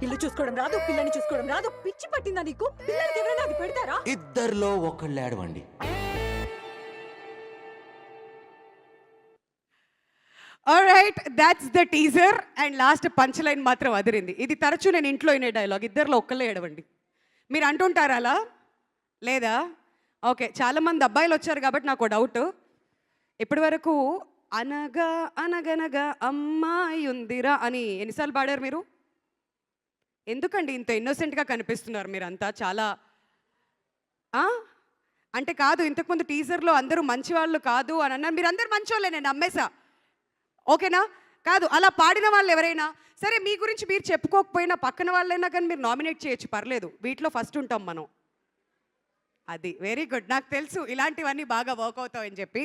ఇల్లు చూసుకోవడం రాదు, పిల్లని చూసుకోవడం రాదు. పిచ్చి పట్టిందా నీకు? పిల్లలకి ఎవరైనా అది పెడతారా? ఇద్దరిలో ఒకళ్ళు ఏడవండి. Alright, that's the teaser. And last punch line మాత్రం అదిరింది. ఇది తరచూ నేను ఇంట్లో వినే డైలాగ్, ఇద్దరిలో ఒక్కళ్ళే ఏడవండి. మీరు అంటుంటారా అలా? లేదా? ఓకే, చాలామంది అబ్బాయిలు వచ్చారు కాబట్టి నాకు డౌట్. ఇప్పటి వరకు అనగా అనగనగా అమ్మాయి ఉందిరా అని ఎన్నిసార్లు పాడారు మీరు? ఎందుకండి ఇంత ఇన్నోసెంట్గా కనిపిస్తున్నారు మీరంతా? చాలా అంటే కాదు, ఇంతకుముందు టీజర్లో అందరూ మంచివాళ్ళు కాదు అని అన్నారు. మీరు అందరు మంచివాళ్ళే, నేను నమ్మేశా. ఓకేనా? కాదు, అలా పాడిన వాళ్ళు ఎవరైనా సరే మీ గురించి మీరు చెప్పుకోకపోయినా పక్కన వాళ్ళైనా కానీ మీరు నామినేట్ చేయొచ్చు, పర్లేదు. వీటిలో ఫస్ట్ ఉంటాం మనం. అది వెరీ గుడ్. నాకు తెలుసు ఇలాంటివన్నీ బాగా వర్క్ అవుతాయని చెప్పి.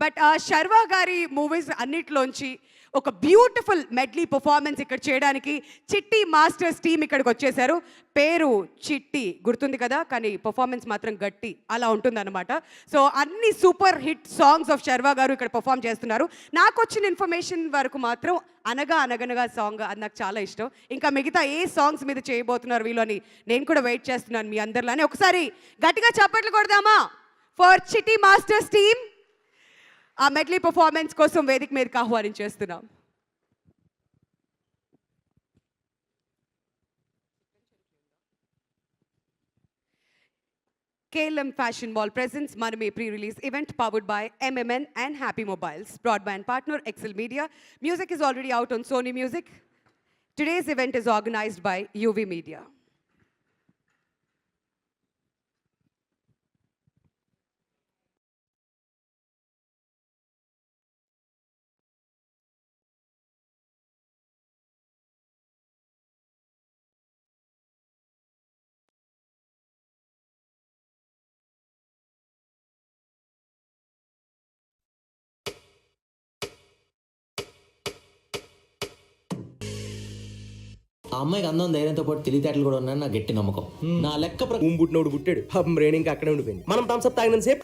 బట్ శర్వా గారి మూవీస్ అన్నిట్లోంచి ఒక బ్యూటిఫుల్ మెడ్లీ పర్ఫార్మెన్స్ ఇక్కడ చేయడానికి చిట్టి మాస్టర్స్ టీమ్ ఇక్కడికి వచ్చేసారు. పేరు చిట్టి గుర్తుంది కదా, కానీ పర్ఫార్మెన్స్ మాత్రం గట్టి, అలా ఉంటుందన్నమాట. సో అన్ని super hit songs of Sharwa గారు ఇక్కడ పర్ఫామ్ చేస్తున్నారు. నాకు వచ్చిన ఇన్ఫర్మేషన్ వరకు మాత్రం అనగా అనగనగా సాంగ్ అది నాకు చాలా ఇష్టం. ఇంకా మిగతా ఏ సాంగ్స్ మీద చేయబోతున్నారు వీళ్ళు అని నేను కూడా వెయిట్ చేస్తున్నాను మీ అందరిలానే. ఒకసారి గట్టిగా చప్పట్లు కొడదామా ఫర్ చిట్టి మాస్టర్స్ టీమ్. ఆ మెడ్లీ పర్ఫార్మెన్స్ కోసం వేదిక మీదకి ఆహ్వానించేస్తున్నాం. KLM Fashion Mall presents Maname pre-release event powered by MMN and Happy Mobiles. Broadband partner Excel Media. Music is already out on Sony Music. Today's event is organized by UV Media. ఆ అమ్మాయికి అందం ధైర్యంతో పాటు తెలివితేటలు కూడా ఉన్నాయని నా గట్టి నమ్మకం. నా లెక్క పుట్టినోడు పుట్టాడు, పాపం బ్రెయిన్ ఇంకా అక్కడే ఉండిపోయింది. మనం థమ్స్అప్ తాగినంత సేపు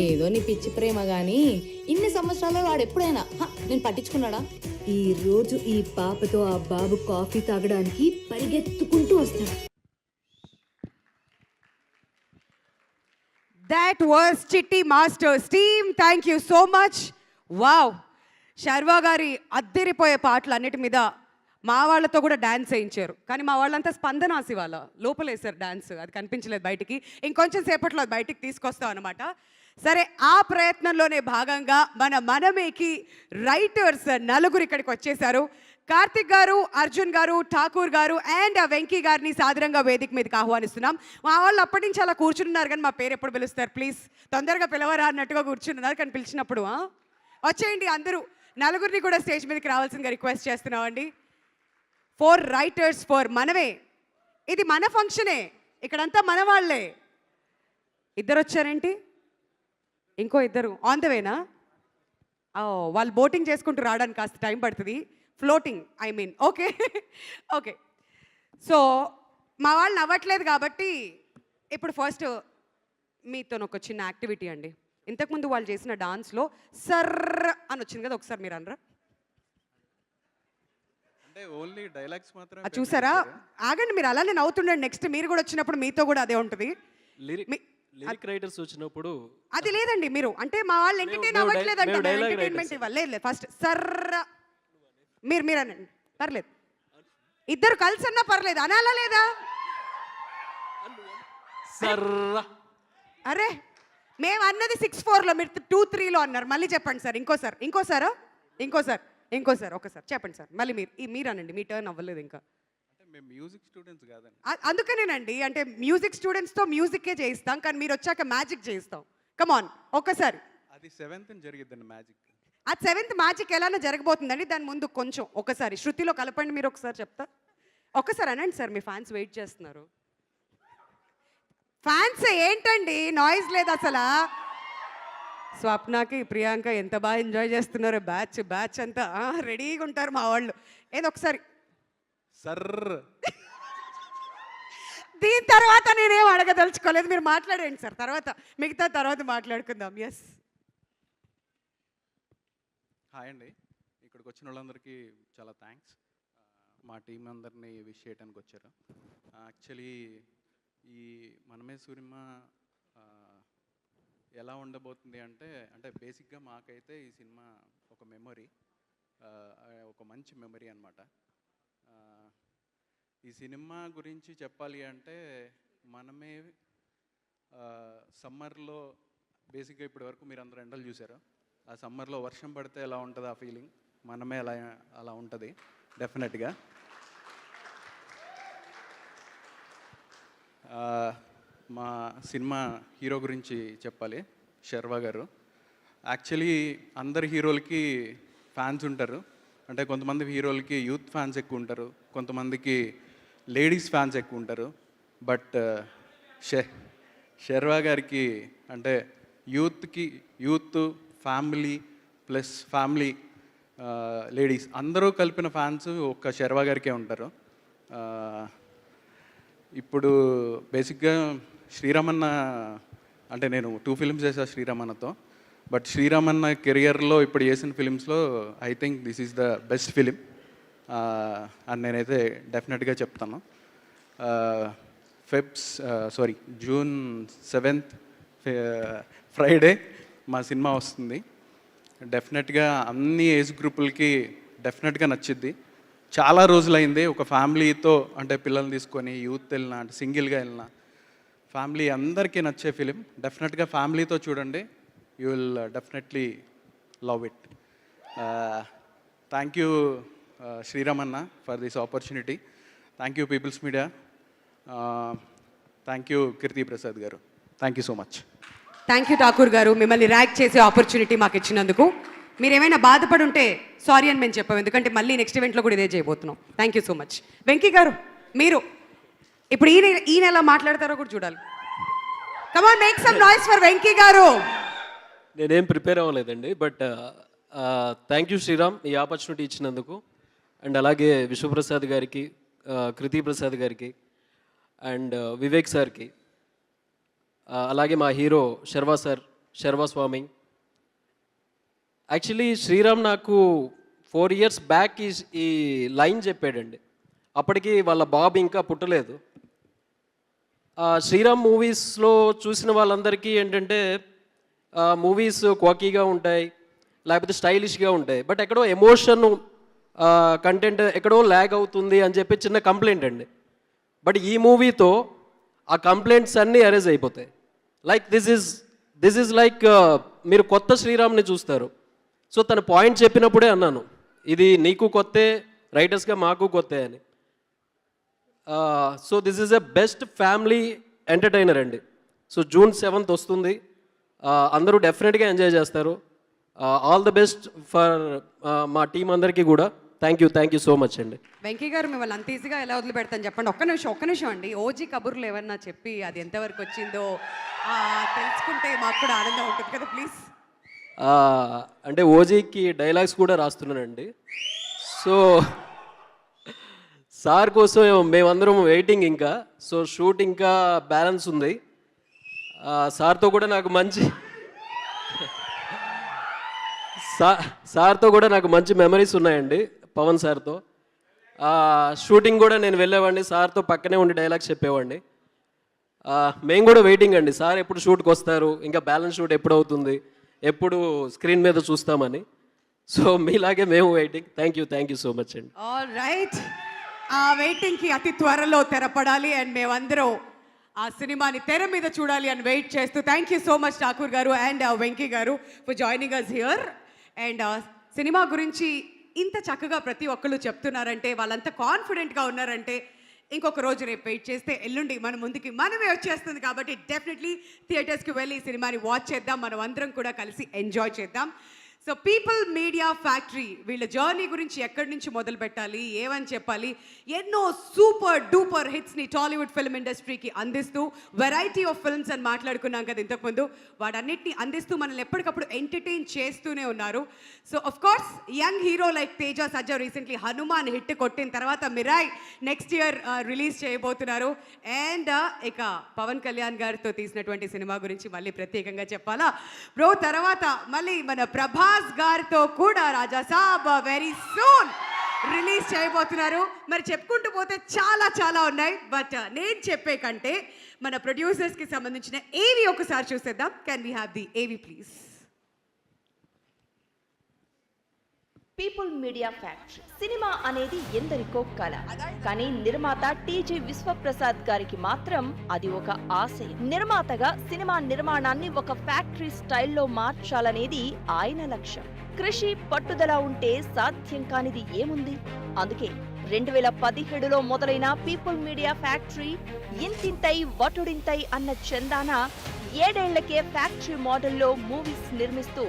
ఏదో నీ పిచ్చి ప్రేమ గాని ఇన్ని సంవత్సరాలు వాడు ఎప్పుడైనా నేను పట్టించుకున్నాడా? ఈ రోజు ఈ పాపతో ఆ బాబు కాఫీ తాగడానికి పరిగెత్తుకుంటూ వస్తాడు. That was Chitti Masters team. Thank you so much. Wow. Sharwa గారి అద్దరిపోయే పాటలు అన్నిటి మీద మా వాళ్ళతో కూడా డాన్స్ వేయించారు. కానీ మా వాళ్ళంతా స్పందనాసి వాళ్ళ లోపలేసారు డాన్స్, అది కనిపించలేదు బయటికి. ఇంకొంచెం సేపట్లో అది బయటికి తీసుకొస్తాం అనమాట. సరే, ఆ ప్రయత్నంలోనే భాగంగా మనమేకి రైటర్స్ నలుగురు ఇక్కడికి వచ్చేసారు. కార్తిక్ గారు, అర్జున్ గారు, ఠాకూర్ గారు అండ్ వెంకీ గారిని సాదరంగా వేదిక మీదకి ఆహ్వానిస్తున్నాం. మా వాళ్ళు అప్పటి నుంచి అలా కూర్చున్నారు, కానీ మా పేరు ఎప్పుడు పిలుస్తారు ప్లీజ్, తొందరగా పిలవరా అన్నట్టుగా కూర్చున్నారు. కానీ పిలిచినప్పుడు వచ్చేయండి అందరూ. నలుగురిని కూడా స్టేజ్ మీదకి రావాల్సిందిగా రిక్వెస్ట్ చేస్తున్నామండి. 4 రైటర్స్ ఫర్ మనమే. ఇది మన ఫంక్షనే, ఇక్కడంతా మన వాళ్ళే. ఇద్దరు వచ్చారేంటి? ఇంకో ఇద్దరు ఆన్ ద వేనా? వాళ్ళు బోటింగ్ చేసుకుంటూ రావడానికి కాస్త టైం పడుతుంది. Floating I mean. Okay okay. So మా వాళ్ళు నవ్వట్లేదు కాబట్టి ఇప్పుడు ఫస్ట్ మీతో ఒక చిన్న యాక్టివిటీ అండి. ఇంతకుముందు వాళ్ళు చేసిన డాన్స్లో సర్ర అని వచ్చింది కదా, ఒకసారి మీరు అనరా? చూసారా? ఆగండి, మీరు అలానే నవ్వుతుండండి. నెక్స్ట్ మీరు కూడా వచ్చినప్పుడు మీతో కూడా అదే ఉంటుంది. లిరిక్ రైటర్స్ వచ్చినప్పుడు అది లేదండి. మీరు అంటే మా వాళ్ళు ఎంటర్టైన్ అవ్వట్లేదు అంటే ఎంటర్టైన్మెంట్ ఇవ్వాలి. లేదు ఫస్ట్ సర్ర మీరు అనండి, పర్లేదు. ఇద్దరు కలిసి అన్నా పర్లేదు, అనాలా లేదా? అరే మేము అన్నది 6-4లో, మీరు 2-3లో అన్నారు. మళ్ళీ చెప్పండి సార్. ఇంకోసారి ఒకసారి చెప్పండి సార్. మళ్ళీ మీరు అనండి. మీ టర్న్ అవ్వలేదు ఇంకా. మ్యూజిక్ స్టూడెంట్స్ కాదండి, అందుకనేనండి. అంటే మ్యూజిక్ స్టూడెంట్స్తో మ్యూజిక్కే చేయిస్తాం, కానీ మీరు వచ్చాక మ్యాజిక్ చేయిస్తాం. కమాన్ ఒక్కసారి. అది 7th జరిగిద్దండి మ్యాజిక్. ఆ 7th మ్యాజిక్ ఎలానో జరగబోతుందండి. దాని ముందు కొంచెం ఒకసారి శృతిలో కలపండి. మీరు ఒకసారి చెప్తా, ఒక్కసారి అనండి సార్. మీ ఫ్యాన్స్ వెయిట్ చేస్తున్నారు. ఫ్యాన్స్ ఏంటండి నాయిస్ లేదు అసలు. స్వప్నకి ప్రియాంక ఎంత బాగా ఎంజాయ్ చేస్తున్నారో. బ్యాచ్ అంతా రెడీగా ఉంటారు మా వాళ్ళు. ఏదో ఒకసారి సర్ దీని తర్వాత నేనేం అడగదలుచుకోలేదు, మీరు మాట్లాడండి సార్, తర్వాత మాట్లాడుకుందాం. ఎస్. హాయ్ అండి, ఇక్కడికి వచ్చిన వాళ్ళందరికీ చాలా థ్యాంక్స్. మా టీం అందరినీ విష్ చేయడానికి వచ్చారు. యాక్చువల్లీ ఈ మనమే సినిమా ఎలా ఉండబోతుంది అంటే బేసిక్గా మాకైతే ఈ సినిమా ఒక మెమొరీ, ఒక మంచి మెమరీ అన్నమాట. ఈ సినిమా గురించి చెప్పాలి అంటే మనమే సమ్మర్లో బేసిక్గా ఇప్పటి వరకు మీరు అందరూ ఎండలు చూసారు. ఆ సమ్మర్లో వర్షం పడితే ఎలా ఉంటుంది ఆ ఫీలింగ్, మనమే అలా ఉంటుంది డెఫినెట్గా. మా సినిమా హీరో గురించి చెప్పాలి, శర్వా గారు. యాక్చువల్లీ అందరు హీరోలకి ఫ్యాన్స్ ఉంటారు. అంటే కొంతమంది హీరోలకి యూత్ ఫ్యాన్స్ ఎక్కువ ఉంటారు, కొంతమందికి లేడీస్ ఫ్యాన్స్ ఎక్కువ ఉంటారు. బట్ శర్వా గారికి అంటే youth family plus family ladies అందరూ కలిపిన ఫ్యాన్స్ ఒక్క శర్వా గారికే ఉంటారు. ఇప్పుడు బేసిక్గా శ్రీరామన్న అంటే నేను 2 ఫిలిమ్స్ చేశాను శ్రీరామన్నతో. బట్ శ్రీరామన్న కెరియర్లో ఇప్పుడు చేసిన ఫిలిమ్స్లో I think this is the best film అని నేనైతే డెఫినెట్గా చెప్తాను. జూన్ 7th ఫ్రైడే మా సినిమా వస్తుంది. డెఫినెట్గా అన్ని ఏజ్ గ్రూపులకి డెఫినెట్గా నచ్చిద్ది. చాలా రోజులైంది ఒక ఫ్యామిలీతో అంటే పిల్లల్ని తీసుకొని యూత్ వెళ్ళినా అంటే సింగిల్గా వెళ్ళినా ఫ్యామిలీ అందరికీ నచ్చే ఫిలిం. డెఫినెట్గా ఫ్యామిలీతో చూడండి, you will definitely love it. Thank you శ్రీరామన్న for this opportunity. Thank you people's media. Thank you Keerthi Prasad garu. Thank you so much. Thank you Thakur garu, మిమ్మల్ని ర్యాక్ చేసే ఆపర్చునిటీ మాకు ఇచ్చినందుకు. మీరు ఏమైనా బాధపడి ఉంటే సారీ అని మేము చెప్పాము, ఎందుకంటే మళ్ళీ నెక్స్ట్ ఈవెంట్లో కూడా ఇదే చేయబోతున్నాం. Thank you so much. Venky గారు, మీరు ఇప్పుడు ఈయన ఎలా మాట్లాడతారో కూడా చూడాలి. Come on, make some noise for Venky గారు. నేనేం ప్రిపేర్ అవ్వలేదండి, బట్ థ్యాంక్ యూ శ్రీరామ్ ఈ ఆపర్చునిటీ ఇచ్చినందుకు. అండ్ అలాగే విశ్వప్రసాద్ గారికి, కృతి ప్రసాద్ గారికి, అండ్ వివేక్ సార్కి, అలాగే మా హీరో శర్వా స్వామి. యాక్చువల్లీ శ్రీరామ్ నాకు 4 years బ్యాక్ ఈ లైన్ చెప్పాడండి. అప్పటికి వాళ్ళ బాబు ఇంకా పుట్టలేదు. శ్రీరామ్ మూవీస్లో చూసిన వాళ్ళందరికీ ఏంటంటే మూవీస్ క్వాకీగా ఉంటాయి, లేకపోతే స్టైలిష్గా ఉంటాయి, బట్ ఎక్కడో ఎమోషన్ కంటెంట్ ఎక్కడో ల్యాగ్ అవుతుంది అని చెప్పి చిన్న కంప్లైంట్ అండి. బట్ ఈ మూవీతో ఆ కంప్లైంట్స్ అన్నీ అరేజ్ అయిపోతాయి. లైక్ దిస్ ఈజ్ లైక్ మీరు కొత్త శ్రీరామ్ని చూస్తారు. సో తన పాయింట్ చెప్పినప్పుడే అన్నాను, ఇది నీకు కొత్తే, రైటర్స్గా మాకు కొత్తే అని. So this is a best family entertainer అండి. సో June 7th వస్తుంది, అందరూ డెఫినెట్గా ఎంజాయ్ చేస్తారు. ఆల్ ద బెస్ట్ ఫర్ మా టీం అందరికీ కూడా. థ్యాంక్ యూ సో మచ్ అండి. వెంకీ గారు, మిమ్మల్ని అంత ఈజీగా ఎలా వదిలిపెడతాను చెప్పండి. ఒక్క నిమిషం అండి. ఓజీ కబుర్లు ఏమన్నా చెప్పి అది ఎంతవరకు వచ్చిందో తెలుసుకుంటే మాకు కూడా ఆనందం ఉంటుంది కదా, ప్లీజ్. అంటే ఓజీకి డైలాగ్స్ కూడా రాస్తున్నానండి. సో సార్ కోసం మేమందరం వెయిటింగ్ ఇంకా. సో షూట్ ఇంకా బ్యాలెన్స్ ఉంది. సార్తో కూడా నాకు మంచి మెమరీస్ ఉన్నాయండి పవన్ సార్తో. షూటింగ్ కూడా నేను వెళ్ళేవాడిని, సార్తో పక్కనే ఉండి డైలాగ్స్ చెప్పేవాడిని. మేము కూడా వెయిటింగ్ అండి, సార్ ఎప్పుడు షూట్కి వస్తారు, ఇంకా బ్యాలెన్స్ షూట్ ఎప్పుడు అవుతుంది, ఎప్పుడు స్క్రీన్ మీద చూస్తామని. సో మీలాగే మేము waiting. Thank you so much అండి. ఆల్ రైట్, ఆ వెయిటింగ్కి అతి త్వరలో తెరపడాలి అండ్ మేమందరం ఆ సినిమాని తెర మీద చూడాలి అని వెయిట్ చేస్తూ thank you so much Thakur గారు అండ్ వెంకీ గారు for joining us here. And cinema గురించి ఇంత చక్కగా ప్రతి ఒక్కళ్ళు చెప్తున్నారంటే, వాళ్ళంతా కాన్ఫిడెంట్గా ఉన్నారంటే, ఇంకొక రోజు రేపు వెయిట్ చేస్తే ఎల్లుండి మన ముందుకి మనమే వచ్చేస్తుంది. కాబట్టి డెఫినెట్లీ థియేటర్స్కి వెళ్ళి ఈ సినిమాని వాచ్ చేద్దాం, మనం అందరం కూడా కలిసి ఎంజాయ్ చేద్దాం. సో పీపుల్ మీడియా ఫ్యాక్టరీ వీళ్ళ జర్నీ గురించి ఎక్కడి నుంచి మొదలు పెట్టాలి, ఏమని చెప్పాలి, ఎన్నో సూపర్ డూపర్ హిట్స్ని టాలీవుడ్ ఫిల్మ్ ఇండస్ట్రీకి అందిస్తూ వెరైటీ ఆఫ్ ఫిల్మ్స్ అని మాట్లాడుకున్నాం కదా ఇంతకుముందు, వాటన్నిటిని అందిస్తూ మనల్ని ఎప్పటికప్పుడు ఎంటర్టైన్ చేస్తూనే ఉన్నారు. So of course young hero like Teja Sajja recently Hanuman hit కొట్టిన తర్వాత మిరాయ్ నెక్స్ట్ ఇయర్ రిలీజ్ చేయబోతున్నారు. అండ్ ఇక పవన్ కళ్యాణ్ గారితో తీసినటువంటి సినిమా గురించి మళ్ళీ ప్రత్యేకంగా చెప్పాలా బ్రో. తర్వాత మళ్ళీ మన ప్రభాస్ గారితో కూడా రాజా సాబ్ వెరీ సూన్ రిలీజ్ చేయబోతున్నారు. మరి చెప్పుకుంటూ పోతే చాలా చాలా ఉన్నాయి, బట్ నేను చెప్పే కంటే మన ప్రొడ్యూసర్స్కి సంబంధించిన ఏవి ఒకసారి చూసేద్దాం. కెన్ వీ హ్యావ్ ది ఏవి please? People media factory cinema అనేది ఎందరికో కళ, కానీ నిర్మాత టీజీ విశ్వప్రసాద్ గారికి మాత్రం అది ఒక ఆశయం. నిర్మాతగా సినిమా నిర్మాణాన్ని ఒక ఫ్యాక్టరీ స్టైల్లో మార్చాలనేది ఆయన లక్ష్యం. కృషి పట్టుదల ఉంటే సాధ్యం కానిది ఏముంది? అందుకే 2017లో మొదలైన పీపుల్ మీడియా ఫ్యాక్టరీ ఇంతింతై వటుడింతై అన్న చందాన 7 ఏళ్లకే ఫ్యాక్టరీ మోడల్లో మూవీస్ నిర్మిస్తూ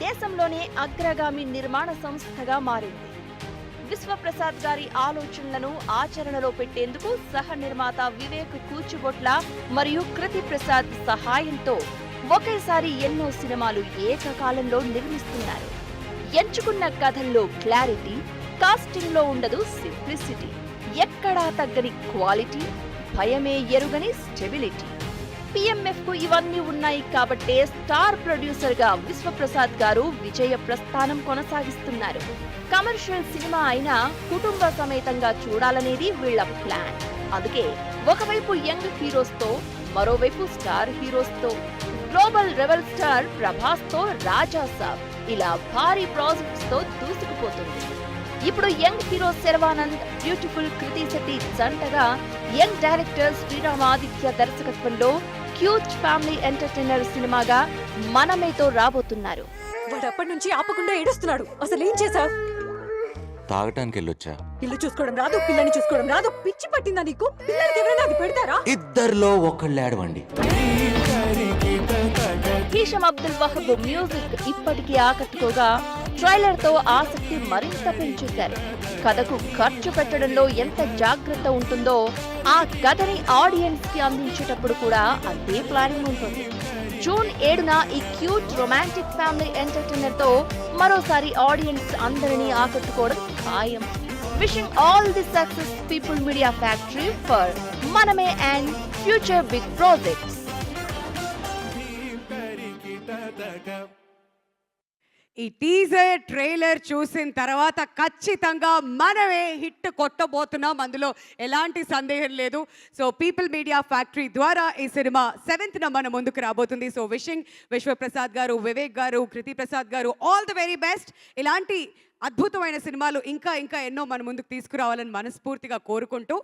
దేశంలోనే అగ్రగామి నిర్మాణ సంస్థగా మారింది. విశ్వప్రసాద్ గారి ఆలోచనలను ఆచరణలో పెట్టేందుకు సహ నిర్మాత వివేక్ కూచిబొట్ల మరియు కృతి ప్రసాద్ సహాయంతో ఒకేసారి ఎన్నో సినిమాలు ఏకకాలంలో నిర్మిస్తున్నారు. ఎంచుకున్న కథల్లో క్లారిటీ, కాస్టింగ్ లో ఉండదు సింప్లిసిటీ, ఎక్కడా తగ్గని క్వాలిటీ, భయమే ఎరుగని స్టెబిలిటీ. పిఎంఎఫ్ కు ఇవన్నీ ఉన్నాయి కాబట్టే స్టార్ ప్రొడ్యూసర్ గా విశ్వప్రసాద్ గారు విజయ ప్రస్థానం కొనసాగిస్తున్నారు. కమర్షియల్ సినిమా అయినా కుటుంబ సమేతంగా చూడాలనేది వీళ్ల ప్లాన్. అందుకే ఒకవైపు యంగ్ హీరోస్ తో, మరోవైపు స్టార్ హీరోస్ తో, గ్లోబల్ రెబల్ స్టార్ ప్రభాస్ తో రాజా సాబ్ ఇలా భారీ ప్రాజెక్ట్స్ తో దూసుకుపోతుంది. ఇప్పుడు యంగ్ హీరో శర్వానంద్, బ్యూటిఫుల్ కృతి శెట్టి జంటగా యంగ్ డైరెక్టర్ శ్రీరామాదిత్య దర్శకత్వంలో క్యూట్ ఫ్యామిలీ ఎంటర్టైనర్ సినిమాగా మనమేతో రాబోతున్నారు. వాడు అప్పటి నుంచి ఆపకుండా ఏడుస్తున్నాడు. అసలు ఏం చేసావు? తాగటానికి వెళ్ళొచ్చా? ఇల్లు చూసుకోవడం రాదు, పిల్లని చూసుకోవడం రాదు. పిచ్చి పట్టిందా నీకు? పిల్లలకి ఎవరైనా అది పెడతారా? ఇద్దరిలో ఒకళ్ళు ఏడవండి. హీషం అబ్దుల్ వహబ్ మ్యూజిక్ ఇప్పటికీ ఆకట్టుకోగా ట్రైలర్ తో ఆసక్తి మరింత పెంచేశారు. కథకు ఖర్చు పెట్టడంలో ఎంత జాగ్రత్త ఉంటుందో ఆ కథని ఆడియన్స్ కి అందించేటప్పుడు కూడా అంతే ప్లానింగ్ ఉంటుంది. జూన్ 7న ఈ క్యూట్ రొమాంటిక్ ఫ్యామిలీ ఎంటర్టైనర్ తో మరోసారి ఆడియన్స్ అందరినీ ఆకట్టుకోవడం ఖాయం. Wishing all the success people media factory for మనమే అండ్ ఫ్యూచర్ బిగ్ ప్రాజెక్ట్స్. ఈ టీజర్ ట్రైలర్ చూసిన తర్వాత ఖచ్చితంగా మనమే హిట్ కొట్టబోతున్నాం, అందులో ఎలాంటి సందేహం లేదు. సో పీపుల్ మీడియా ఫ్యాక్టరీ ద్వారా ఈ సినిమా 7th మన ముందుకు రాబోతుంది. సో విషింగ్ విశ్వప్రసాద్ గారు, వివేక్ గారు, కృతి ప్రసాద్ గారు ఆల్ ది వెరీ బెస్ట్. ఇలాంటి అద్భుతమైన సినిమాలు ఇంకా ఇంకా ఎన్నో మన ముందుకు తీసుకురావాలని మనస్ఫూర్తిగా కోరుకుంటూ,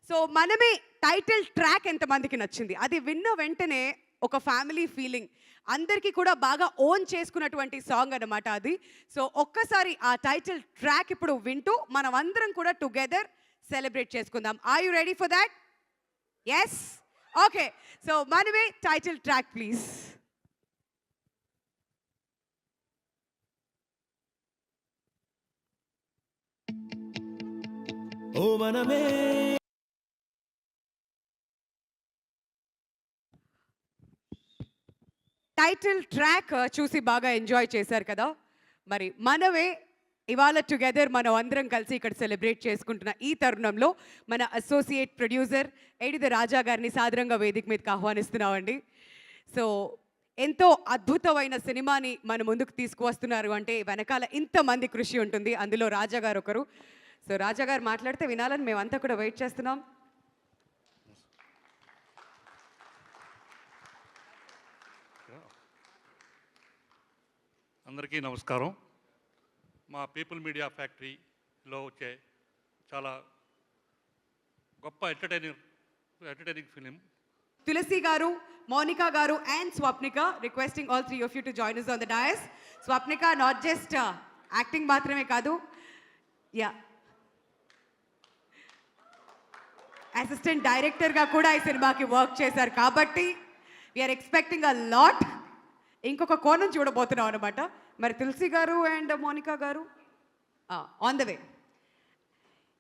సో మనమే టైటిల్ ట్రాక్ ఎంతమందికి నచ్చింది? అది విన్న వెంటనే ఒక ఫ్యామిలీ ఫీలింగ్, అందరికీ కూడా బాగా ఓన్ చేసుకున్నటువంటి సాంగ్ అన్నమాట అది. సో ఒక్కసారి ఆ టైటిల్ ట్రాక్ ఇప్పుడు వింటూ మనం అందరం కూడా టుగెదర్ సెలబ్రేట్ చేసుకుందాం. Are you ready for that? Yes, okay. So Manamey title track please. Oh Manamey title track చూసి బాగా ఎంజాయ్ చేశారు కదా. మరి మనమే ఇవాళ టుగెదర్ మనం అందరం కలిసి ఇక్కడ సెలబ్రేట్ చేసుకుంటున్న ఈ తరుణంలో మన అసోసియేట్ ప్రొడ్యూసర్ ఏడిద రాజా గారిని సాదరంగా వేదిక మీదకి ఆహ్వానిస్తున్నామండి. సో ఎంతో అద్భుతమైన సినిమాని మన ముందుకు తీసుకువస్తున్నారు అంటే వెనకాల ఇంతమంది కృషి ఉంటుంది, అందులో రాజా గారు ఒకరు. సో రాజా గారు మాట్లాడితే వినాలని మేమంతా కూడా వెయిట్ చేస్తున్నాం. అందరికీ నమస్కారం. మా పీపుల్ మీడియా ఫ్యాక్టరీలో వచ్చే చాలా గొప్ప ఎంటర్టైనింగ్ ఫిలిం. తులసి గారు, మౌనికా గారు and Swapnika, requesting all 3 of you to join us on the dais. Swapnika not just acting మాత్రమే కాదు, అసిస్టెంట్ డైరెక్టర్గా కూడా ఈ సినిమాకి వర్క్ చేశారు కాబట్టి వీఆర్ ఎక్స్పెక్టింగ్ అ లాట్. ఇంకొక కోణం చూడబోతున్నాం అనమాట. మరి తులసి గారు అండ్ మోనికా గారు ఆన్ ద వే.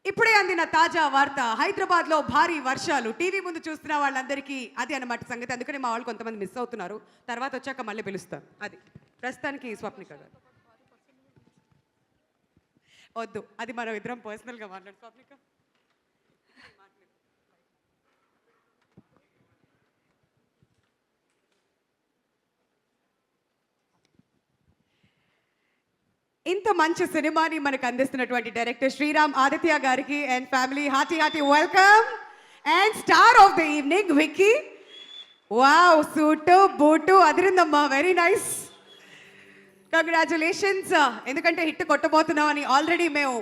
ఇప్పుడే అందిన తాజా వార్త, హైదరాబాద్లో భారీ వర్షాలు. టీవీ ముందు చూస్తున్న వాళ్ళందరికీ అది అన్నమాట సంగతి. అందుకని మా వాళ్ళు కొంతమంది మిస్ అవుతున్నారు, తర్వాత వచ్చాక మళ్ళీ పిలుస్తాను. అది ప్రస్తుతానికి స్వప్నిక గారు వద్దు, అది మనం ఇద్దరం పర్సనల్గా మాట్లాడు. స్వప్నిక ఇంత మంచి సినిమాని మనకు అందిస్తున్నటువంటి డైరెక్టర్ శ్రీరామ్ ఆదిత్య గారికి and family hearty welcome. And star of the evening Vicky. Wow, suit boot అదిరిందమ్మా, వెరీ నైస్, కంగ్రాచులేషన్స్. ఎందుకంటే హిట్ కొట్టబోతున్నామని ఆల్రెడీ మేము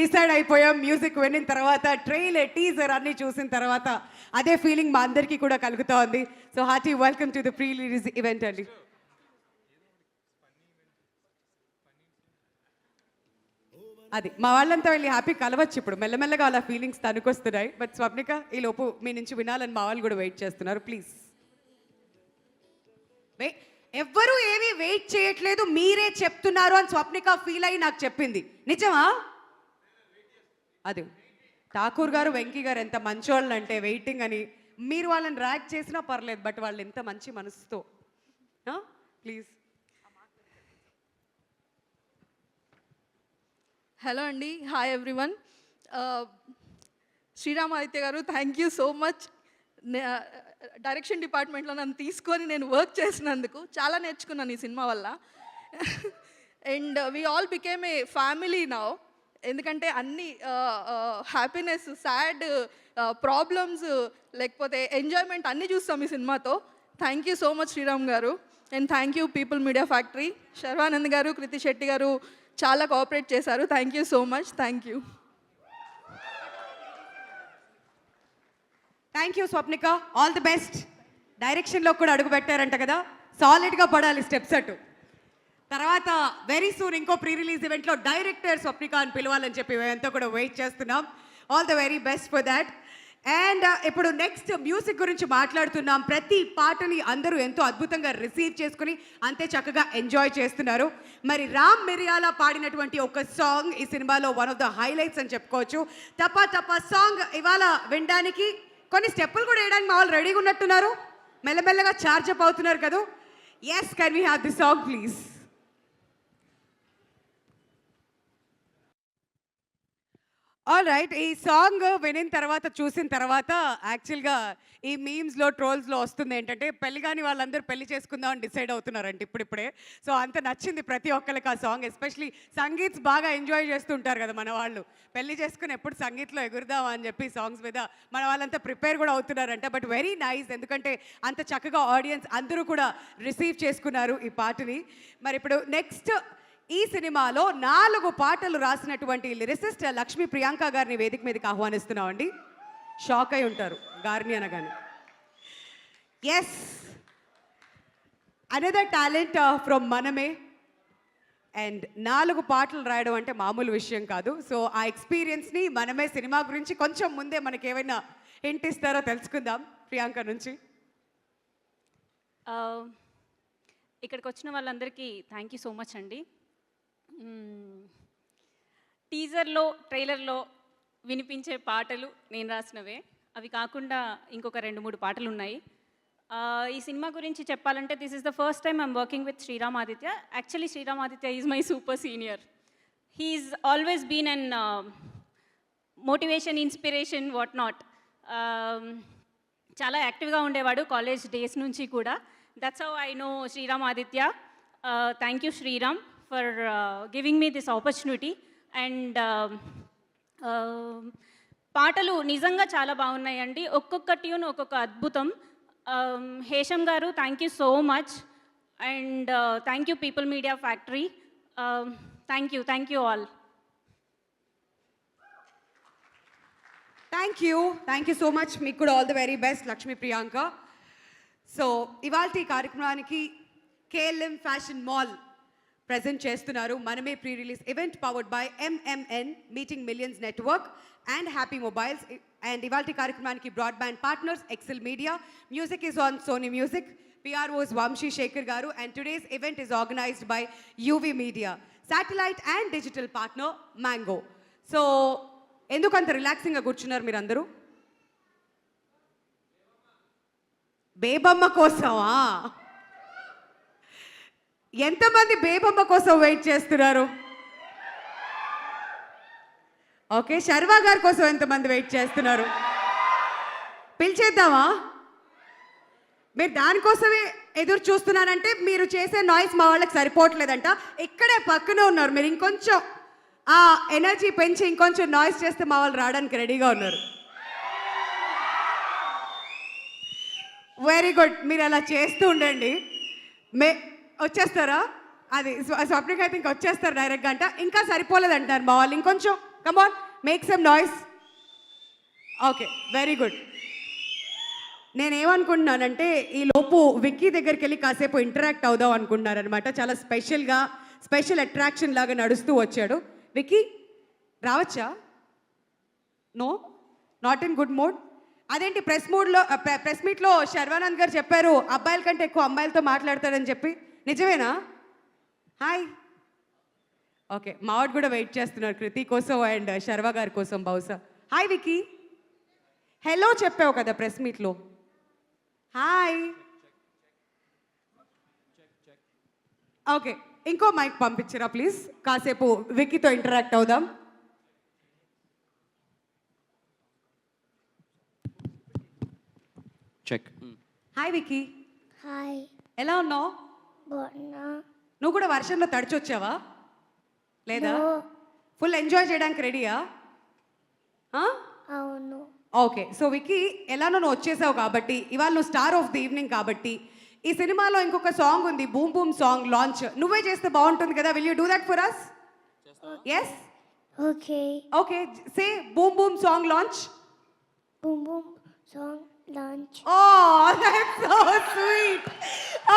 డిసైడ్ అయిపోయాం. మ్యూజిక్ వినిన తర్వాత, ట్రైలర్ టీజర్ అన్ని చూసిన తర్వాత అదే ఫీలింగ్ మా అందరికీ కూడా కలుగుతూ ఉంది. So hearty welcome to the pre release event అండి. అది మా వాళ్ళంతా వెళ్ళి హ్యాపీ కలవచ్చు ఇప్పుడు, మెల్లమెల్లగా అలా ఫీలింగ్స్ తనుకొస్తున్నాయి. బట్ స్వప్నిక, ఈ లోపు మీ నుంచి వినాలని మా వాళ్ళు కూడా వెయిట్ చేస్తున్నారు. ప్లీజ్. ఎవ్వరూ ఏమీ వెయిట్ చేయట్లేదు, మీరే చెప్తున్నారు అని స్వప్నిక ఫీల్ అయ్యి నాకు చెప్పింది. నిజమా? అది ఠాకూర్ గారు, వెంకీ గారు ఎంత మంచోళ్ళు అంటే వెయిటింగ్ అని. మీరు వాళ్ళని ర్యాక్ చేసినా పర్లేదు, బట్ వాళ్ళు ఎంత మంచి మనసుతో. ప్లీజ్. హలో అండి, హాయ్ ఎవ్రీవన్. శ్రీరామ్ ఆదిత్య గారు, thank you so much. Direction డిపార్ట్మెంట్లో నన్ను తీసుకొని నేను వర్క్ చేసినందుకు చాలా నేర్చుకున్నాను ఈ సినిమా వల్ల. And we all became a family now. ఎందుకంటే అన్ని హ్యాపీనెస్, సాడ్, ప్రాబ్లమ్స్, లేకపోతే ఎంజాయ్మెంట్ అన్నీ చూస్తాం ఈ సినిమాతో. Thank you so much Sriram garu. And thank you people media factory. Sharwanand garu, Krithi Shetty garu చాలా కోఆపరేట్ చేశారు. Thank you so much. Thank you. Thank you Swapnika, all the best. డైరెక్షన్లో కూడా అడుగు పెట్టారంట కదా, సాలిడ్గా పడాలి స్టెప్స్ అటు. తర్వాత వెరీ సూన్ ఇంకో ప్రీ రిలీజ్ ఈవెంట్లో డైరెక్టర్ స్వప్నిక అని పిలవాలని చెప్పి మేమంతా కూడా వెయిట్ చేస్తున్నాం. All the very best for that. And ఇప్పుడు నెక్స్ట్ మ్యూజిక్ గురించి మాట్లాడుతున్నాం. ప్రతి పాటని అందరూ ఎంతో అద్భుతంగా రిసీవ్ చేసుకుని అంతే చక్కగా ఎంజాయ్ చేస్తున్నారు. మరి రామ్ మిరియాల పాడినటువంటి ఒక సాంగ్ ఈ సినిమాలో వన్ ఆఫ్ ద హైలైట్స్ అని చెప్పుకోవచ్చు. టపా టపా సాంగ్ ఇవాళ వినడానికి, కొన్ని స్టెప్పులు కూడా వేయడానికి మా వాళ్ళు రెడీగా ఉన్నట్టున్నారు, మెల్లమెల్లగా ఛార్జ్ అప్ అవుతున్నారు కదా. Yes, can we have the song please? All right, ఈ సాంగ్ వినిన తర్వాత, చూసిన తర్వాత యాక్చువల్గా ఈ మీమ్స్లో, ట్రోల్స్లో వస్తుంది ఏంటంటే పెళ్లి కాని వాళ్ళందరూ పెళ్లి చేసుకుందాం అని డిసైడ్ అవుతున్నారంట ఇప్పుడిప్పుడే. సో అంత నచ్చింది ప్రతి ఒక్కరికి ఆ సాంగ్. ఎస్పెషలీ సంగీత్స్ బాగా ఎంజాయ్ చేస్తుంటారు కదా మన వాళ్ళు, పెళ్లి చేసుకుని ఎప్పుడు సంగీత్లో ఎగురుదాం అని చెప్పి సాంగ్స్ మీద మన వాళ్ళంతా ప్రిపేర్ కూడా అవుతున్నారంట. బట్ వెరీ నైస్, ఎందుకంటే అంత చక్కగా ఆడియన్స్ అందరూ కూడా రిసీవ్ చేసుకున్నారు ఈ పాటని. మరి ఇప్పుడు నెక్స్ట్ ఈ సినిమాలో 4 పాటలు రాసినటువంటి లిరిసిస్ట్ లక్ష్మీ ప్రియాంక గారిని వేదిక మీదకి ఆహ్వానిస్తున్నామండి. షాక్ అయి ఉంటారు గారిని అనగానే. ఎస్, అనదర్ టాలెంట్ ఫ్రమ్ మనమే. అండ్ 4 పాటలు రాయడం అంటే మామూలు విషయం కాదు. సో ఆ ఎక్స్పీరియన్స్ని మనమే సినిమా గురించి కొంచెం ముందే మనకి ఏమైనా హింట్ ఇస్తారో తెలుసుకుందాం ప్రియాంక నుంచి. ఇక్కడికి వచ్చిన వాళ్ళందరికీ థ్యాంక్ యూ సో మచ్ అండి. టీజర్లో, ట్రైలర్లో వినిపించే పాటలు నేను రాసినవే. అవి కాకుండా ఇంకొక 2-3 పాటలు ఉన్నాయి. ఈ సినిమా గురించి చెప్పాలంటే this is the first time I'm working with Sriram Aditya. Actually Sriram Aditya is my super senior. He's always been an motivation, inspiration, what not. చాలా యాక్టివ్గా ఉండేవాడు కాలేజ్ డేస్ నుంచి కూడా. That's how I know Sriram Aditya. Thank you Sriram for giving me this opportunity. And పాటలు నిజంగా చాలా బాగున్నాయండి. ఒక్కొక్క ట్యూన్ ఒక్కొక్క అద్భుతం. హేషం గారు, thank you so much. And thank you people media factory. Thank you all. Thank you so much. మీకు కూడా all the very best Lakshmi Priyanka. So ఇవాల్టి కార్యక్రమానికి KLM ఫ్యాషన్ మాల్ ప్రెజెంట్ చేస్తున్నారు Manamey pre release event powered by MMN meeting millions network and happy mobiles. And ఇవాల్టి కార్యక్రమానికి broadband partners Excel media. Music is on Sony music. PROs Vamshi Shekhar Garu, and today's event is organized by UV Media, satellite and digital partner Mango. So, ఎందుకంత రిలాక్సింగ్గా కూర్చున్నారు మీరందరూ? బేబమ్మ కోసమా? ఎంతమంది బేబమ్మ కోసం wait చేస్తున్నారు? Okay, Sharwa గారి కోసం ఎంతమంది వెయిట్ చేస్తున్నారు? పిలిచేద్దామా? మీరు దానికోసమే ఎదురు చూస్తున్నారంటే మీరు చేసే నాయిస్ మా వాళ్ళకి సరిపోవట్లేదంట. ఇక్కడే పక్కనే ఉన్నారు, మీరు ఇంకొంచెం ఆ ఎనర్జీ పెంచి ఇంకొంచెం నాయిస్ చేస్తే మా వాళ్ళు రావడానికి రెడీగా ఉన్నారు. వెరీ గుడ్, మీరు అలా చేస్తూ ఉండండి. వచ్చేస్తారా? అది స్వప్నిక అయితే ఇంకా వచ్చేస్తారు డైరెక్ట్గా అంట. ఇంకా సరిపోలేదంటారు మా వాళ్ళు, ఇంకొంచెం come on make some noise. Okay, very good. నేనేమనుకుంటున్నానంటే ఈ లోపు విక్కీ దగ్గరికి వెళ్ళి కాసేపు ఇంటరాక్ట్ అవుదాం అనుకుంటున్నారనమాట. చాలా స్పెషల్ అట్రాక్షన్ లాగా నడుస్తూ వచ్చాడు. విక్కీ రావచ్చా? No, not in good mood. అదేంటి ప్రెస్ మీట్లో శర్వానంద్ గారు చెప్పారు అబ్బాయిల కంటే ఎక్కువ అమ్మాయిలతో మాట్లాడతాడని చెప్పి, నిజమేనా? హాయ్. ఓకే, మావాడు కూడా వెయిట్ చేస్తున్నారు కృతి కోసం అండ్ శర్వా గారి కోసం బహుశా. హాయ్ విక్కీ, హలో చెప్పావు కదా ప్రెస్ మీట్లో. హాయ్. ఓకే, ఇంకో మైక్ పంపించరా ప్లీజ్, కాసేపు విక్కీతో ఇంటరాక్ట్ అవుదాం. చెక్. హాయ్ విక్కీ. హాయ్. ఎలా ఉన్నావు? నువ్వు కూడా వర్షంలో తడిచొచ్చావా లేదా? ఫుల్ ఎంజాయ్ చేయడానికి రెడీయా? అవును. ఓకే, సో విక్కీ ఎలానో నువ్వు వచ్చేసావు కాబట్టి ఇవాళ నువ్వు స్టార్ ఆఫ్ ది ఈవినింగ్ కాబట్టి ఈ సినిమాలో ఇంకొక సాంగ్ ఉంది, బూమ్ బూమ్ సాంగ్ లాంచ్ నువ్వే చేస్తే బాగుంటుంది కదా. Will you do that for us? Yes. Okay. Okay, say boom boom song launch. Boom boom song launch. Oh, that's so sweet.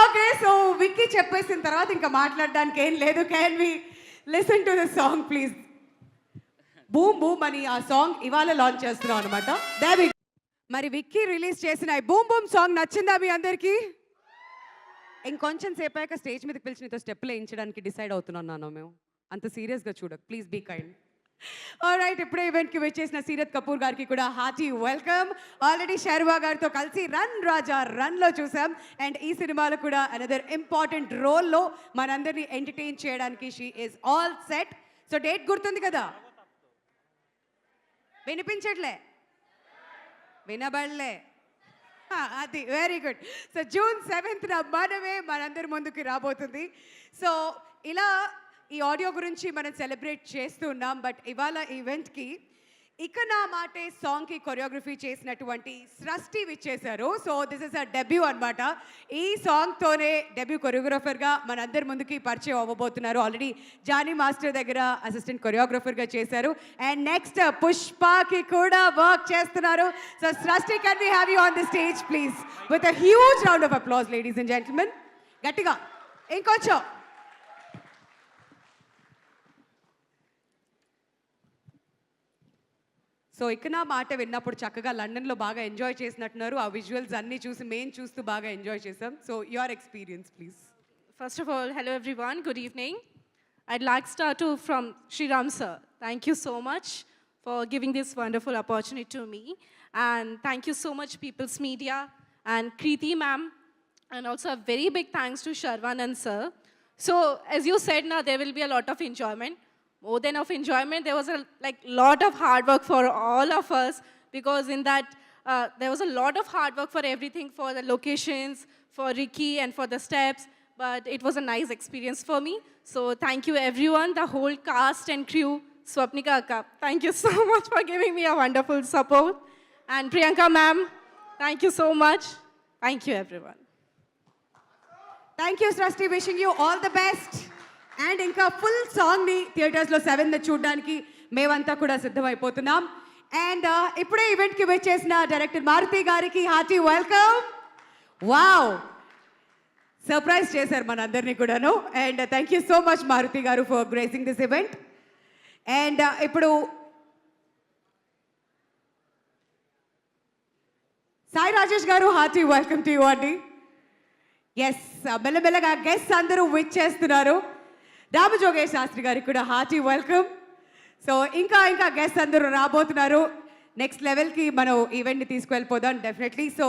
Okay, so Vicky చెప్పేసిన తర్వాత ఇంకా మాట్లాడడానికి ఏం లేదు. Can we listen to the song please? Boom boom అని ఆ song ఇవాళ launch చేస్తున్నాం అనమాట. మరి విక్కీ రిలీజ్ చేసిన ఈ బూమ్ బూమ్ సాంగ్ నచ్చిందా మీ అందరికీ? ఇంకొంచెం సేపాక స్టేజ్ మీదకి పిలిచి నీతో స్టెప్లు వేయించడానికి డిసైడ్ అవుతున్నాను మేము. అంత సీరియస్గా చూడకు ప్లీజ్, బీ కైండ్. ఆల్రైట్, ఇప్పుడే ఈవెంట్కి వచ్చేసిన సీరత్ కపూర్ గారికి కూడా హార్టీ వెల్కమ్. ఆల్రెడీ శర్వా గారితో కలిసి రన్ రాజా రన్లో చూసాం అండ్ ఈ సినిమాలో కూడా అనదర్ ఇంపార్టెంట్ రోల్లో మనందరినీ ఎంటర్టైన్ చేయడానికి she is all set. So date గుర్తుంది కదా? వినిపించట్లే? వినబడలే? అది very good. So June 7th మనమే మనందరి ముందుకు రాబోతుంది. సో ఇలా ఈ ఆడియో గురించి మనం సెలబ్రేట్ చేస్తూ ఉన్నాం. బట్ ఇవాళ ఈవెంట్కి ఇక నా మాటే సాంగ్కి కొరియోగ్రఫీ చేసినటువంటి సృష్టి విచ్చేశారు. So this is a debut అనమాట. ఈ సాంగ్తోనే డెబ్యూ కొరియోగ్రాఫర్గా మనందరి ముందుకి పరిచయం అవ్వబోతున్నారు. ఆల్రెడీ జానీ మాస్టర్ దగ్గర అసిస్టెంట్ కొరియోగ్రాఫర్గా చేశారు అండ్ నెక్స్ట్ పుష్పకి కూడా వర్క్ చేస్తున్నారు. So Srishti, can we have you on the stage please with a huge round of applause ladies and gentlemen. గట్టిగా ఇంకొంచెం. సో ఇక నా మాట విన్నప్పుడు చక్కగా లండన్లో బాగా ఎంజాయ్ చేసినట్టున్నారు. ఆ విజువల్స్ అన్నీ చూసి మేము చూస్తూ బాగా ఎంజాయ్ చేసాం. So your experience please. First of all, hello everyone, good evening. I'd like to start from Shriram sir. Thank you so much for giving this wonderful opportunity to me. And thank you so much People's Media and Kriti ma'am. And also a very big thanks to Sharvanand sir. So as you said, now there will be a lot of enjoyment. More than of enjoyment, there was a lot of hard work for all of us, because in that there was a lot of hard work for everything, for the locations, for Ricky and for the steps, but it was a nice experience for me. So thank you everyone, the whole cast and crew. Swapnika akka, thank you so much for giving me a wonderful support. And Priyanka ma'am, thank you so much. Thank you everyone. Thank you Srishti, wishing you all the best. And ఇంకా full సాంగ్ని థియేటర్స్లో 7th చూడడానికి మేమంతా కూడా సిద్ధమైపోతున్నాం. And ఇప్పుడే ఈవెంట్కి వచ్చేసిన director Maruti గారికి హార్టీ వెల్కమ్. వావ్, సర్ప్రైజ్ చేశారు మనందరినీ కూడాను. And thank you so much Maruthi garu for gracing this event. And ఇప్పుడు Sai Rajesh garu, hearty welcome to you అండి. ఎస్ మెల్లమెల్లగా గెస్ట్ అందరూ విచ్ చేస్తున్నారు. రామజోగేష్ శాస్త్రి గారికి కూడా హార్టీ వెల్కమ్. సో ఇంకా గెస్ట్ అందరూ రాబోతున్నారు. నెక్స్ట్ లెవెల్కి మనం ఈవెంట్ని తీసుకువెళ్ళిపోదాం definitely. So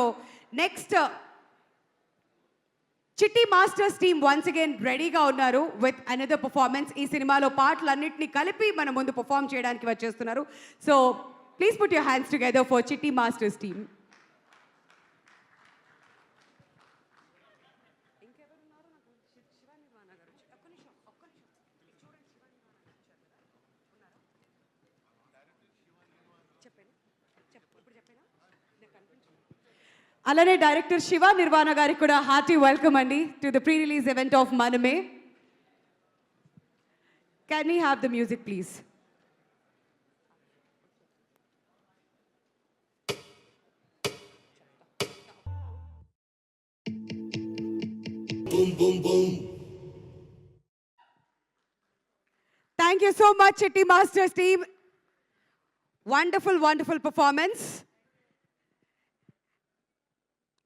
next Chitti masters team once again రెడీగా ఉన్నారు విత్ అనదర్ పర్ఫార్మెన్స్. ఈ సినిమాలో పాటలన్నింటినీ కలిపి మన ముందు పర్ఫామ్ చేయడానికి వచ్చేస్తున్నారు. So please put your hands together for Chitti masters team. అలానే డైరెక్టర్ శివ నిర్వాణ గారికి కూడా హార్టీ వెల్కమ్ అండి to the pre release event of Manamey. Can we have the music please? Thank you so much, Chitti Masters team. Wonderful performance.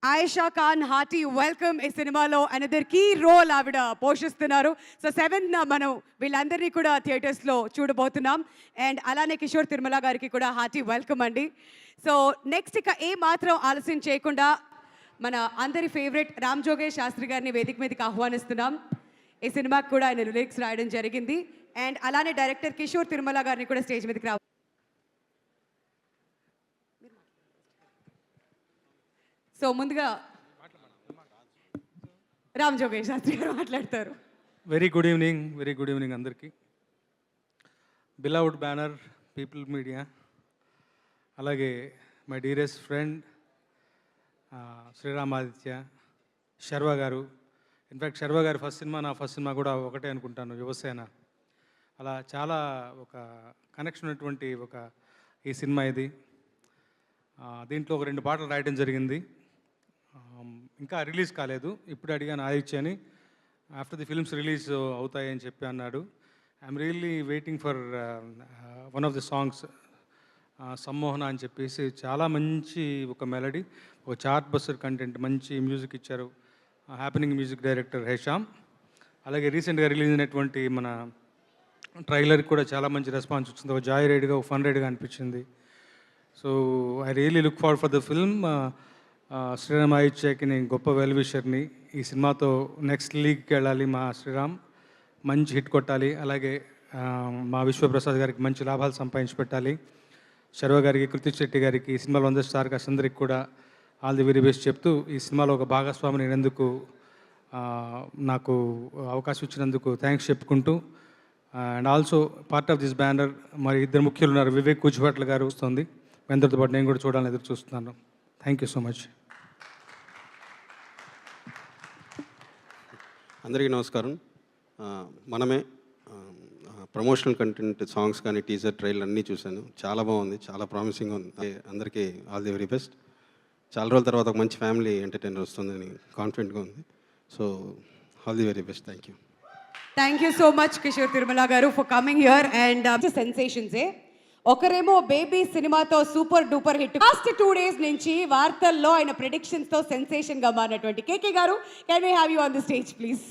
Aisha Khan, hearty welcome. ఈ సినిమాలో another key role ఆవిడ పోషిస్తున్నారు. So 7th మనం వీళ్ళందరినీ కూడా థియేటర్స్లో చూడబోతున్నాం. అండ్ అలానే కిషోర్ తిరుమల గారికి కూడా హార్టీ వెల్కమ్ అండి. సో నెక్స్ట్ ఇక ఏ మాత్రం ఆలస్యం చేయకుండా మన అందరి ఫేవరెట్ రామ్ జోగేష్ శాస్త్రి గారిని వేదిక మీదకి ఆహ్వానిస్తున్నాం. ఈ సినిమాకి కూడా ఆయన లిరిక్స్ రాయడం జరిగింది. అండ్ అలానే డైరెక్టర్ కిషోర్ తిరుమల గారిని కూడా స్టేజ్ మీదకి రా. సో ముందుగా రామ్ జోగేష్ శాస్త్రి గారు మాట్లాడతారు. వెరీ గుడ్ ఈవినింగ్ అందరికీ. బిలౌడ్ బ్యానర్ పీపుల్ మీడియా, అలాగే my dearest friend Sriramaditya, Sharva గారు. ఇన్ఫ్యాక్ట్ శర్వ గారి నా ఫస్ట్ సినిమా కూడా ఒకటే అనుకుంటాను, యువసేన. అలా చాలా ఒక కనెక్షన్ ఉన్నటువంటి ఈ సినిమా ఇది. దీంట్లో ఒక 2 పాటలు రాయడం జరిగింది. ఇంకా రిలీజ్ కాలేదు. ఇప్పుడు అడిగాను ఆదిత్యని, ఆఫ్టర్ ది ఫిల్మ్స్ రిలీజ్ అవుతాయని చెప్పి అన్నాడు. I'm really waiting for one of the songs, Sammohana అని చెప్పేసి. చాలా మంచి ఒక మెలడీ, ఒక చార్ట్ బస్టర్ కంటెంట్, మంచి మ్యూజిక్ ఇచ్చారు హ్యాపెనింగ్ మ్యూజిక్ డైరెక్టర్ హేషామ్. అలాగే రీసెంట్గా రిలీజ్ అయినటువంటి మన ట్రైలర్కి కూడా చాలా మంచి రెస్పాన్స్ వచ్చింది. ఒక జాయ్ రైడ్గా, ఒక ఫన్ రైడ్గా అనిపించింది. So I really look forward for the film. Sriram ఆదిత్యకి నేను గొప్ప వెల్ విషర్ని. ఈ సినిమాతో నెక్స్ట్ లీగ్కి వెళ్ళాలి మా శ్రీరామ్, మంచి హిట్ కొట్టాలి. అలాగే మా విశ్వప్రసాద్ గారికి మంచి లాభాలు సంపాదించి పెట్టాలి. శర్వ గారికి, కృతి శెట్టి గారికి, ఈ సినిమాలో అందరి స్టార్ కాస్ట్ అందరికి కూడా ఆల్ ది వెరీ బెస్ట్ చెప్తూ, ఈ సినిమాలో ఒక భాగస్వామి నేనందుకు నాకు అవకాశం ఇచ్చినందుకు థ్యాంక్స్ చెప్పుకుంటూ, and also part of this banner మరి 2 ముఖ్యులు ఉన్నారు. వివేక్ కుజ్భట్ల గారు వస్తుంది, అందరితో పాటు నేను కూడా చూడాలని ఎదురు చూస్తున్నాను. Thank you so much. అందరికీ నమస్కారం. మనమే ప్రమోషనల్ కంటెంట్, సాంగ్స్ కానీ, టీజర్, ట్రైలర్ అన్నీ చూశాను. చాలా బాగుంది, చాలా ప్రామిసింగ్గా ఉంది. అందరికీ ఆల్ ది వెరీ బెస్ట్. చాలా రోజుల తర్వాత ఒక మంచి ఫ్యామిలీ ఎంటర్టైనర్ వస్తుందని కాన్ఫిడెంట్గా ఉంది. So all the very best. Thank you. Thank you so much Kishore Tirumala గారు ఫర్ కమింగ్ హియర్. అండ్ సెన్సేషన్సే, ఒకరేమో బేబీ సినిమాతో super duper hit, last 2 days నుంచి వార్తల్లో ఆయన ప్రెడిక్షన్స్తో సెన్సేషన్గా మారినటువంటి కేకే గారు, can we have you on the stage please?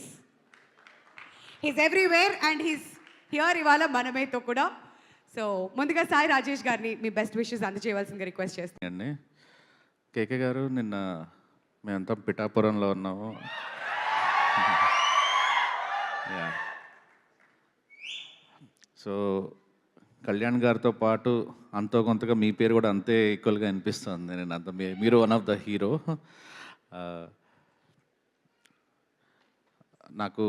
He's everywhere and he's here ఇవాళ మనమేతో కూడా. సో ముందుగా సాయి రాజేష్ గారిని మీ బెస్ట్ విషెస్ అందజేయవలసిందిగా రిక్వెస్ట్ చేస్తాను. కేకే గారు, నిన్న మేమంతా పిఠాపురంలో ఉన్నాము. సో కళ్యాణ్ గారితో పాటు అంతో కొంతగా మీ పేరు కూడా అంతే ఈక్వల్గా అనిపిస్తుంది. నేను అంత మీరు వన్ ఆఫ్ ద హీరో. నాకు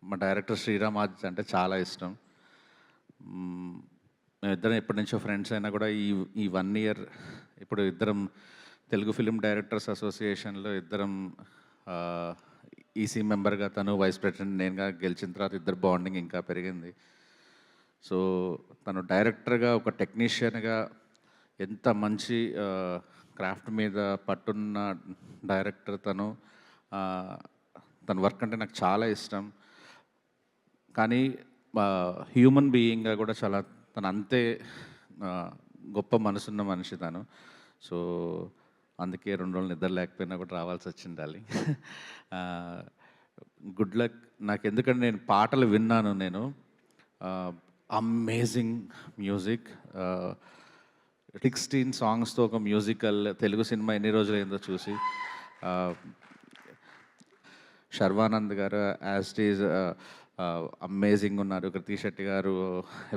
మా డైరెక్టర్ శ్రీరామ్ ఆదిత్య అంటే చాలా ఇష్టం. మేమిద్దరం ఎప్పటి నుంచో ఫ్రెండ్స్ అయినా కూడా ఈ 1 year ఇప్పుడు ఇద్దరం తెలుగు ఫిలిం డైరెక్టర్స్ అసోసియేషన్లో ఇద్దరం ఈసీ మెంబర్గా, తను వైస్ ప్రెసిడెంట్, నేనుగా గెలిచిన తర్వాత ఇద్దరు బాండింగ్ ఇంకా పెరిగింది. సో తను డైరెక్టర్గా, ఒక టెక్నీషియన్గా ఎంత మంచి క్రాఫ్ట్ మీద పట్టున్న డైరెక్టర్ తను. తన వర్క్ అంటే నాకు చాలా ఇష్టం. కానీ హ్యూమన్ బీయింగ్గా కూడా చాలా తను అంతే గొప్ప మనసున్న మనిషి తను. సో అందుకే 2 రోజులు నిద్ర లేకపోయినా కూడా రావాల్సి వచ్చిండాలి. Good luck. నాకు ఎందుకంటే నేను పాటలు విన్నాను, నేను అమేజింగ్ మ్యూజిక్, 16 సాంగ్స్తో ఒక మ్యూజికల్ తెలుగు సినిమా ఎన్ని రోజులు అయిందో చూసి. శర్వానంద్ గారు యాజ్ ఇట్ ఈజ్ అమేజింగ్ ఉన్నారు, కృతి శెట్టి గారు,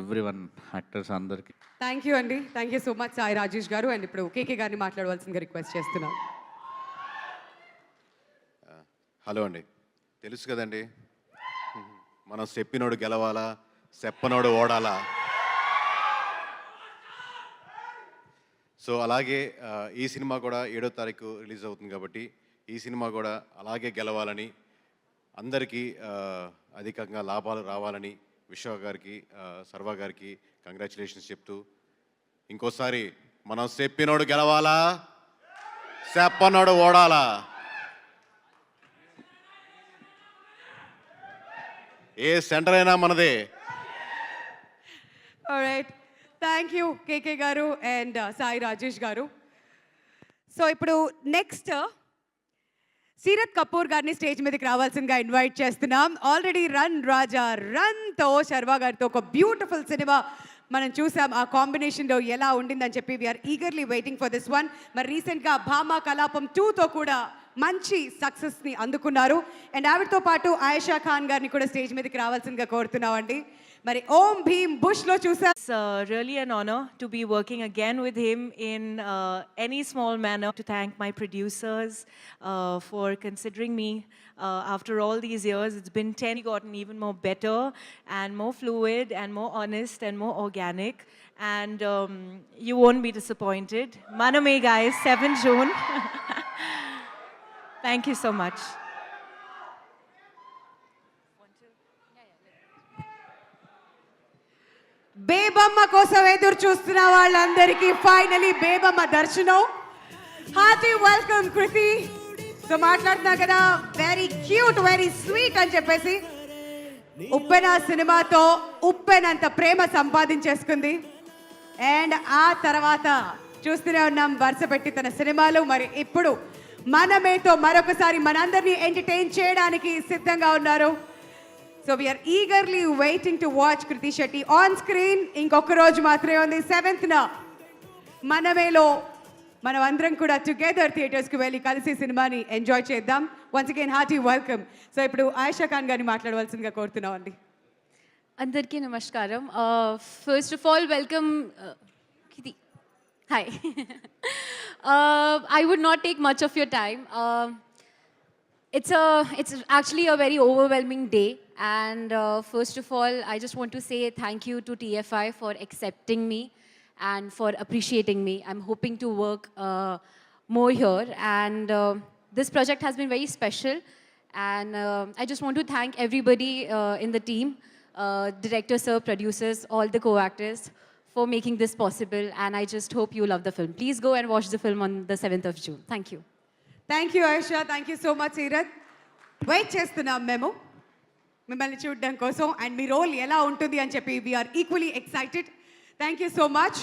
ఎవ్రీవన్ యాక్టర్స్ అందరికీ. థ్యాంక్ యూ అండి, thank you so much Sai Rajesh గారు. అండ్ ఇప్పుడు కేకే గారిని మాట్లాడవలసిందిగా రిక్వెస్ట్ చేస్తున్నాం. హలో అండి, తెలుసు కదండి మనం చెప్పినోడు గెలవాలా, చెప్పనోడు ఓడాలా. సో అలాగే ఈ సినిమా కూడా 7వ తారీఖు రిలీజ్ అవుతుంది కాబట్టి ఈ సినిమా కూడా అలాగే గెలవాలని, అందరికీ అధికంగా లాభాలు రావాలని విశ్వ గారికి, సర్వ గారికి కంగ్రాచులేషన్స్ చెప్తూ, ఇంకోసారి మనం చెప్పినోడు గెలవాలా, చెప్పనోడు ఓడాలా. ఏ సెంటర్ అయినా మనదే. ఆల్రైట్, థ్యాంక్ యూ కేకే గారు అండ్ సాయి రాజేష్ గారు. సో ఇప్పుడు నెక్స్ట్ సీరత్ కపూర్ గారిని స్టేజ్ మీదకి రావాల్సిందిగా ఇన్వైట్ చేస్తున్నాం. ఆల్రెడీ రన్ రాజా రన్తో శర్వా గారితో ఒక బ్యూటిఫుల్ సినిమా మనం చూసాం. ఆ కాంబినేషన్లో ఎలా ఉండిందని చెప్పి we're eagerly waiting for this one. మరి రీసెంట్గా భామా కలాపం 2తో కూడా మంచి సక్సెస్ని అందుకున్నారు. అండ్ ఆవిడతో పాటు ఆయేషా ఖాన్ గారిని కూడా స్టేజ్ మీదకి రావాల్సిందిగా కోరుతున్నామండి. మరి ఓం భీమ్ బుష్లో చూసాం. It's really an honor to be working again with him in any small manner. To thank my producers for considering me after all these years. It's been 10, gotten even more better and more fluid and more honest and more organic. And you won't be disappointed. Maname guys, 7 June. Thank you so much. Bebamma కోసం ఎదురు చూస్తున్న వాళ్ళందరికీ finally Bebamma దర్శనం. Hearty welcome కృతి. So మాట్లాడుతున్నా కదా, very cute, very sweet అని చెప్పేసి ఉప్పెన సినిమాతో ఉప్పెనంత ప్రేమ సంపాదించేసుకుంది. అండ్ ఆ తర్వాత చూస్తూనే ఉన్నాం వరుస పెట్టి తన సినిమాలు. మరి ఇప్పుడు మనమేతో మరొకసారి మనందరినీ ఎంటర్టైన్ చేయడానికి సిద్ధంగా ఉన్నారు. So we're eagerly waiting to watch Krithi Shetty on screen. ఇంకొక రోజు మాత్రమే ఉంది, 7th మనమేలో మనం అందరం కూడా టుగెదర్ థియేటర్స్కి వెళ్ళి కలిసి సినిమాని ఎంజాయ్ చేద్దాం. Once again hearty welcome. So ఇప్పుడు ఆయేషా ఖాన్ గారిని మాట్లాడవలసిందిగా కోరుతున్నాం అండి. అందరికీ నమస్కారం. ఫస్ట్ ఆఫ్ ఆల్ వెల్కమ్ కిది. Hi. I would not take much of your time. It's actually a very overwhelming day, and first of all I just want to say thank you to TFI for accepting me and for appreciating me. I'm hoping to work more here, and this project has been very special, and I just want to thank everybody in the team, director sir, producers, all the co-actors for making this possible, and I just hope you love the film. Please go and watch the film on the 7th of June. Thank you. Thank you Ayesha, thank you so much Seerat. Wait చేస్తున్నాం మేము మిమ్మల్ని చూడడం కోసం, and me role ఎలా ఉంటుంది అని చెప్పి we're equally excited. Thank you so much.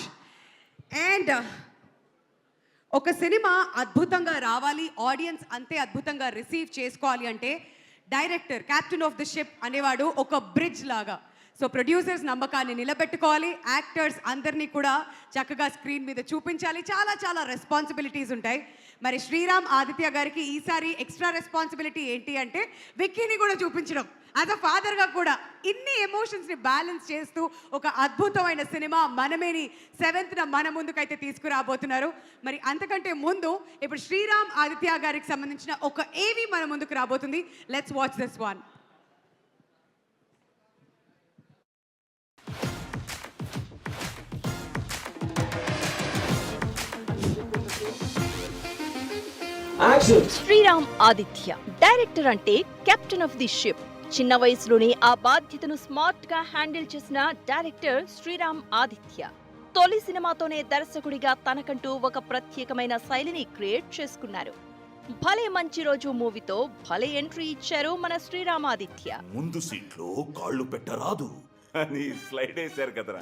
And ఒక సినిమా అద్భుతంగా రావాలి, ఆడియన్స్ అంతే అద్భుతంగా రిసీవ్ చేసుకోవాలి అంటే director, captain of the ship అనేవాడు ఒక బ్రిడ్జ్ లాగా. సో ప్రొడ్యూసర్స్ నమ్మకాన్ని నిలబెట్టుకోవాలి, యాక్టర్స్ అందరినీ కూడా చక్కగా స్క్రీన్ మీద చూపించాలి. చాలా చాలా రెస్పాన్సిబిలిటీస్ ఉంటాయి. మరి శ్రీరామ్ ఆదిత్య గారికి ఈసారి ఎక్స్ట్రా రెస్పాన్సిబిలిటీ ఏంటి అంటే విక్కీని కూడా చూపించడం. యాజ్ అ ఫాదర్గా కూడా ఇన్ని ఎమోషన్స్ని బ్యాలెన్స్ చేస్తూ ఒక అద్భుతమైన సినిమా మనమేని 7th మన ముందుకైతే తీసుకురాబోతున్నారు. మరి అంతకంటే ముందు ఇప్పుడు శ్రీరామ్ ఆదిత్య గారికి సంబంధించిన ఒక ఏవి మన ముందుకు రాబోతుంది. Let's watch this one. Sriram Aditya director అంటే కెప్టెన్ ఆఫ్ ది షిప్. చిన్న వయసులోనే ఆ బాధ్యతను స్మార్ట్ గా హ్యాండిల్ చేసిన డైరెక్టర్ శ్రీరామ్ ఆదిత్య తొలి సినిమాతోనే దర్శకుడిగా తనకంటూ ఒక ప్రత్యేకమైన శైలిని క్రియేట్ చేసుకున్నారు. భలే మంచి రోజు మూవీతో భలే ఎంట్రీ ఇచ్చారు మన శ్రీరామ్ ఆదిత్య. ముందు సీట్లో కాళ్ళు పెట్టరాదు. కానీ స్లైడ్ వేశారు కదరా.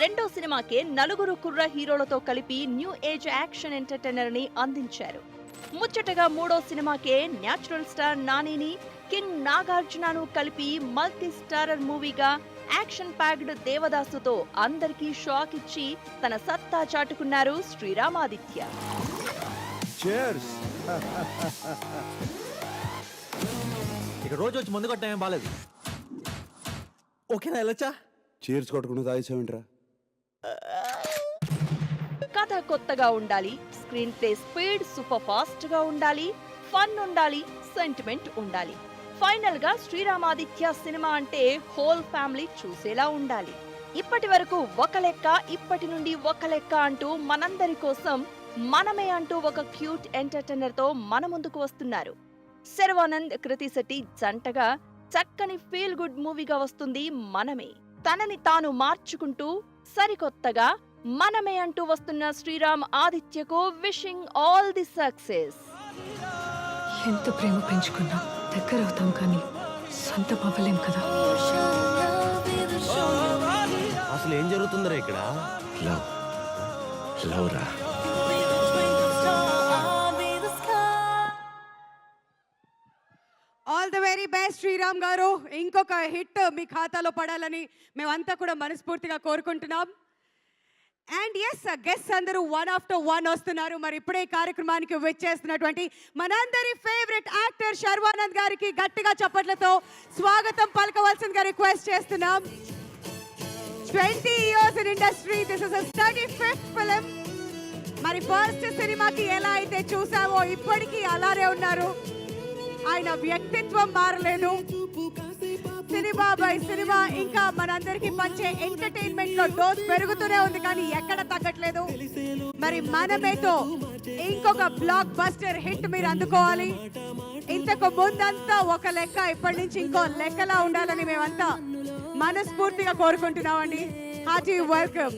రెండో సినిమాకే నలుగురు కుర్ర హీరోలతో కలిపి న్యూ ఏజ్ యాక్షన్ ఎంటర్టైనర్ ని అందించారు. ముచ్చటగా మూడో సినిమాకే న్యాచురల్ స్టార్ నానిని, కింగ్ నాగార్జునను కలిపి మల్టీ స్టారర్ మూవీగా యాక్షన్ ప్యాక్డ్ దేవదాసుతో అందరికీ షాక్ ఇచ్చి తన సత్తా చాటుకున్నారు శ్రీరామ్ ఆదిత్య. ఇక రోజు వచ్చి ముందు కొట్టడం బాలేదు. ఓకేనా వెళ్ళొచ్చా? చీర్స్ కొట్టుకుంటూ తాగేసావేంట్రా? కథ కొత్తగా ఉండాలి, screen play speed super fast గా ఉండాలి, ఫన్ ఉండాలి, సెంటిమెంట్ ఉండాలి. ఫైనల్ గా శ్రీరామాదిత్య సినిమా అంటే హోల్ ఫ్యామిలీ చూసేలా ఉండాలి. ఇప్పటి వరకు ఒక లెక్క, ఇప్పటి నుండి ఒక లెక్క అంటూ మనందరి కోసం మనమే అంటూ ఒక క్యూట్ ఎంటర్టైనర్ తో మన ముందుకు వస్తున్నారు. శర్వానంద్, కృతి శెట్టి జంటగా చక్కని ఫీల్ గుడ్ మూవీగా వస్తుంది మనమే. తనని తాను మార్చుకుంటూ సరికొత్తగా మనమే అంటూ వస్తున్న శ్రీరామ్ ఆదిత్యకు విషింగ్ ఆల్ ది సక్సెస్. ఎంత ప్రేమ పెంచుకున్నా దగ్గర అవుతాం కానీ సొంతం అవ్వలేం కదా. అసలు ఏం జరుగుతుందిరా ఇక్కడ? లవ్ రా. All the very best Sriram గారు. ఇంకొక హిట్ మీ ఖాతాలో పడాలని మేమంతా కూడా మనస్ఫూర్తిగా కోరుకుంటున్నాం. అండ్ ఎస్, గెస్ట్ అందరూ వన్ ఆఫ్టర్ వన్ వస్తున్నారు. మరి ఇప్పుడే కార్యక్రమానికి వచ్చేస్తున్నటువంటి మనందరి ఫేవరెట్ యాక్టర్ శర్వానంద్ గారికి గట్టిగా చప్పట్లతో స్వాగతం పలకవలసిందిగా రిక్వెస్ట్ చేస్తున్నాం. 20 years in industry, this is his 35th film. మరి ఫస్ట్ సినిమాకి ఎలా అయితే చూసామో ఇప్పటికీ అలానే ఉన్నారు. ఆయన వ్యక్తిత్వం మారలేదు. సినిమా బై సినిమా ఇంకా మనందరికీ పంచే ఎంటర్టైన్మెంట్ లో డోస్ పెరుగుతూనే ఉంది కానీ ఎక్కడ తగ్గట్లేదు. మరి మనమేతో ఇంకొక బ్లాక్ బస్టర్ హిట్ మీరు అందుకోవాలి. ఇంతకు ముందంతా ఒక లెక్క, ఇప్పటి నుంచి ఇంకో లెక్కలా ఉండాలని మేమంతా మనస్ఫూర్తిగా కోరుకుంటున్నామండి. Hearty welcome.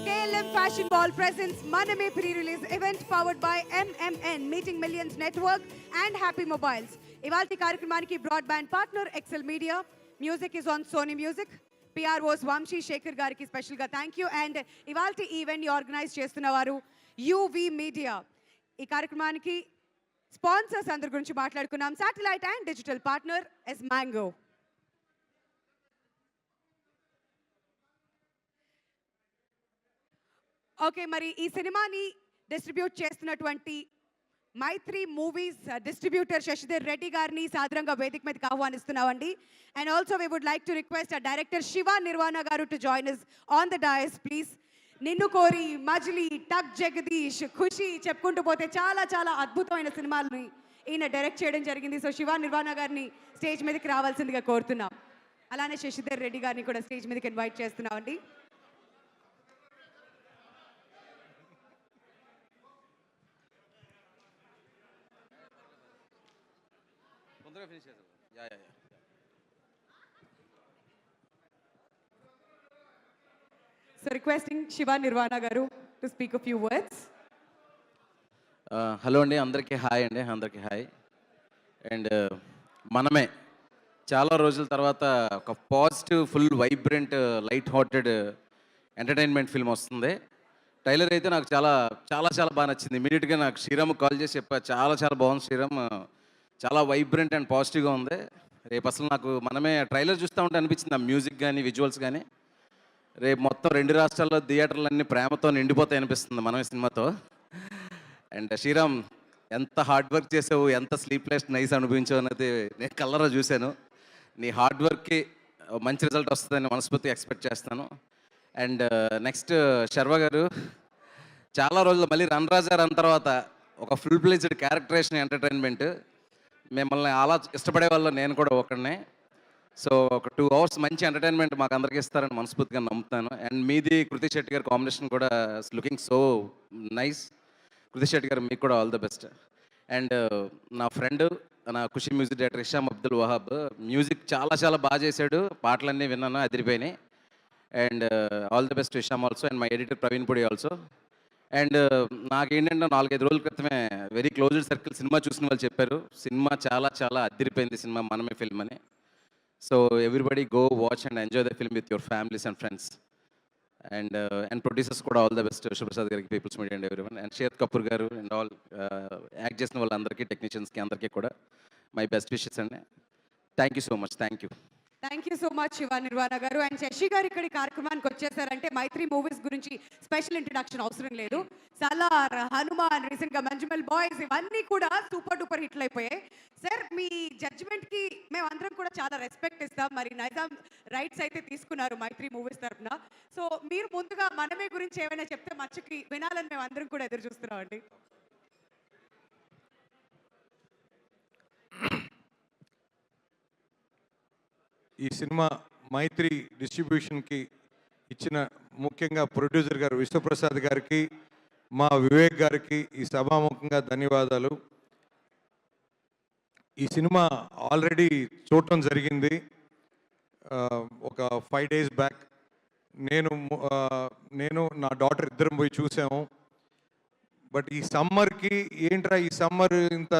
KLM Fashion Ball presents Maname pre-release event powered by MMN Meeting Millions Network and Happy Mobiles. ఇవాల్టి కార్యక్రమానికి broadband partner Excel media. Music is on Sony music. PROs Vamshi Shekhar గారికి స్పెషల్గా థ్యాంక్ యూ. అండ్ ఇవాల్టి ఈవెంట్ని organise చేస్తున్న వారు UV media. ఈ కార్యక్రమానికి sponsors అందరి గురించి మాట్లాడుకున్నాం. Satellite and digital partner is Mango. Okay, మరి ఈ సినిమాని డిస్ట్రిబ్యూట్ చేస్తున్నటువంటి మైత్రి మూవీస్ డిస్ట్రిబ్యూటర్ శశిధర్ రెడ్డి గారిని సాదరంగా వేదిక మీదకి ఆహ్వానిస్తున్నామండి. And also we would like to request director Shiva Nirvana garu to join us on the dais please. Ninnu Kori, మజిలీ, టక్ జగదీష్, ఖుషి చెప్పుకుంటూ పోతే చాలా చాలా అద్భుతమైన సినిమాలని ఈయన డైరెక్ట్ చేయడం జరిగింది. సో శివ నిర్వాణ గారిని స్టేజ్ మీదకి రావాల్సిందిగా కోరుతున్నాం. అలానే శశిధర్ రెడ్డి గారిని కూడా స్టేజ్ మీదకి ఇన్వైట్ చేస్తున్నామండి. So requesting Shiva Nirvana garu to speak a few words. Hello అండి, అందరికీ హాయ్ అండి, అందరికీ హాయ్. అండ్ మనమే చాలా రోజుల తర్వాత ఒక positive, full vibrant, light hearted entertainment film వస్తుంది. ట్రైలర్ అయితే నాకు చాలా చాలా చాలా బాగా నచ్చింది. ఇమీడియట్గా నాకు శ్రీరామ్ కాల్ చేసి చెప్పా, చాలా చాలా బాగుంది శ్రీరామ్, చాలా వైబ్రెంట్ అండ్ పాజిటివ్గా ఉంది. రేపు అసలు నాకు మనమే ట్రైలర్ చూస్తూ ఉంటే అనిపించింది, ఆ మ్యూజిక్ కానీ విజువల్స్ కానీ రేపు మొత్తం 2 రాష్ట్రాల్లో థియేటర్లన్నీ ప్రేమతో నిండిపోతాయి అనిపిస్తుంది మనమే సినిమాతో. అండ్ శ్రీరామ్, ఎంత హార్డ్ వర్క్ చేసావు, ఎంత స్లీప్లెస్ నైట్స్ అనుభవించావు అనేది నేను కళ్ళరా చూశాను. నీ హార్డ్ వర్క్కి మంచి రిజల్ట్ వస్తుందని మనస్ఫూర్తిగా ఎక్స్పెక్ట్ చేస్తాను. అండ్ నెక్స్ట్ శర్వ గారు, చాలా రోజులు మళ్ళీ రన్ రాజా రన్ తర్వాత ఒక ఫుల్ ప్లేజ్డ్ క్యారెక్టరేషన్ ఎంటర్టైన్మెంట్, మిమ్మల్ని అలా ఇష్టపడే వాళ్ళు నేను కూడా ఒకడినే. సో ఒక 2 hours మంచి ఎంటర్టైన్మెంట్ మాకు అందరికీ ఇస్తారని మనస్ఫూర్తిగా నమ్ముతాను. అండ్ మీది కృతి శెట్టి గారి కాంబినేషన్ కూడా looking so nice. Krithi Shetty garu, మీకు కూడా ఆల్ ద బెస్ట్. అండ్ నా ఫ్రెండ్ నా Kushi music director Hesham Abdul Wahab music చాలా చాలా బాగా చేశాడు, పాటలన్నీ విన్నాను, అదిరిపోయినాయి. And all the best Hesham also, and my editor Praveen Pudi also. And నాకేంటంటే 4-5 రోజుల క్రితమే వెరీ క్లోజ్డ్ సర్కిల్ సినిమా చూసిన వాళ్ళు చెప్పారు, సినిమా చాలా చాలా అదిరిపోయింది సినిమా, మనమే ఫిల్మ్ అని. So everybody go watch and enjoy the film with your families and friends. And producers కూడా ఆల్ ద బెస్ట్, శివప్రసాద్ గారికి, people's media and everyone, and Sher Kapoor garu and all act చేసిన వాళ్ళందరికీ, టెక్నీషియన్స్కి అందరికీ కూడా మై బెస్ట్ విషెస్ అండి. Thank you so much. Thank you so much Shiva Nirvana garu. And Shashi garu ఇక్కడ కార్యక్రమానికి వచ్చేసారంటే మైత్రి మూవీస్ గురించి స్పెషల్ ఇంట్రడక్షన్ అవసరం లేదు. సలార్, హనుమాన్, రీసెంట్గా మంజుమల్ బాయ్స్, ఇవన్నీ కూడా సూపర్ డూపర్ హిట్లు అయిపోయాయి. సార్, మీ జడ్జిమెంట్కి మేమందరం కూడా చాలా రెస్పెక్ట్ ఇస్తాం. మరి నైజాం రైట్స్ అయితే తీసుకున్నారు మైత్రి మూవీస్ తరఫున. సో మీరు ముందుగా మనమే గురించి ఏమైనా చెప్తే మచ్చకి వినాలని మేము అందరం కూడా ఎదురు చూస్తున్నామండి. ఈ సినిమా మైత్రి డిస్ట్రిబ్యూషన్కి ఇచ్చిన ముఖ్యంగా ప్రొడ్యూసర్ గారు విశ్వప్రసాద్ గారికి, మా వివేక్ గారికి ఈ సభాముఖంగా ధన్యవాదాలు. ఈ సినిమా ఆల్రెడీ చూడటం జరిగింది ఒక 5 days బ్యాక్. నేను నా డాటర్ ఇద్దరం పోయి చూసాము. బట్ ఈ సమ్మర్కి ఏంట్రా ఈ సమ్మర్ ఇంత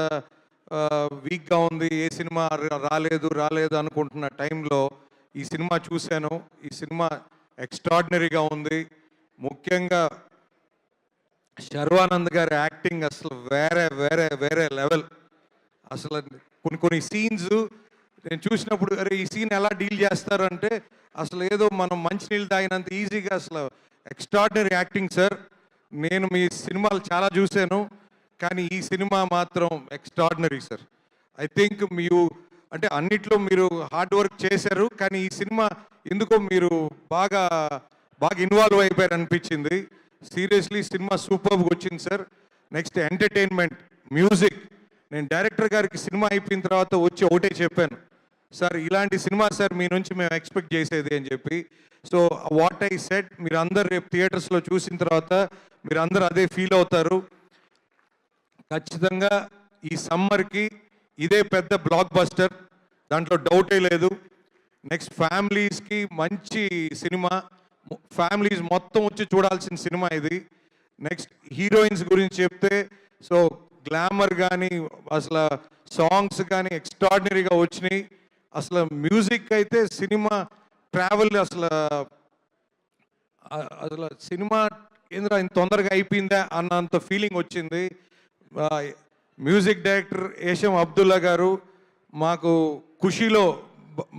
వీక్గా ఉంది, ఏ సినిమా రాలేదు అనుకుంటున్న టైంలో ఈ సినిమా చూశాను. ఈ సినిమా ఎక్స్ట్రాడినరీగా ఉంది. ముఖ్యంగా శర్వానంద్ గారి యాక్టింగ్ అసలు వేరే వేరే వేరే లెవెల్. అసలు కొన్ని సీన్స్ నేను చూసినప్పుడు అరే ఈ సీన్ ఎలా డీల్ చేస్తారంటే అసలు ఏదో మనం మంచినీళ్ళు తాగినంత ఈజీగా, అసలు ఎక్స్ట్రాడినరీ యాక్టింగ్ సార్. నేను మీ సినిమాలు చాలా చూశాను, కానీ ఈ సినిమా మాత్రం ఎక్స్ట్రాడినరీ సార్. ఐ థింక్ అంటే అన్నిట్లో మీరు హార్డ్ వర్క్ చేశారు, కానీ ఈ సినిమా ఎందుకో మీరు బాగా ఇన్వాల్వ్ అయిపోయారు అనిపించింది. సీరియస్లీ సినిమా సూపర్గా వచ్చింది సార్. Next entertainment, music. నేను డైరెక్టర్ గారికి సినిమా అయిపోయిన తర్వాత వచ్చి ఒకటే చెప్పాను, సార్ ఇలాంటి సినిమా సార్ మీ నుంచి మేము ఎక్స్పెక్ట్ చేసేది అని చెప్పి. సో వాట్ ఐ సెడ్, మీరు అందరు రేపు థియేటర్స్లో చూసిన తర్వాత మీరు అందరు అదే ఫీల్ అవుతారు. ఖచ్చితంగా ఈ సమ్మర్కి ఇదే పెద్ద బ్లాక్ బస్టర్, దాంట్లో డౌటే లేదు. నెక్స్ట్ ఫ్యామిలీస్కి మంచి సినిమా, ఫ్యామిలీస్ మొత్తం వచ్చి చూడాల్సిన సినిమా ఇది. నెక్స్ట్ హీరోయిన్స్ గురించి చెప్తే సో గ్లామర్ కానీ అసలు సాంగ్స్ కానీ ఎక్స్ట్రాడినరీగా వచ్చినాయి. అసలు మ్యూజిక్ అయితే సినిమా ట్రావెల్ అసలు సినిమా ఏంద్రా ఇంత తొందరగా అయిపోయిందా అన్నంత ఫీలింగ్ వచ్చింది. మ్యూజిక్ డైరెక్టర్ ఏషం అబ్దుల్లా గారు మాకు ఖుషీలో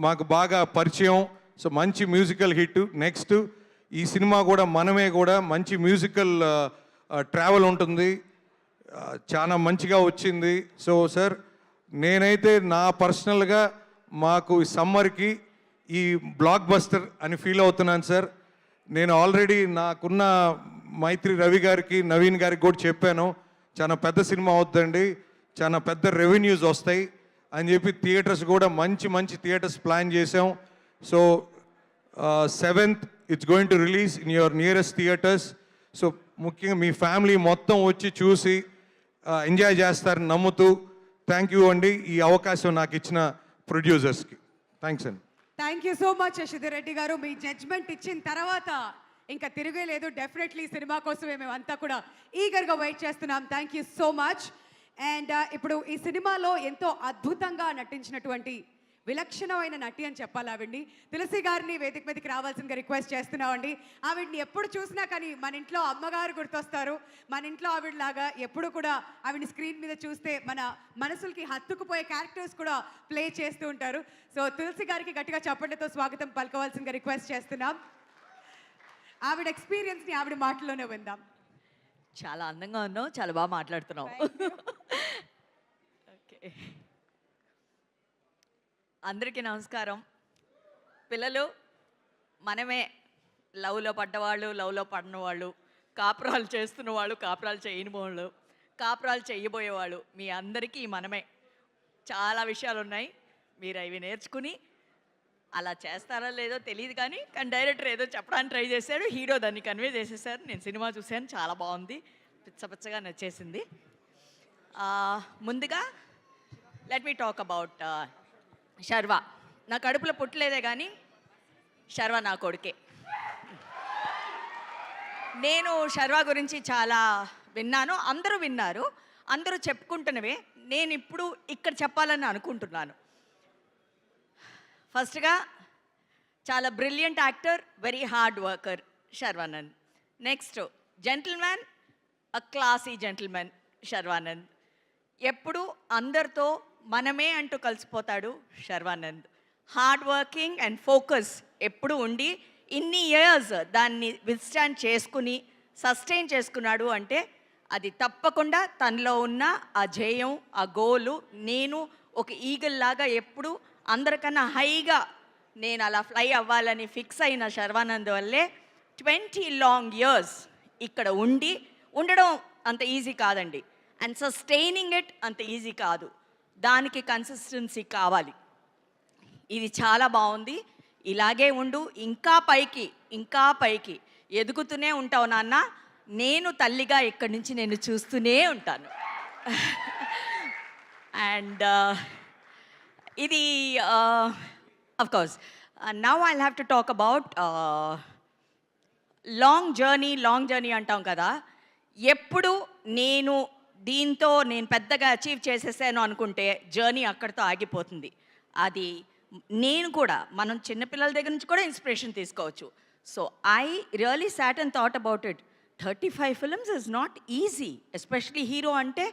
మాకు బాగా పరిచయం. సో మంచి మ్యూజికల్ హిట్. నెక్స్ట్ ఈ సినిమా కూడా మనమే కూడా మంచి మ్యూజికల్ ట్రావెల్ ఉంటుంది, చాలా మంచిగా వచ్చింది. సో సార్ నేనైతే నా పర్సనల్గా మాకు ఈ సమ్మర్కి ఈ బ్లాక్ బస్టర్ అని ఫీల్ అవుతున్నాను సార్. నేను ఆల్రెడీ నాకున్న మైత్రి రవి గారికి, నవీన్ గారికి కూడా చెప్పాను, చాలా పెద్ద సినిమా అవుతుందండి, చాలా పెద్ద రెవెన్యూస్ వస్తాయి అని చెప్పి థియేటర్స్ కూడా మంచి థియేటర్స్ ప్లాన్ చేసాం. So 7th it's going to release in your nearest theatres. So ముఖ్యంగా మీ ఫ్యామిలీ మొత్తం వచ్చి చూసి ఎంజాయ్ చేస్తారని నమ్ముతూ థ్యాంక్ యూ అండి ఈ అవకాశం నాకు ఇచ్చిన ప్రొడ్యూసర్స్కి. థ్యాంక్స్ అండి. Thank you so much Sashidhar Reddy గారు. మీ జడ్జ్మెంట్ ఇచ్చిన తర్వాత ఇంకా తిరగలేదు. డెఫినెట్లీ సినిమా కోసమే మేమంతా కూడా ఈగర్గా వెయిట్ చేస్తున్నాం. Thank you so much. And ఇప్పుడు ఈ సినిమాలో ఎంతో అద్భుతంగా నటించినటువంటి విలక్షణమైన నటి అని చెప్పాలి ఆవిడ్ని, తులసి గారిని వేదిక మీదకి రావాల్సిందిగా రిక్వెస్ట్ చేస్తున్నామండి. ఆవిడ్ని ఎప్పుడు చూసినా కానీ మన ఇంట్లో అమ్మగారు గుర్తొస్తారు. మన ఇంట్లో ఆవిడలాగా ఎప్పుడు కూడా ఆవిడ్ని స్క్రీన్ మీద చూస్తే మన మనసులకి హత్తుకుపోయే క్యారెక్టర్స్ కూడా ప్లే చేస్తూ ఉంటారు. సో తులసి గారికి గట్టిగా చప్పట్లతో స్వాగతం పలకవలసిందిగా రిక్వెస్ట్ చేస్తున్నాం. ఆవిడ ఎక్స్పీరియన్స్ని ఆవిడ మాటల్లోనే విందాం. చాలా అందంగా ఉన్నావు, చాలా బాగా మాట్లాడుతున్నావు. ఓకే, అందరికీ నమస్కారం. పిల్లలు, మనమే లవ్లో పడ్డవాళ్ళు, లవ్లో పడిన వాళ్ళు, కాపురాలు చేస్తున్న వాళ్ళు, కాపురాలు చేయని వాళ్ళు, కాపురాలు చేయబోయేవాళ్ళు, మీ అందరికీ మనమే. చాలా విషయాలు ఉన్నాయి, మీరు అవి నేర్చుకుని అలా చేస్తారో లేదో తెలియదు కానీ డైరెక్టర్ ఏదో చెప్పడానికి ట్రై చేశాడు, హీరో దాన్ని కన్వే చేసేసారు. నేను సినిమా చూశాను, చాలా బాగుంది, పిచ్చపిచ్చగా నచ్చేసింది. ముందుగా let me talk about Sharva. నా కడుపులో పుట్టలేదే కానీ శర్వ నా కొడుకే. నేను శర్వ గురించి చాలా విన్నాను, అందరూ విన్నారు, అందరూ చెప్పుకుంటున్నవే. నేను ఇప్పుడు ఇక్కడ చెప్పాలని అనుకుంటున్నాను. ఫస్ట్గా చాలా brilliant actor, very hard worker Sharwanand. Next gentleman, a classy gentleman Sharwanand. ఎప్పుడు అందరితో మనమే అంటూ కలిసిపోతాడు Sharwanand. Hard working and focus ఎప్పుడు ఉండి ఇన్ని ఇయర్స్ దాన్ని విత్స్టాండ్ చేసుకుని సస్టైన్ చేసుకున్నాడు అంటే అది తప్పకుండా తనలో ఉన్న ఆ జయం, ఆ గోలు. నేను ఒక ఈగల్ లాగా ఎప్పుడు అందరికన్నా హైగా నేను అలా ఫ్లై అవ్వాలని ఫిక్స్ అయిన శర్వానంద్ వల్లే 20 లాంగ్ ఇయర్స్ ఇక్కడ ఉండడం అంత ఈజీ కాదండి. అండ్ సస్టైనింగ్ ఇట్ అంత ఈజీ కాదు. దానికి కన్సిస్టెన్సీ కావాలి. ఇది చాలా బాగుంది. ఇలాగే ఉండు, ఇంకా పైకి ఎదుగుతూనే ఉంటావు నాన్న. నేను తల్లిగా ఇక్కడి నుంచి నేను చూస్తూనే ఉంటాను. అండ్ ఇది of course now I'll have to talk about long journey అంటాం కదా. ఎప్పుడు దీంతో నేను పెద్దగా అచీవ్ చేసేసాను అనుకుంటే జర్నీ అక్కడితో ఆగిపోతుంది. అది నేను కూడా మనం చిన్నపిల్లల దగ్గర నుంచి కూడా ఇన్స్పిరేషన్ తీసుకోవచ్చు. So I really sat and thought about it. 35 films is not easy. Especially hero అంటే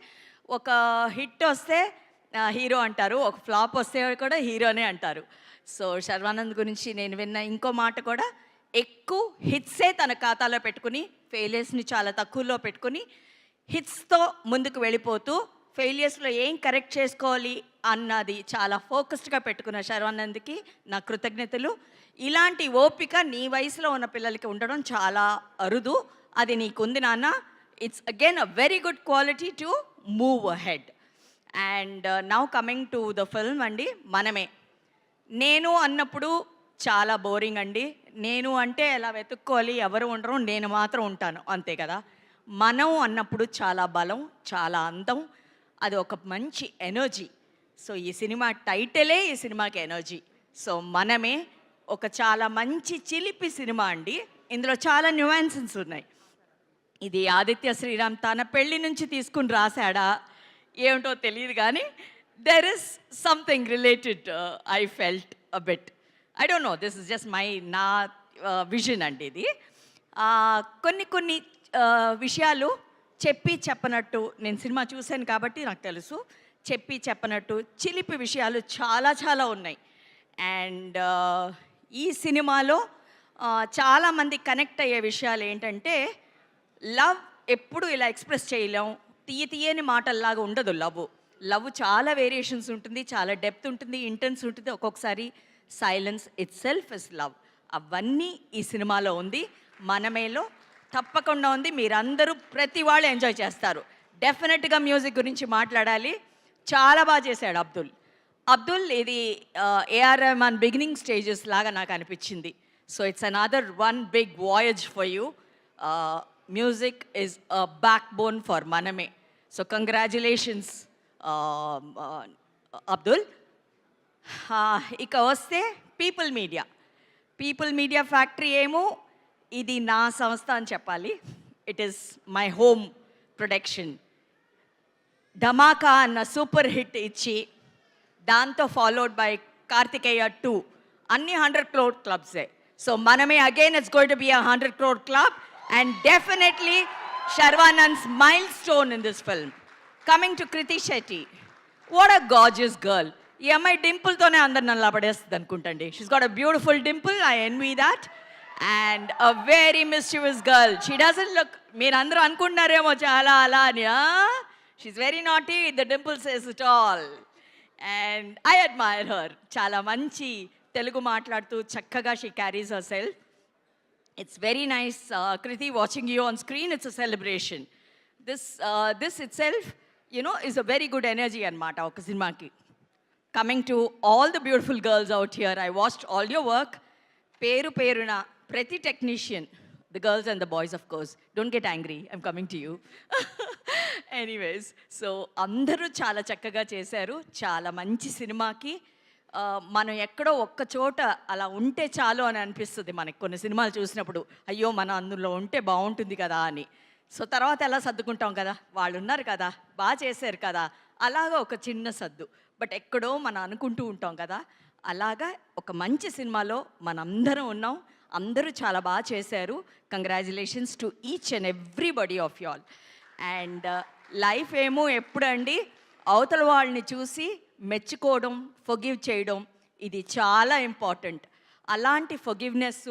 ఒక హిట్ వస్తే హీరో అంటారు, ఒక ఫ్లాప్ వస్తే కూడా హీరోనే అంటారు. సో శర్వానంద్ గురించి నేను విన్న ఇంకో మాట కూడా, ఎక్కువ హిట్సే తన ఖాతాలో పెట్టుకుని ఫెయిలియర్స్ని చాలా తక్కువలో పెట్టుకుని హిట్స్తో ముందుకు వెళ్ళిపోతూ ఫెయిలియర్స్లో ఏం కరెక్ట్ చేసుకోవాలి అన్నది చాలా ఫోకస్డ్గా పెట్టుకున్న శర్వానంద్కి నా కృతజ్ఞతలు. ఇలాంటి ఓపిక నీ వయసులో ఉన్న పిల్లలకి ఉండడం చాలా అరుదు. అది నీకుంది నాన్న. It's again a very good quality to move ahead. And now coming to the film అండి, మనమే. నేను అన్నప్పుడు చాలా బోరింగ్ అండి. నేను అంటే ఎలా వెతుక్కోవాలి, ఎవరు ఉండరు, నేను మాత్రం ఉంటాను, అంతే కదా. మనం అన్నప్పుడు చాలా బలం, చాలా అందం, అది ఒక మంచి ఎనర్జీ. సో ఈ సినిమా టైటిలే ఈ సినిమాకి ఎనర్జీ. సో మనమే ఒక చాలా మంచి చిలిపి సినిమా అండి. ఇందులో చాలా న్యూయాన్సెస్ ఉన్నాయి. ఇది ఆదిత్య శ్రీరామ్ తన పెళ్లి నుంచి తీసుకుని రాశాడా ఏమిటో తెలియదు కానీ there is something related I felt a bit. I don't no, this is just నా విజన్ అండి ఇది. కొన్ని విషయాలు చెప్పనట్టు, నేను సినిమా చూశాను కాబట్టి నాకు తెలుసు, చెప్పనట్టు చిలిపి విషయాలు చాలా ఉన్నాయి. అండ్ ఈ సినిమాలో చాలామంది కనెక్ట్ అయ్యే విషయాలు ఏంటంటే, లవ్ ఎప్పుడు ఇలా ఎక్స్ప్రెస్ చేయలేం, తీయని మాటల్లాగా ఉండదు. లవ్ చాలా వేరియేషన్స్ ఉంటుంది, చాలా డెప్త్ ఉంటుంది, ఇంటెన్స్ ఉంటుంది, ఒక్కొక్కసారి silence it self is love. అవన్నీ ఈ సినిమాలో ఉంది, మనమేలో తప్పకుండా ఉంది. మీరందరూ ప్రతి వాళ్ళు ఎంజాయ్ చేస్తారు. డెఫినెట్గా మ్యూజిక్ గురించి మాట్లాడాలి. చాలా బాగా చేశాడు అబ్దుల్. ఇది ఏఆర్ రెహమాన్ బిగినింగ్ స్టేజెస్ లాగా నాకు అనిపించింది. So it's another one big voyage for you. Music is a backbone for Manamey. So congratulations Abdul. ఇక వస్తే పీపుల్ మీడియా ఫ్యాక్టరీ ఏమో ఇది నా సంస్థ అని చెప్పాలి. It is my home production. Dhamaka అన్న సూపర్ హిట్ ఇచ్చి దాంతో ఫాలోడ్ బై కార్తికేయ 2 అన్ని 100 crore క్లబ్సే. So Manamey again it's going to be 100 crore club and definitely Sharwanand's milestone in this film. Coming to Krithi Shetty, what a gorgeous girl. ఈ అమ్మాయి డింపుల్తోనే అందరు నల్లా పడేస్తుంది అనుకుంటండి. She's got a beautiful dimple, I envy that. And a very mischievous girl. She doesn't look, మీరు అందరూ అనుకుంటున్నారేమో చాలా అలా అని. She's very naughty, the dimple says it all. And I admire her. చాలా మంచి తెలుగు మాట్లాడుతూ చక్కగా she carries herself. It's very nice Krithi, watching you on screen. It's a celebration. This itself is a very good energy అన్నమాట ఒక సినిమాకి. Coming to all the beautiful girls out here, I watched all your work. పేరున ప్రతి technician, the girls and the boys of course, don't get angry, I'm coming to you. Anyways, so అందరూ చాలా చక్కగా చేశారు. చాలా మంచి సినిమాకి మనం ఎక్కడో ఒక్క చోట అలా ఉంటే చాలు అని అనిపిస్తుంది మనకి కొన్ని సినిమాలు చూసినప్పుడు. అయ్యో మనం అందులో ఉంటే బాగుంటుంది కదా అని. సో తర్వాత ఎలా సర్దుకుంటాం కదా, వాళ్ళు ఉన్నారు కదా, బాగా చేశారు కదా, అలాగా ఒక చిన్న సర్దు. బట్ ఎక్కడో మనం అనుకుంటూ ఉంటాం కదా, అలాగా ఒక మంచి సినిమాలో మనందరం ఉన్నాం. అందరూ చాలా బాగా చేశారు. Congratulations to each and everybody of you all. And life ఏమో ఎప్పుడండి అవతల వాళ్ళని చూసి మెచ్చుకోవడం, ఫొగివ్ చేయడం, ఇది చాలా ఇంపార్టెంట్. అలాంటి ఫొగివ్నెస్,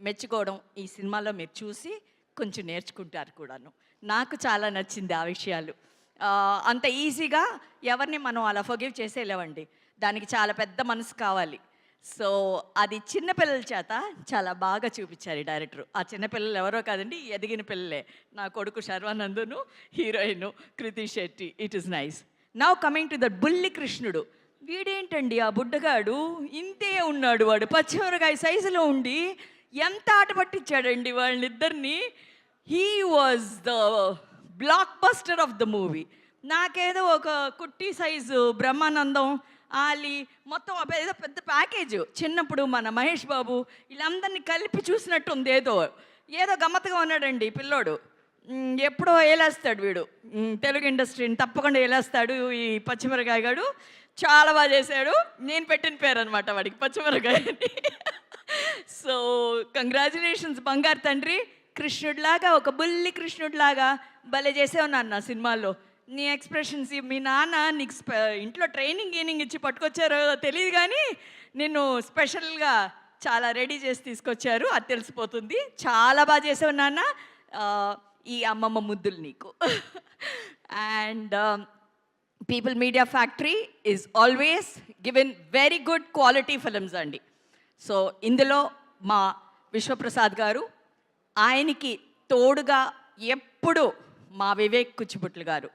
మెచ్చుకోవడం ఈ సినిమాలో మీరు చూసి కొంచెం నేర్చుకుంటారు కూడాను. నాకు చాలా నచ్చింది ఆ విషయాలు. అంత ఈజీగా ఎవరిని మనం అలా ఫొగివ్ చేసేలేవండి, దానికి చాలా పెద్ద మనసు కావాలి. సో అది చిన్నపిల్లల చేత చాలా బాగా చూపించారు ఈ డైరెక్టర్. ఆ చిన్నపిల్లలు ఎవరో కాదండి, ఎదిగిన పిల్లలే. నా కొడుకు శర్వానందును, heroine Krithi Shetty. It is nice. Now coming to the బుల్లి కృష్ణుడు. వీడేంటండి ఆ బుడ్డగాడు, ఇంతే ఉన్నాడు. వాడు పచ్చిమిరకాయ సైజులో ఉండి ఎంత ఆట పట్టించాడండి వాళ్ళిద్దరిని. He was the block buster of the movie. నాకేదో ఒక కుట్టి సైజు బ్రహ్మానందం, ఆలి, మొత్తం ఏదో పెద్ద ప్యాకేజ్. చిన్నప్పుడు మన మహేష్ బాబు వీళ్ళందరినీ కలిపి చూసినట్టుంది. ఏదో గమ్మత్తుగా ఉన్నాడండి పిల్లోడు. ఎప్పుడో ఏలేస్తాడు వీడు తెలుగు ఇండస్ట్రీని, తప్పకుండా ఏలేస్తాడు ఈ పచ్చిమిరకాయ గాడు. చాలా బాగా చేశాడు. నేను పెట్టిన పేరు అనమాట వాడికి, పచ్చిమిరకాయ అని. సో కంగ్రాచులేషన్స్ బంగారు తండ్రి. కృష్ణుడిలాగా, ఒక బుల్లి కృష్ణుడిలాగా భలే చేసావు నాన్న సినిమాలో. నీ ఎక్స్ప్రెషన్స్, మీ నాన్న నీకు ఇంట్లో ట్రైనింగ్ ఇచ్చి పట్టుకొచ్చారో తెలియదు కానీ నిన్ను స్పెషల్గా చాలా రెడీ చేసి తీసుకొచ్చారు, అది తెలిసిపోతుంది. చాలా బాగా చేసావు నాన్న. ఈ అమ్మమ్మ ముద్దులు నీకు. And people media factory is always given very good quality films అండి. సో ఇందులో మా విశ్వప్రసాద్ గారు, ఆయనకి తోడుగా ఎప్పుడు మా వివేక్ కుచ్చిపుట్లు గారు,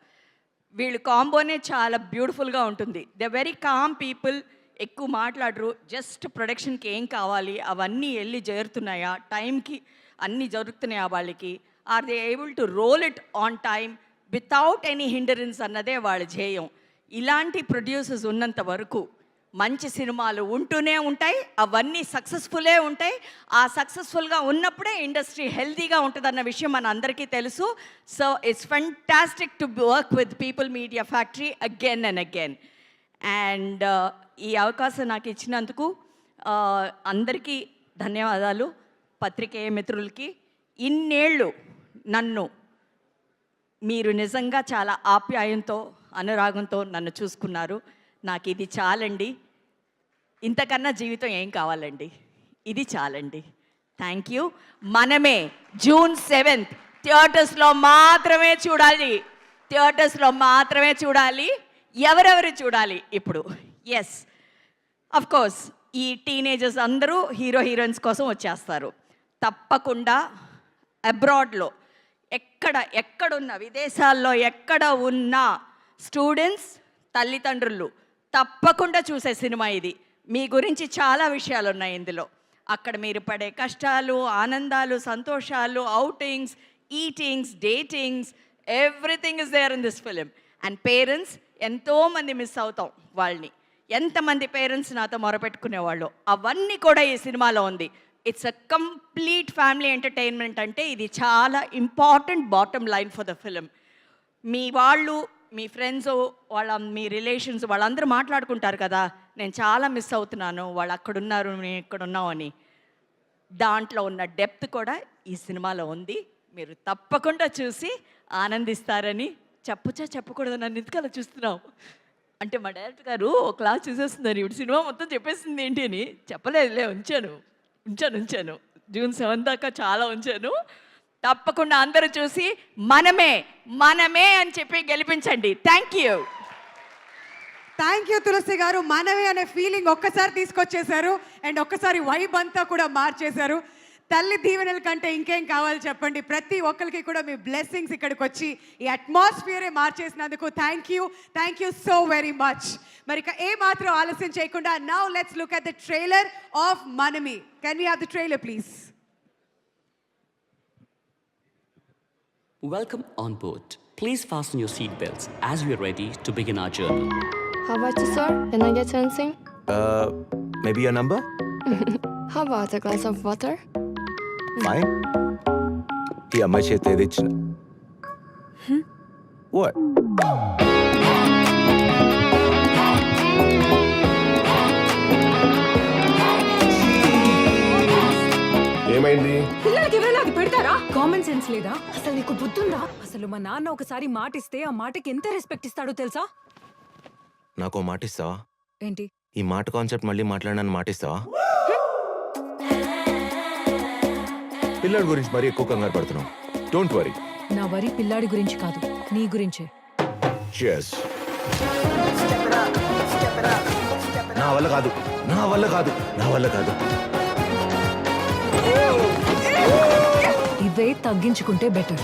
వీళ్ళు కాంబోనే చాలా బ్యూటిఫుల్గా ఉంటుంది. దే వెరీ కామ్ పీపుల్, ఎక్కువ మాట్లాడరు. జస్ట్ ప్రొడక్షన్కి ఏం కావాలి అవన్నీ వెళ్ళి చేరుతున్నాయా, టైంకి అన్నీ జరుగుతున్నాయా వాళ్ళకి, are they able to roll it on time without any hindrance అన్నదే వాళ్ళ ధ్యేయం. ఇలాంటి ప్రొడ్యూసర్స్ ఉన్నంత వరకు మంచి సినిమాలు ఉంటూనే ఉంటాయి, అవన్నీ సక్సెస్ఫుల్లే ఉంటాయి. ఆ సక్సెస్ఫుల్గా ఉన్నప్పుడే ఇండస్ట్రీ హెల్తీగా ఉంటుందన్న విషయం మన అందరికీ తెలుసు. So it's fantastic to work with people media factory again and again. And ఈ అవకాశం నాకు ఇచ్చినందుకు అందరికీ ధన్యవాదాలు. పత్రికేయ మిత్రులకి, ఇన్నేళ్ళు నన్ను మీరు నిజంగా చాలా ఆప్యాయంతో, అనురాగంతో నన్ను చూసుకున్నారు. నాకు ఇది చాలండి. ఇంతకన్నా జీవితం ఏం కావాలండి, ఇది చాలండి. Thank you. మనమే June 7th థియేటర్స్లో మాత్రమే చూడాలి, థియేటర్స్లో మాత్రమే చూడాలి. ఎవరెవరు చూడాలి ఇప్పుడు? ఎస్, అఫ్కోర్స్ ఈ టీనేజర్స్ అందరూ హీరో హీరోయిన్స్ కోసం వచ్చేస్తారు. తప్పకుండా అబ్రాడ్లో ఎక్కడున్న విదేశాల్లో ఎక్కడ ఉన్న స్టూడెంట్స్, తల్లిదండ్రులు తప్పకుండా చూసే సినిమా ఇది. మీ గురించి చాలా విషయాలు ఉన్నాయి ఇందులో. అక్కడ మీరు పడే కష్టాలు, ఆనందాలు, సంతోషాలు, outings, eatings, datings, everything is there in this film. And parents, ఎంతోమంది మిస్ అవుతాం వాళ్ళని. ఎంతమంది పేరెంట్స్ నాతో మొరపెట్టుకునేవాళ్ళు, అవన్నీ కూడా ఈ సినిమాలో ఉంది. It's a complete family entertainment. అంటే ఇది చాలా important bottom line for the film. మీ వాళ్ళు, మీ ఫ్రెండ్స్, మీ రిలేషన్స్ వాళ్ళందరూ మాట్లాడుకుంటారు కదా, నేను చాలా మిస్ అవుతున్నాను, వాళ్ళు అక్కడున్నారు, నేను ఇక్కడున్నావు అని. దాంట్లో ఉన్న డెప్త్ కూడా ఈ సినిమాలో ఉంది. మీరు తప్పకుండా చూసి ఆనందిస్తారని చెప్పకూడదు. నన్ను ఎందుకలా చూస్తున్నావు అంటే మా డైరెక్టర్ గారు ఒక క్లాస్ చూసేస్తున్నారు, ఇప్పుడు సినిమా మొత్తం చెప్పేసింది ఏంటి అని. చెప్పలేదులే, ఉంచాను. June 7 దాకా చాలా ఉంచాను. తప్పకుండా అందరూ చూసి మనమే అని చెప్పి గెలిపించండి. థ్యాంక్ యూ తులసి గారు. మనమే అనే ఫీలింగ్ ఒక్కసారి తీసుకొచ్చేశారు అండ్ ఒక్కసారి వైబ్ అంతా కూడా మార్చేశారు. తల్లి దీవెనల కంటే ఇంకేం కావాలి చెప్పండి. ప్రతి ఒక్కరికి కూడా మీ బ్లెస్సింగ్స్ ఇక్కడికి వచ్చి ఈ అట్మాస్ఫియరే మార్చేసినందుకు thank you so very much. మరి ఇక ఏ మాత్రం ఆలస్యం చేయకుండా now let's look at the trailer of Manamey. Can we have the trailer please? Welcome on board Please fasten your seatbelts as we are ready to begin our journey. How about you, sir? Can I get something? Maybe your number? How about a glass of water? Fine. ఈ అమ్మాయి చేతి ఏది ఇచ్చిన What? ఏమైంది? పిల్లలకి ఎవరైనా అది పెడతారా? కామన్ సెన్స్ లేదా? అసలు నీకు బుద్ధుందా? అసలు మా నాన్న ఒకసారి మాట ఇస్తే ఆ మాటకి ఎంత రెస్పెక్ట్ ఇస్తాడో తెలుసా? నాకు మాట ఇస్తావా? ఏంటి? ఈ మాట కాన్సెప్ట్ మళ్ళీ మాట్లాడనని మాట ఇస్తావా? పిల్లల గురించి మరీ ఎక్కువ కంగారు పడుతున్నావు. Don't worry. నా వరి పిల్లాడి గురించి కాదు, నీ గురించే. చెస్. నా వల్ల కాదు, నా వల్ల కాదు, నా వల్ల కాదు. ఇవే తగ్గించుకుంటే బెటర్.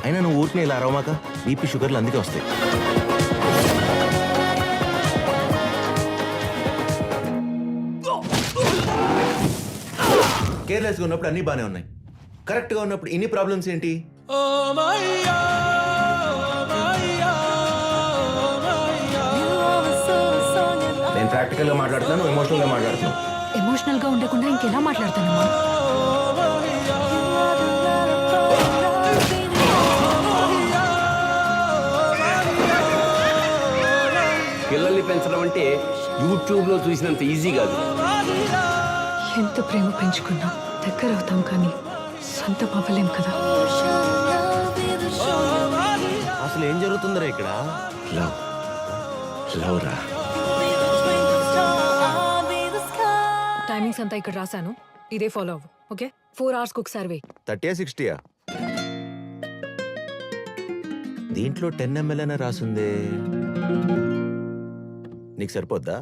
అయినా నువ్వు ఊరికి ఇలా అరవమాక, బీపీ షుగర్లు అందుకే వస్తాయి. కేర్లెస్గా ఉన్నప్పుడు అన్నీ బాగానే ఉన్నాయి, కరెక్ట్గా ఉన్నప్పుడు ఇన్ని ప్రాబ్లమ్స్ ఏంటి? నేను ప్రాక్టికల్గా మాట్లాడుతున్నాను, ఎమోషనల్గా మాట్లాడుతున్నాను. ఎమోషనల్ గా ఉండకుండా ఇంకెలా మాట్లాడతానమ్మా? పిల్లల్ని పెంచడం అంటే యూట్యూబ్లో చూసినంత ఈజీ కాదు. ఎంత ప్రేమ పెంచుకున్నా దగ్గర అవుతాం కానీ సొంతం అవ్వలేం కదా. అసలు ఏం జరుగుతుందిరా ఇక్కడ? లవ్ లవ్ రా. టైమింగ్స్ అంతా ఇక్కడ రాశాను, ఇదే ఫాలో అవ్వు. ఓకే? 4 hours ఒకసారి వెయ్యి. 30 60 దీంట్లో 10 ml అనే రాసుందే. నీకు సరిపోద్దా?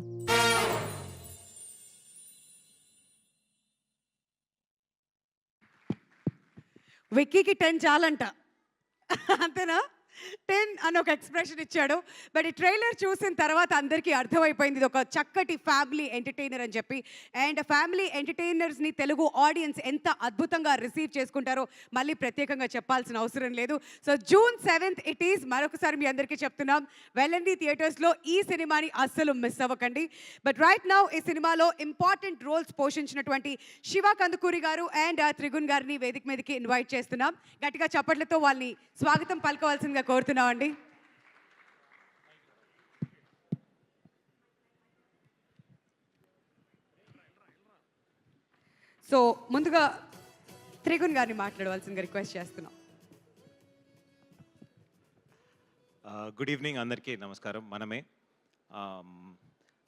విక్కీకి 10 చాలంట. అంతేనా? 10 అని ఒక ఎక్స్ప్రెషన్ ఇచ్చాడు. బట్ ఈ ట్రైలర్ చూసిన తర్వాత అందరికీ అర్థమైపోయింది ఇది ఒక చక్కటి ఫ్యామిలీ ఎంటర్టైనర్ అని చెప్పి. అండ్ ఫ్యామిలీ ఎంటర్టైనర్స్ని తెలుగు ఆడియన్స్ ఎంత అద్భుతంగా రిసీవ్ చేసుకుంటారో మళ్ళీ ప్రత్యేకంగా చెప్పాల్సిన అవసరం లేదు. So June 7th it is. మరొకసారి మీ అందరికీ చెప్తున్నాం, వెళ్ళండి థియేటర్స్లో, ఈ సినిమాని అస్సలు మిస్ అవ్వకండి. బట్ రైట్ నౌ ఈ సినిమాలో important roles పోషించినటువంటి Shiva Kandukuri garu and Trigun గారిని వేదిక మీదకి ఇన్వైట్ చేస్తున్నాం. గట్టిగా చప్పట్లతో వాళ్ళని స్వాగతం పలకవలసిందిగా కోరుతున్నామండి. సో ముందుగా త్రిగుణ్ గారిని మాట్లాడవలసిందిగా రిక్వెస్ట్ చేస్తున్నాం. గుడ్ ఈవినింగ్ అందరికీ నమస్కారం. మనమే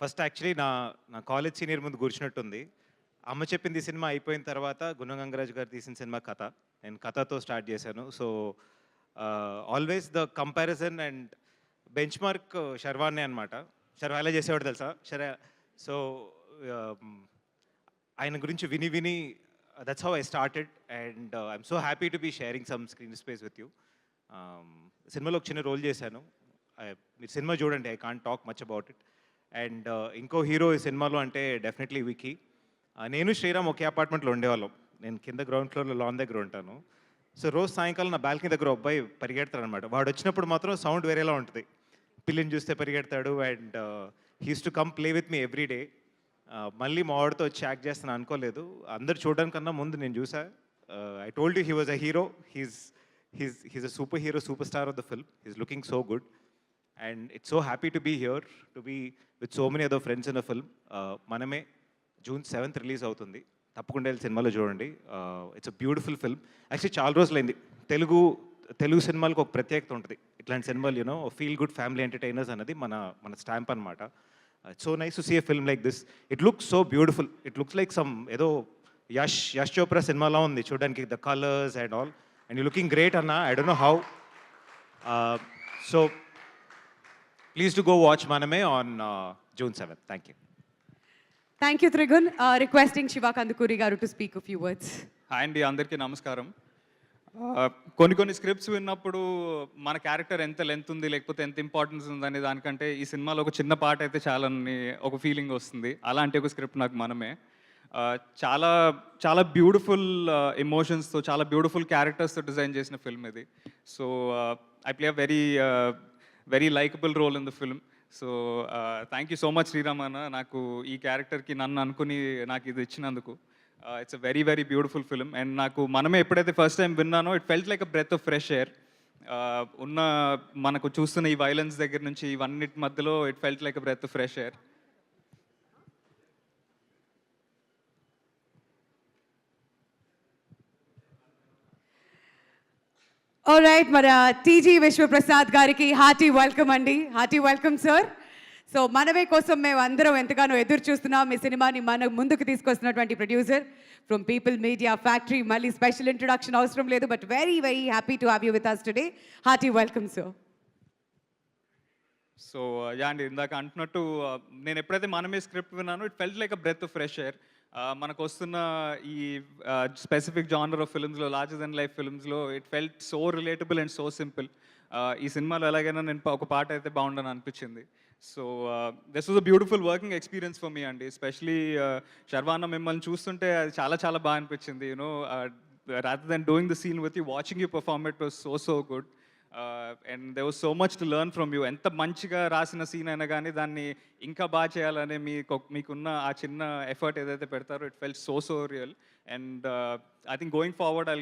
ఫస్ట్ యాక్చువల్లీ నా కాలేజ్ సీనియర్ ముందు కూర్చున్నట్టుంది. అమ్మ చెప్పింది సినిమా అయిపోయిన తర్వాత గుణం గంగరాజు గారు తీసిన సినిమా కథ. నేను కథతో స్టార్ట్ చేశాను. So always the comparison and benchmark శర్వానే అనమాట. శర్వా ఎలా చేసేవాడు తెలుసా? సో ఆయన గురించి విని విని that's how I started and I'm so happy to be sharing some screen space with you. సినిమాలో ఒక చిన్న రోల్ చేశాను. మీరు సినిమా చూడండి, I can't talk much about it. And ఇంకో హీరో ఈ సినిమాలో అంటే డెఫినెట్లీ వికీ. నేను శ్రీరామ్ ఒకే అపార్ట్మెంట్లో ఉండేవాళ్ళం. నేను కింద గ్రౌండ్ ఫ్లోర్లో లాన్ దగ్గర ఉంటాను. సో రోజు సాయంకాలం నా బాల్కనీ దగ్గర అబ్బాయి పరిగెడతాడు అనమాట. వాడు వచ్చినప్పుడు మాత్రం సౌండ్ వేరేలా ఉంటుంది. పిల్లిని చూస్తే పరిగెడతాడు. And he's to come play with me every day. మళ్ళీ మా వాడితో వచ్చి యాక్ట్ చేస్తాను అనుకోలేదు. అందరు చూడడానికన్నా ముందు నేను చూసా. I told you he was a hero. He's a super hero, super star of the film. He's looking so good and it's so happy to be here, to be with so many other friends in a film. Manamey June 7th release అవుతుంది. తప్పకుండా వెళ్ళి సినిమాలో చూడండి. It's a beautiful film. Actually చాలా రోజులైంది. తెలుగు సినిమాలకు ఒక ప్రత్యేకత ఉంటుంది. ఇట్లాంటి సినిమాలు you know feel good family entertainers అన్నది మన స్టాంప్ అనమాట. It's so nice to see a film like this. It looks so beautiful. It looks like some ఏదో యష్ చోప్రా సినిమాలో ఉంది చూడడానికి, the colours and all. And you looking great అన్న. I don't know how. So please to go watch Manamey on June 7th. Thank you. Thank you Thrigun. Requesting Shiva Kandukuri garu to speak few words. Hi అండి, అందరికీ నమస్కారం. కొన్ని scripts విన్నప్పుడు మన character ఎంత length ఉంది లేకపోతే ఎంత ఇంపార్టెన్స్ ఉందనే దానికంటే ఈ సినిమాలో ఒక చిన్న పార్ట్ అయితే చాలని ఒక ఫీలింగ్ వస్తుంది. అలాంటి ఒక స్క్రిప్ట్ నాకు మనమే. చాలా చాలా బ్యూటిఫుల్ ఎమోషన్స్తో చాలా బ్యూటిఫుల్ క్యారెక్టర్స్తో డిజైన్ చేసిన ఫిల్మ్ ఇది. So I play a very likeable role in the film. So thank you so much Sriram అన్న, నాకు ఈ క్యారెక్టర్కి నన్ను అనుకుని నాకు ఇది ఇచ్చినందుకు. It's a very beautiful film. And నాకు మనమే ఎప్పుడైతే ఫస్ట్ టైం విన్నానో it felt like a breath of fresh air. ఉన్న మనకు చూస్తున్న ఈ వైలెన్స్ దగ్గర నుంచి ఇవన్నిటి మధ్యలో it felt like a breath of fresh air. Alright, మన టీజీ విశ్వప్రసాద్ గారికి హార్టీ వెల్కమ్ అండి. Hearty welcome sir. సో మనవే కోసం మేము అందరం ఎంతగానో ఎదురు చూస్తున్నాం. ఈ సినిమాని మన ముందుకు తీసుకొస్తున్నటువంటి producer from People media Factory. మళ్ళీ స్పెషల్ ఇంట్రొడక్షన్ అవసరం లేదు, but very happy to have you with us today. Hearty welcome sir. So ya అండి, ఇందాక అంటున్నట్టు నేను ఎప్పుడైతే మనమే స్క్రిప్ట్ విన్నానో it felt like a breath of fresh air. మనకు వస్తున్న ఈ స్పెసిఫిక్ జానర్ ఆఫ్ ఫిల్మ్స్లో, లార్జర్ దెన్ లైఫ్ ఫిల్మ్స్లో it felt so relatable and so simple. ఈ సినిమాలో ఎలాగైనా నేను ఒక పాట అయితే బాగుండని అనిపించింది. So this was a beautiful working experience for me అండి. ఎస్పెషలీ శర్వాన్న మిమ్మల్ని చూస్తుంటే అది చాలా బాగా అనిపించింది. You know rather then doing the scene with you, watching you perform it was so good. And they was so much to learn from you. ఎంత మంచిగా రాసిన సీన్ అయినా కానీ దాన్ని ఇంకా బాగా చేయాలనే మీకున్న ఆ చిన్న ఎఫర్ట్ ఏదైతే పెడతారో it felt so real. And I think going forward I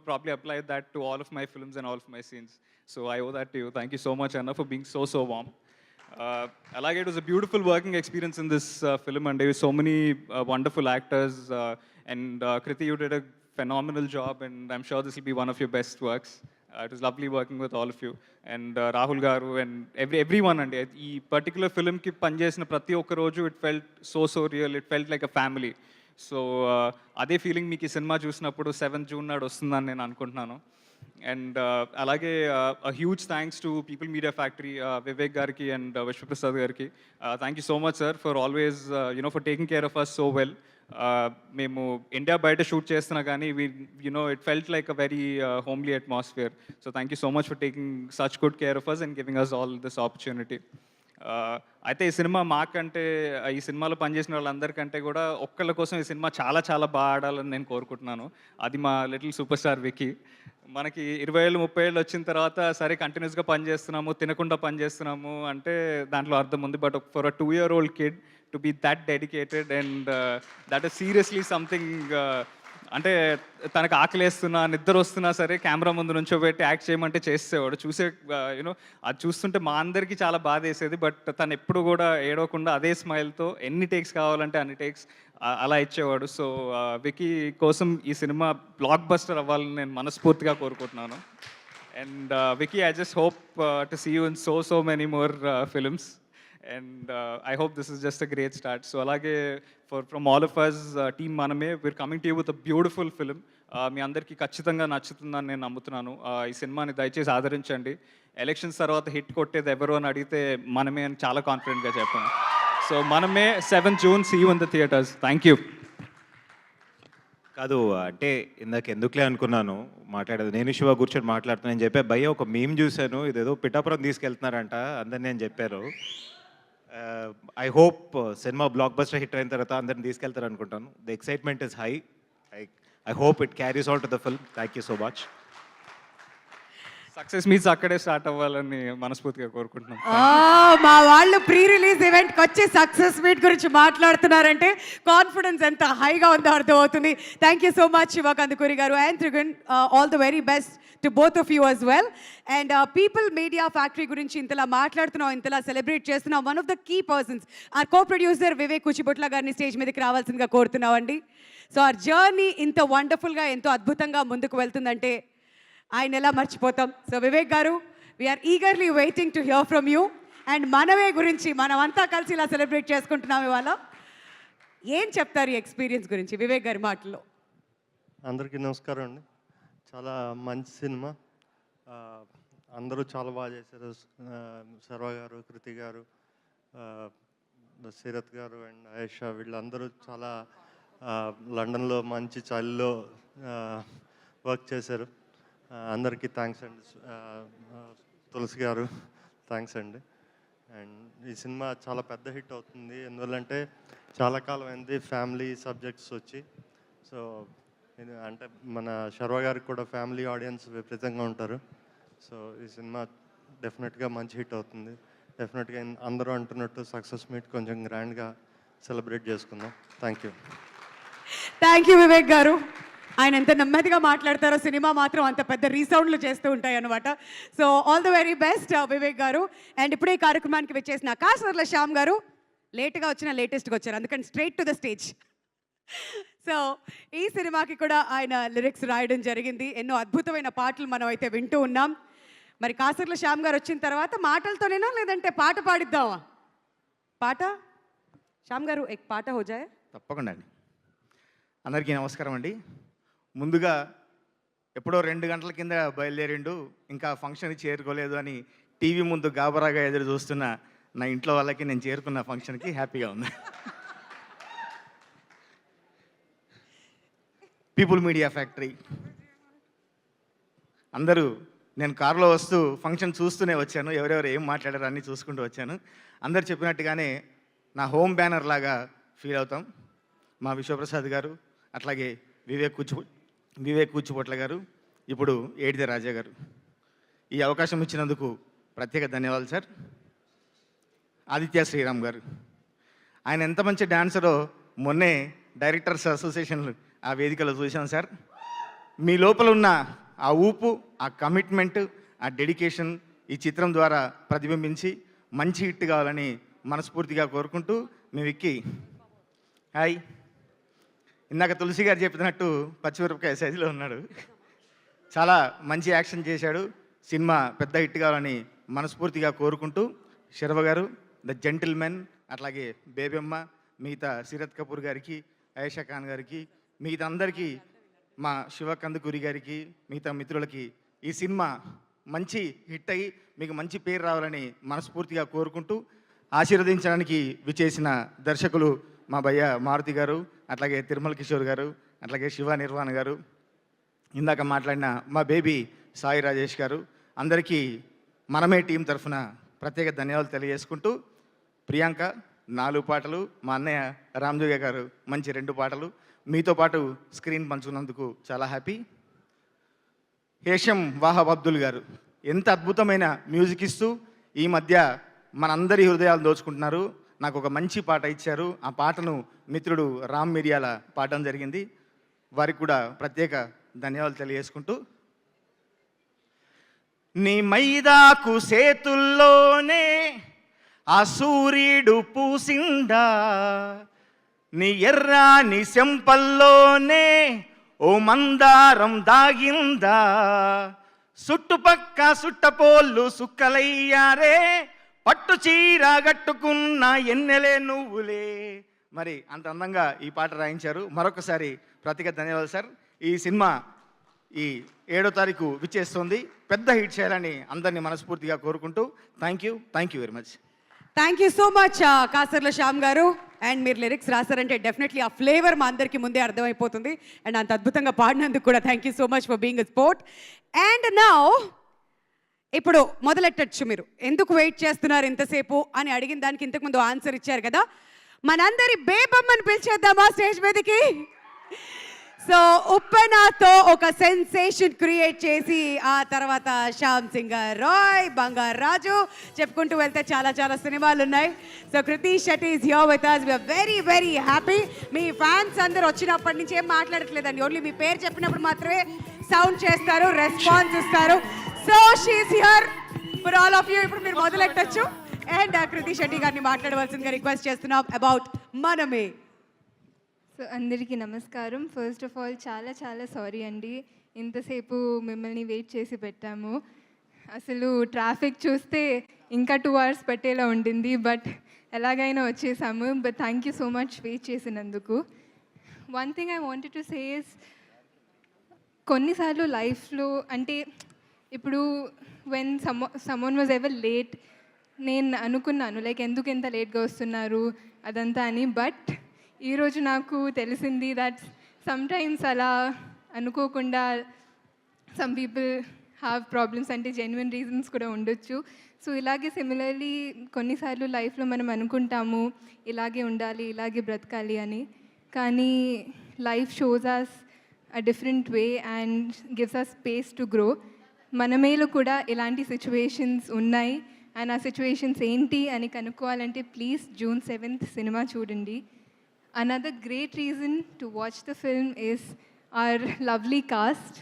probably apply that to all of my films and all of my scenes. So I owe that to you. Thank you so much, Anna, for being so warm. Alage, it was a beautiful working experience in this film, and there were so many wonderful actors. And Kriti, you did a phenomenal job, and I'm sure this will be one of your best works. It was lovely working with all of you. And Rahul Garu and everyone. And ee particular film ki panchesina prati okka roju, it felt so real. It felt like a family. So అదే feeling మీకు ఈ cinema చూసినప్పుడు 7th June నాడు వస్తుందని నేను అనుకుంటున్నాను. And అలాగే huge thanks to people media factory, Vivek గారికి అండ్ విశ్వప్రసాద్ గారికి. Thank you so much sir for always for taking care of us so well. మేము ఇండియా బయట షూట్ చేస్తున్నా కానీ it felt like a very homely atmosphere. So thank you so much for taking such good care of us and giving us all this opportunity. అయితే ఈ cinema మాకంటే, ఈ సినిమాలో పనిచేసిన వాళ్ళందరికంటే కూడా ఒక్కళ్ళ కోసం ఈ సినిమా చాలా బాగా ఆడాలని నేను కోరుకుంటున్నాను. అది మా లిటిల్ సూపర్ స్టార్ వికీ. మనకి 20 ఏళ్ళు 30 ఏళ్ళు వచ్చిన తర్వాత సరే కంటిన్యూస్గా పనిచేస్తున్నాము, తినకుండా పనిచేస్తున్నాము అంటే దాంట్లో అర్థం ఉంది. But for a 2-year-old kid to be that dedicated and that is seriously something. అంటే తనకు ఆకలేస్తున్నా, నిద్ర వస్తున్నా సరే కెమెరా ముందు నుంచో పెట్టి యాక్ట్ చేయమంటే చేసేవాడు. అది చూస్తుంటే మా అందరికీ చాలా బాధ వేసేది. బట్ తను ఎప్పుడు కూడా ఏడవకుండా అదే స్మైల్తో ఎన్ని టేక్స్ కావాలంటే అన్ని టేక్స్ అలా ఇచ్చేవాడు. సో వికీ కోసం ఈ సినిమా బ్లాక్ బస్టర్ అవ్వాలని నేను మనస్ఫూర్తిగా కోరుకుంటున్నాను. And Vicky, I just hope to see you in so many more films. And I hope this is just a great start. So alage from all of us, team Maname, we're coming to you with a beautiful film. మీ అందరికీ ఖచ్చితంగా నచ్చుతుందని నేను నమ్ముతున్నాను. ఈ సినిమాని దయచేసి ఆదరించండి. Elections తర్వాత హిట్ కొట్టేది ఎవరు అని అడిగితే మనమే అని చాలా కాన్ఫిడెంట్గా చెప్పాను. సో మనమే 7th June, see you in the theaters. Thank you. కాదు అంటే ఇందాక ఎందుకులే అనుకున్నాను మాట్లాడేది. నేను శివ కూర్చొని మాట్లాడుతున్నాను చెప్పే భయ్య ఒక మీమ్ చూశాను, ఇదేదో పిఠాపురం తీసుకెళ్తున్నారంట అందరిని అని చెప్పారు. ఐ హోప్ సినిమా బ్లాక్ బస్టర్ హిట్ అయిన తర్వాత అందరిని తీసుకెళ్తారు అనుకుంటాను. The excitement is high. I hope it carries on to the film. Thank you so much. Success meets అక్కడే స్టార్ట్ అవ్వాలని మనస్ఫూర్తిగా కోరుకుంటున్నాం. మా వాళ్ళు ప్రీ రిలీజ్ ఈవెంట్కి వచ్చి సక్సెస్ మీట్ గురించి మాట్లాడుతున్నారంటే కాన్ఫిడెన్స్ ఎంత హైగా ఉందో అర్థమవుతుంది. Thank you so much Shiva Kandukuri garu and Trigun. All the very best to both of you as well. And people media Factory గురించి ఇంతలా మాట్లాడుతున్నాం, ఇంతలా సెలబ్రేట్ చేస్తున్నాం. One of the key persons our co producer Vivek Kuchibhotla గారిని స్టేజ్ మీదకి రావాల్సిందిగా కోరుతున్నామండి. సో ఆర్ జర్నీ ఇంత వండర్ఫుల్గా ఎంతో అద్భుతంగా ముందుకు వెళ్తుందంటే ఆయన ఎలా మర్చిపోతాం. సో వివేక్ గారు, we are eagerly waiting to hear from you. And Manamey గురించి మనమంతా కలిసి ఇలా సెలబ్రేట్ చేసుకుంటున్నాం ఇవాళ. ఏం చెప్తారు ఈ ఎక్స్పీరియన్స్ గురించి వివేక్ గారి మాటల్లో? అందరికీ నమస్కారం అండి. చాలా మంచి సినిమా, అందరూ చాలా బాగా చేశారు. శర్వ గారు, కృతి గారు, సీరత్ గారు అండ్ ఆయేషా వీళ్ళందరూ చాలా లండన్లో మంచి చలిలో వర్క్ చేశారు. అందరికీ థ్యాంక్స్ అండి. తులసి గారు థ్యాంక్స్ అండి. అండ్ ఈ సినిమా చాలా పెద్ద హిట్ అవుతుంది. ఎందువల్లంటే చాలా కాలం అయింది ఫ్యామిలీ సబ్జెక్ట్స్ వచ్చి. సో అంటే మన శర్వ గారికి కూడా ఫ్యామిలీ ఆడియన్స్ విపరీతంగా ఉంటారు. సో ఈ సినిమా డెఫినెట్గా మంచి హిట్ అవుతుంది. డెఫినెట్గా అందరూ అంటున్నట్టు సక్సెస్ మీట్ కొంచెం గ్రాండ్గా సెలబ్రేట్ చేసుకుందాం. Thank you. Thank you Vivek గారు. ఆయన ఎంత నెమ్మదిగా మాట్లాడతారో సినిమా మాత్రం అంత పెద్ద రీసౌండ్లు చేస్తూ ఉంటాయి అనమాట. So all the very best Vivek గారు. అండ్ ఇప్పుడే ఈ కార్యక్రమానికి వచ్చేసిన కాసర్ల శ్యామ్ గారు లేట్గా వచ్చిన లేటెస్ట్గా వచ్చారు, అందుకని straight to the stage. So ఈ సినిమాకి కూడా ఆయన లిరిక్స్ రాయడం జరిగింది. ఎన్నో అద్భుతమైన పాటలు మనం అయితే వింటూ ఉన్నాం. మరి కాసర్ల శ్యామ్ గారు వచ్చిన తర్వాత మాటలతోనేనా లేదంటే పాట పాడిద్దామా? పాట శ్యామ్ గారు ఎక్ పాట హోజాయ్. తప్పకుండా అండి. అందరికీ నమస్కారం అండి. ముందుగా ఎప్పుడో 2 గంటల కింద బయలుదేరిండు, ఇంకా ఫంక్షన్కి చేరుకోలేదు అని టీవీ ముందు గాబరాగా ఎదురు చూస్తున్న నా ఇంట్లో వాళ్ళకి నేను చేరుకున్న ఫంక్షన్కి హ్యాపీగా ఉంది. పీపుల్ మీడియా ఫ్యాక్టరీ అందరూ, నేను కారులో వస్తూ ఫంక్షన్ చూస్తూనే వచ్చాను, ఎవరెవరు ఏం మాట్లాడారు అన్నీ చూసుకుంటూ వచ్చాను. అందరు చెప్పినట్టుగానే నా హోమ్ బ్యానర్ లాగా ఫీల్ అవుతాం. మా విశ్వప్రసాద్ గారు, అట్లాగే వివేక్ కూచిపోట్ల గారు, ఇప్పుడు ఏడిద రాజా గారు, ఈ అవకాశం ఇచ్చినందుకు ప్రత్యేక ధన్యవాదాలు సార్. ఆదిత్య శ్రీరామ్ గారు, ఆయన ఎంత మంచి డాన్సరో మొన్నే డైరెక్టర్స్ అసోసియేషన్ ఆ వేదికలో చూశాను సార్. మీ లోపల ఉన్న ఆ ఊపు, ఆ కమిట్మెంట్, ఆ డెడికేషన్ ఈ చిత్రం ద్వారా ప్రతిబింబించి మంచి హిట్ కావాలని మనస్ఫూర్తిగా కోరుకుంటూ మీ విక్కీ హాయ్. ఇందాక తులసి గారు చెప్పినట్టు పచ్చిమిరపకాయ సైజులో ఉన్నాడు, చాలా మంచి యాక్షన్ చేశాడు. సినిమా పెద్ద హిట్ కావాలని మనస్ఫూర్తిగా కోరుకుంటూ శర్వ గారు, ద జెంటిల్మెన్, అట్లాగే బేబెమ్మ, మిగతా సిరత్ కపూర్ గారికి, ఆయేషా ఖాన్ గారికి, మిగతా అందరికీ, మా శివ కందుకూరి గారికి, మిగతా మిత్రులకి ఈ సినిమా మంచి హిట్ అయ్యి మీకు మంచి పేరు రావాలని మనస్ఫూర్తిగా కోరుకుంటూ ఆశీర్వదించడానికి విచేసిన దర్శకులు మా భయ్య మారుతి గారు, అట్లాగే తిరుమల కిషోర్ గారు, అట్లాగే శివ నిర్వాణ గారు, ఇందాక మాట్లాడిన మా బేబీ సాయి రాజేష్ గారు, అందరికీ మనమే టీం తరఫున ప్రత్యేక ధన్యవాదాలు తెలియజేసుకుంటూ, ప్రియాంక 4 పాటలు, మా అన్నయ్య రామ్జోగ గారు మంచి 2 పాటలు, మీతో పాటు స్క్రీన్ పంచుకున్నందుకు చాలా హ్యాపీ. హేషం వాహబ్ అబ్దుల్ గారు ఎంత అద్భుతమైన మ్యూజిక్ ఇస్తూ ఈ మధ్య మనందరి హృదయాలు దోచుకుంటున్నారు. నాకు ఒక మంచి పాట ఇచ్చారు, ఆ పాటను మిత్రుడు రామ్ మిరియాల పాడడం జరిగింది, వారికి కూడా ప్రత్యేక ధన్యవాదాలు తెలియజేసుకుంటూ, నీ మైదాకు సేతుల్లోనే ఆ సూర్యుడు పూసిండా, నీ ఎర్రాని సెంపల్లోనే ఓ మందారం దాగిందా, చుట్టుపక్క సుట్టపోళ్ళు సుక్కలయ్యారే, పట్టు చీర గట్టుకున్న ఎన్నెలే నువ్వులే. మరి అంత అందంగా ఈ పాట రాయించారు. మరొకసారి ప్రత్యేక ధన్యవాదాలు సార్. ఈ సినిమా ఈ 7వ తారీఖు విచ్చేస్తుంది, పెద్ద హిట్ చేయాలని అందరినీ మనస్ఫూర్తిగా కోరుకుంటూ thank you very much. Thank you so much Kasarla Shyam గారు. అండ్ మీరు లిరిక్స్ రాశారంటే డెఫినెట్లీ ఆ ఫ్లేవర్ మా అందరికీ ముందే అర్థమైపోతుంది. అండ్ అంత అద్భుతంగా పాడినందుకు కూడా thank you so much for being a sport. And now ఇప్పుడు మొదలెట్టచ్చు. మీరు ఎందుకు వెయిట్ చేస్తున్నారు ఇంతసేపు అని అడిగిన దానికి ఇంతకుముందు ఆన్సర్ ఇచ్చారు కదా, మనందరి బేబమ్మని పిలిచేద్దామా స్టేజ్ మీదకి? సో ఉప్పెనతో ఒక సెన్సేషన్ క్రియేట్ చేసి ఆ తర్వాత శ్యామ్ సింగ్ రాయ్, బంగారు రాజు చెప్పుకుంటూ వెళ్తే చాలా చాలా సినిమాలు ఉన్నాయి. So Krithi Shetty is here with us. We are very very happy. మీ ఫ్యాన్స్ అందరు వచ్చినప్పటి నుంచి ఏం మాట్లాడట్లేదండి, ఓన్లీ మీ పేరు చెప్పినప్పుడు మాత్రమే సౌండ్ చేస్తారు, రెస్పాన్స్ ఇస్తారు. So she's here for all of you. ఇప్పుడు మీరు మొదలెట్టచ్చు. అండ్ కృతి శెట్టి గారిని మాట్లాడవలసిందిగా రిక్వెస్ట్ చేస్తున్నాం అబౌట్ మనమే. సో అందరికీ నమస్కారం. ఫస్ట్ ఆఫ్ ఆల్ చాలా చాలా సారీ అండి, ఇంతసేపు మిమ్మల్ని వెయిట్ చేసి పెట్టాము. అసలు ట్రాఫిక్ చూస్తే ఇంకా 2 hours పట్టేలా ఉండింది, బట్ ఎలాగైనా వచ్చేసాము. But thank you so much wait చేసినందుకు. One thing I wanted to say is, కొన్నిసార్లు లైఫ్లో అంటే ఇప్పుడు when someone was ever late, నేను అనుకున్నాను లైక్ ఎందుకు ఎంత లేట్గా వస్తున్నారు అదంతా అని. బట్ ఈరోజు నాకు తెలిసింది దట్ సమ్టైమ్స్ అలా అనుకోకుండా సమ్ పీపుల్ హ్యావ్ ప్రాబ్లమ్స్, అంటే జెన్యున్ రీజన్స్ కూడా ఉండొచ్చు. సో ఇలాగే సిమిలర్లీ కొన్నిసార్లు లైఫ్లో మనం అనుకుంటాము ఇలాగే ఉండాలి, ఇలాగే బ్రతకాలి అని, కానీ life shows us a different way and gives us space to grow. మనమేలో కూడా ఇలాంటి సిచ్యువేషన్స్ ఉన్నాయి అండ్ ఆ సిచ్యువేషన్స్ ఏంటి అని కనుక్కోవాలంటే ప్లీజ్ June 7th సినిమా చూడండి. Another great reason to watch the film is our lovely cast.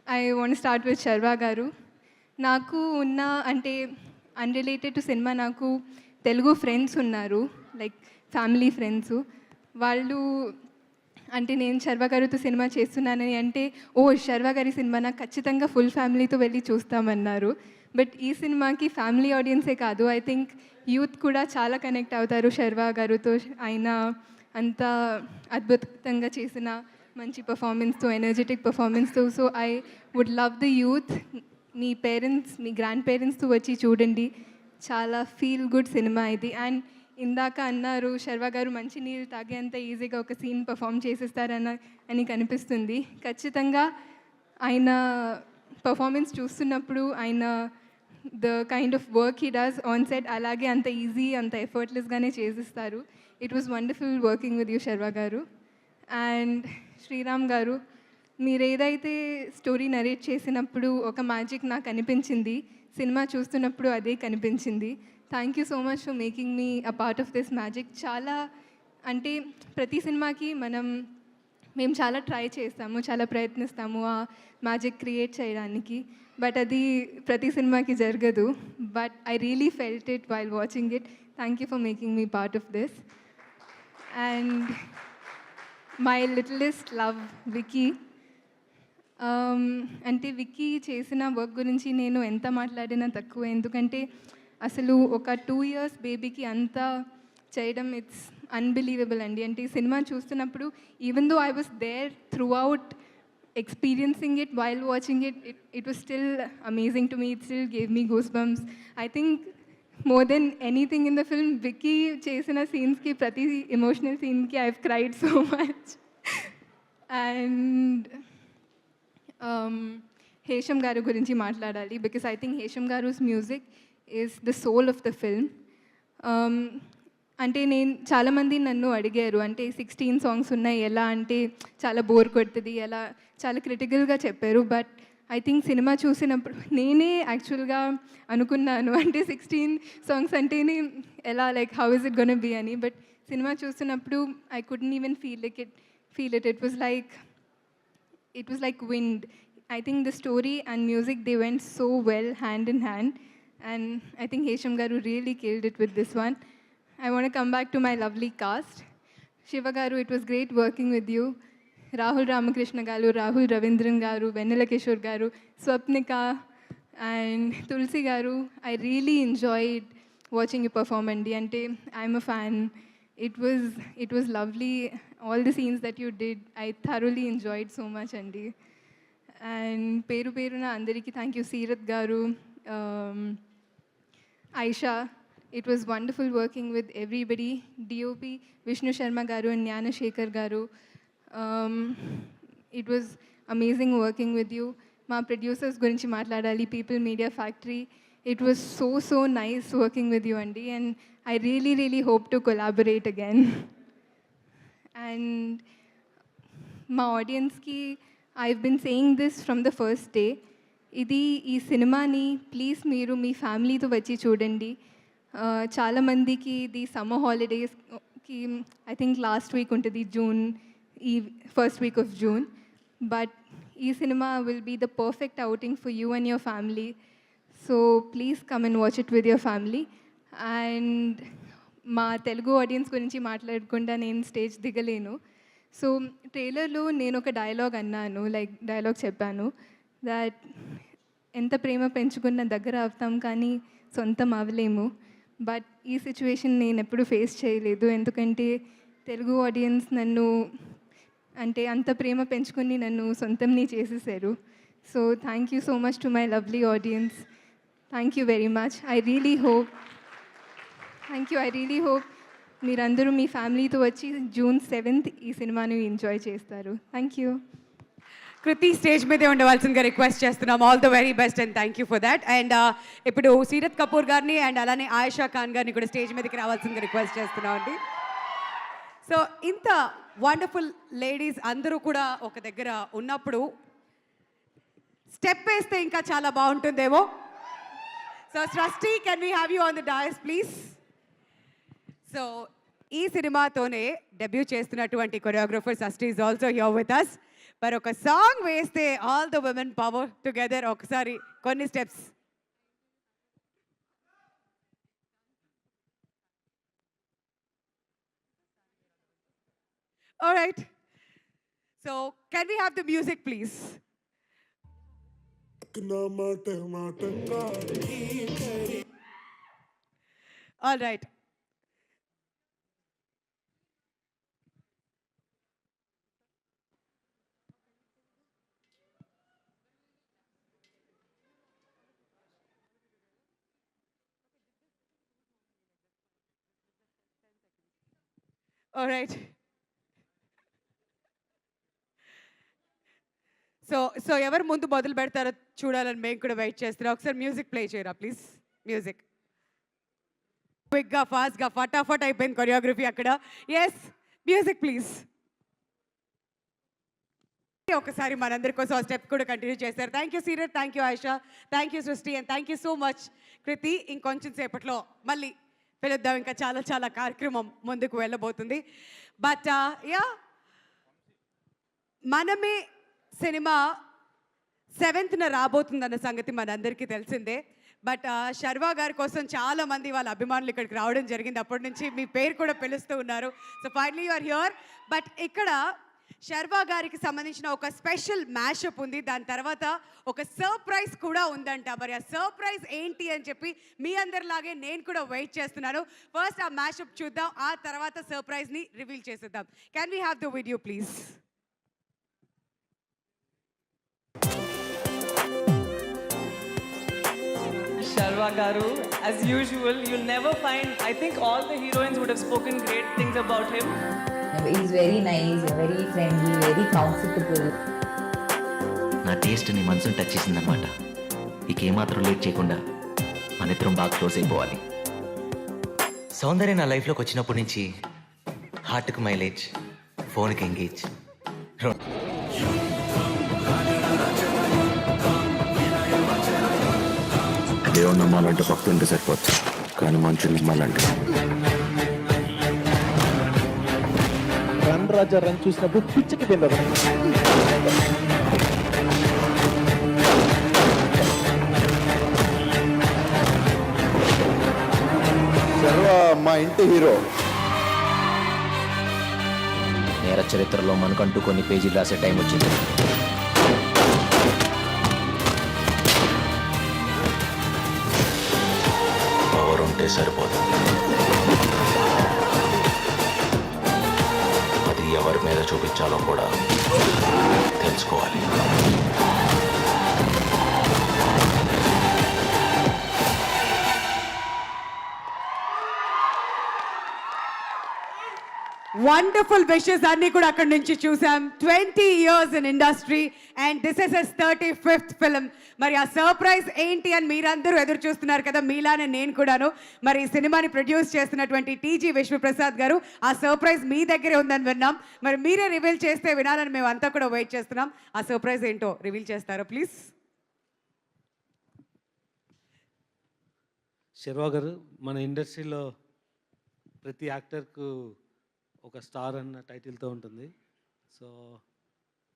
I want to start with Sharva garu. నాకు ఉన్న అంటే అన్రిలేటెడ్ టు సినిమా నాకు తెలుగు ఫ్రెండ్స్ ఉన్నారు, లైక్ ఫ్యామిలీ ఫ్రెండ్స్. వాళ్ళు అంటే నేను శర్వ గారితో సినిమా చేస్తున్నానని అంటే ఓ శర్వ గారి సినిమా నాకు ఖచ్చితంగా ఫుల్ ఫ్యామిలీతో వెళ్ళి చూస్తామన్నారు. బట్ ఈ సినిమాకి ఫ్యామిలీ ఆడియన్సే కాదు, ఐ థింక్ యూత్ కూడా చాలా కనెక్ట్ అవుతారు శర్వ గారితో. ఆయన అంత అద్భుతంగా చేసిన మంచి పర్ఫార్మెన్స్తో, ఎనర్జెటిక్ పర్ఫార్మెన్స్తో. So I would love the youth, మీ పేరెంట్స్, మీ గ్రాండ్ పేరెంట్స్తో వచ్చి చూడండి. చాలా ఫీల్ గుడ్ సినిమా ఇది. అండ్ ఇందాక అన్నారు శర్వ గారు మంచి నీళ్ళు తాగేంత ఈజీగా ఒక సీన్ పర్ఫామ్ చేసేస్తారని కనిపిస్తుంది. ఖచ్చితంగా ఆయన పర్ఫార్మెన్స్ చూస్తున్నప్పుడు ఆయన the kind of work he does on set అలాగే అంత ఈజీ, అంత ఎఫర్ట్లెస్గానే చేసిస్తారు. It was wonderful working with you Sharwa garu. And Sriram గారు, మీరు ఏదైతే స్టోరీ నరేట్ చేసినప్పుడు ఒక మ్యాజిక్ నాకు అనిపించింది, సినిమా చూస్తున్నప్పుడు అదే కనిపించింది. Thank you so much for making me a part of this magic. చాలా అంటే ప్రతి సినిమాకి మేము చాలా ట్రై చేస్తాము, చాలా ప్రయత్నిస్తాము ఆ మ్యాజిక్ క్రియేట్ చేయడానికి, బట్ అది ప్రతి సినిమాకి జరగదు. But I really felt it while watching it. Thank you for making me part of this. And my littlest love Vicky. అంటే విక్కీ చేసిన వర్క్ గురించి నేను ఎంత మాట్లాడినా తక్కువ, ఎందుకంటే అసలు ఒక 2 years బేబీకి అంతా చేయడం ఇట్స్ అన్బిలీవబుల్ అండి. అంటే ఈ సినిమా చూస్తున్నప్పుడు even though I was there throughout experiencing it while watching it, it was still amazing to me. It still gave me goosebumps. I think more than anything in the film, Vicky chesina scenes ki prati emotional scene ki I've cried so much. And Hesham garu gurinchi maatladali because I think Hesham garu's music is the soul of the film. అంటే నేను చాలామంది నన్ను అడిగారు అంటే 16 songs ఉన్నాయి ఎలా అంటే చాలా బోర్ కొడుతుంది ఎలా, చాలా క్రిటికల్గా చెప్పారు. బట్ ఐ థింక్ సినిమా చూసినప్పుడు నేనే యాక్చువల్గా అనుకున్నాను అంటే 16 సాంగ్స్ అంటేనే ఎలా, like how is it gonna be అని. బట్ సినిమా చూస్తున్నప్పుడు I couldn't even feel it. It was like wind. I think the story and music, they went so well hand in hand, and I think Hesham garu really killed it with this one. I want to come back to my lovely cast. Shiva garu, it was great working with you. Rahul Ramakrishna garu, Rahul Ravindran garu, Vennela Kishore garu, Swapnika and Tulsi garu, I really enjoyed watching you perform andi. Ante I'm a fan. It was lovely. All the scenes that you did, I thoroughly enjoyed so much andi. And peru peruna andariki thank you. Seerath garu, Aisha, it was wonderful working with everybody. DOP Vishnu Sharma garu and Jnana Shekhar garu, it was amazing working with you. Ma producers gurinchi maatladali, People Media Factory, it was so nice working with you andi, and I really hope to collaborate again. And ma audience ki I've been saying this from the first day. ఇది ఈ సినిమాని please మీరు మీ ఫ్యామిలీతో వచ్చి చూడండి. చాలామందికి ఇది summer హాలిడేస్కి ఐ థింక్ లాస్ట్ వీక్ ఉంటుంది జూన్, ఈ first week of June. But ఈ సినిమా will be the perfect outing for you and your family. So please come and watch it with your family. And మా Telugu audience గురించి మాట్లాడకుండా నేను stage దిగలేను. So ట్రైలర్లో నేను ఒక డైలాగ్ అన్నాను, లైక్ డైలాగ్ చెప్పాను, దట్ ఎంత ప్రేమ పెంచుకున్న దగ్గర అవుతాం కానీ సొంతం అవ్వలేము. బట్ ఈ సిచ్యువేషన్ నేను ఎప్పుడు ఫేస్ చేయలేదు, ఎందుకంటే తెలుగు ఆడియన్స్ నన్ను అంటే అంత ప్రేమ పెంచుకుని నన్ను సొంతంని చేసేసారు. So thank you so much to my lovely audience. Thank you very much. I really hope మీరందరూ మీ ఫ్యామిలీతో వచ్చి June 7th ఈ సినిమాని ఎంజాయ్ చేస్తారు. Thank you. కృతి స్టేజ్ మీదే ఉండవలసిందిగా రిక్వెస్ట్ చేస్తున్నాం. All the very best and thank you for that. And ఇప్పుడు సీరత్ కపూర్ గారిని అండ్ అలానే ఆయేషా ఖాన్ గారిని కూడా స్టేజ్ మీదకి రావాల్సిందిగా రిక్వెస్ట్ చేస్తున్నాం అండి. సో ఇంత వండర్ఫుల్ లేడీస్ అందరూ కూడా ఒక దగ్గర ఉన్నప్పుడు స్టెప్ వేస్తే ఇంకా చాలా బాగుంటుందేమో. So Srishti, can we have you on the dais please? So ఈ సినిమాతోనే డెబ్యూ చేస్తున్నటువంటి కొరియోగ్రఫర్ సృష్టి is also here with us. మరి ఒక సాంగ్ వేస్తే all the women power together ఒకసారి కొన్ని steps. All right. So can we have the music please? All right. All right. So ఎవరు ముందు మొదలు పెడతారో చూడాలని మేము కూడా వెయిట్ చేస్తున్నాం. ఒకసారి మ్యూజిక్ ప్లే చేయరా ప్లీజ్? మ్యూజిక్ క్విక్గా ఫాస్ట్గా ఫటాఫట్ అయిపోయింది కొరియోగ్రఫీ అక్కడ. Yes, music please. ఒకసారి మనందరి కోసం ఆ స్టెప్ కూడా కంటిన్యూ చేశారు. Thank you Seerat, thank you Ayesha, thank you Srishti and thank you so much Kriti. ఇంకొంచెం సేపట్లో మళ్ళీ పిలుద్దాం, ఇంకా చాలా చాలా కార్యక్రమం ముందుకు వెళ్ళబోతుంది. బట్ యా, మనమే సినిమా 7th రాబోతుందన్న సంగతి మనందరికీ తెలిసిందే. బట్ శర్వా గారి కోసం చాలామంది వాళ్ళ అభిమానులు ఇక్కడికి రావడం జరిగింది. అప్పటి నుంచి మీ పేరు కూడా పిలుస్తూ ఉన్నారు. So finally you are here. But ఇక్కడ శర్వా గారికి సంబంధించిన ఒక స్పెషల్ మ్యాషప్ ఉంది. దాని తర్వాత ఒక సర్ప్రైజ్ కూడా ఉందంట. మరి ఆ సర్ప్రైజ్ ఏంటి అని చెప్పి మీ అందరిలాగే నేను కూడా వెయిట్ చేస్తున్నాను. ఫస్ట్ ఆ మ్యాషప్ చూద్దాం, ఆ తర్వాత సర్ప్రైజ్ని రివీల్ చేసేద్దాం. Can we have the video please? Sharva Garu, as usual, you'll never find, I think all the heroines would have spoken great things about him. He's very nice, very friendly, very comfortable. నా taste నీ మనసుని touch చేసిందనమాట. ఇక ఏమాత్రం late చేయకుండా మన ఇద్దరం బాగా క్లోజ్ అయిపోవాలి. సౌందర్య నా లైఫ్లోకి వచ్చినప్పటి నుంచి హార్ట్కి మైలేజ్, ఫోన్కి ఎంగేజ్. దేవుడు నమ్మాలంటే భక్తి ఉంటే సరిపోతుంది, కానీ మనుషులు నమ్మాలంటే రన్ రాజా రన్ చూసినప్పుడు పిచ్చికి పోయింది. మా ఇంటి హీరో. నేర చరిత్రలో మనకంటూ కొన్ని పేజీలు రాసే టైం వచ్చింది. పవర్ ఉంటే సరిపోదు, అది ఎవరి మీద చూపించాలో కూడా తెలుసుకోవాలి. వండర్ఫుల్ విషెస్ అన్ని కూడా అక్కడి నుంచి చూసాం. 20 years in industry and this is his 35th film. మరి ఆ సర్ప్రైజ్ ఏంటి అని మీరందరూ ఎదురు చూస్తున్నారు కదా, మీలానే నేను కూడాను. మరి ఈ సినిమాని ప్రొడ్యూస్ చేస్తున్నటువంటి టీజీ విశ్వప్రసాద్ గారు ఆ సర్ప్రైజ్ మీ దగ్గరే ఉందని విన్నాం. మరి మీరే రివీల్ చేస్తే వినాలని మేము అంతా కూడా వెయిట్ చేస్తున్నాం. ఆ సర్ప్రైజ్ ఏంటో రివీల్ చేస్తారా ప్లీజ్? శర్వా గారు, మన ఇండస్ట్రీలో ప్రతి యాక్టర్కు ఒక స్టార్ అన్న టైటిల్తో ఉంటుంది. సో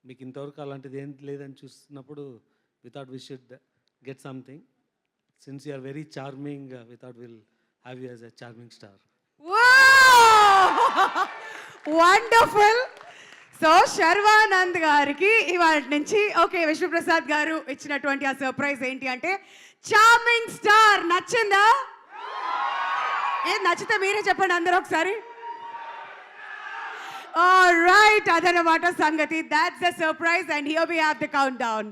మీకు ఇంతవరకు అలాంటిది ఏం లేదని చూస్తున్నప్పుడు we thought we should get something. Since you are very charming, we thought we'll have you as a charming star. Wow! Wonderful! So Sharwanand గారికి ఇవాళ నుంచి ఓకే, విశ్వప్రసాద్ గారు ఇచ్చినటువంటి ఆ సర్ప్రైజ్ ఏంటి అంటే చార్మింగ్ స్టార్. నచ్చిందా? నచ్చితే మీరే చెప్పండి అందరూ ఒకసారి. All right, అదనమాట సంగతి. That's the surprise and here we have the countdown.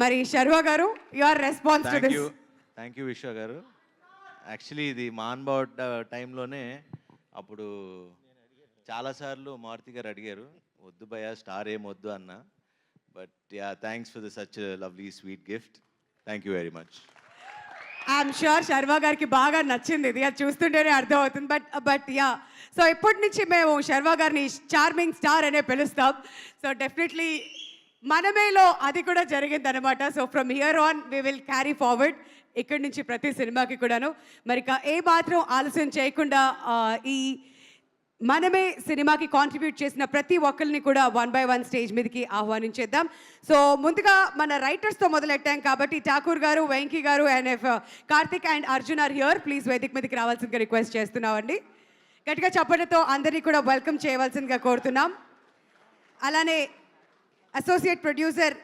మరి శర్వా గారు your response to this. Thank you విశ్వ గారు. యాక్చువల్లీ ఇది మాన్ బౌట్ టైంలోనే అప్పుడు చాలాసార్లు మారుతి గారు అడిగారు, వద్దు భయ స్టార్ ఏం వద్దు అన్న. But yeah, thanks for the such lovely sweet gift. Thank you very much. I'm sure Sharwa గారికి బాగా నచ్చింది ఇది, అది చూస్తుంటేనే అర్థం అవుతుంది. బట్ యా, సో ఇప్పటి నుంచి మేము శర్వా గారిని చార్మింగ్ స్టార్ అనే పిలుస్తాం. సో డెఫినెట్లీ మనమేలో అది కూడా జరిగింది అనమాట. So from here on we will carry forward ఇక్కడి నుంచి ప్రతి సినిమాకి కూడాను. మరి ఏ మాత్రం ఆలస్యం చేయకుండా ఈ మనమే సినిమాకి కాంట్రిబ్యూట్ చేసిన ప్రతి ఒక్కరిని కూడా 1 by 1 స్టేజ్ మీదకి ఆహ్వానించేద్దాం. సో ముందుగా మన రైటర్స్తో మొదలెట్టాం కాబట్టి ఠాకూర్ గారు, వెంకీ గారు and F Karthik and Arjun are here. Please వేదిక మీదకి రావాల్సిందిగా రిక్వెస్ట్ చేస్తున్నామండి. గట్టిగా చప్పటితో అందరినీ కూడా వెల్కమ్ చేయవలసిందిగా కోరుతున్నాం. అలానే అసోసియేట్ ప్రొడ్యూసర్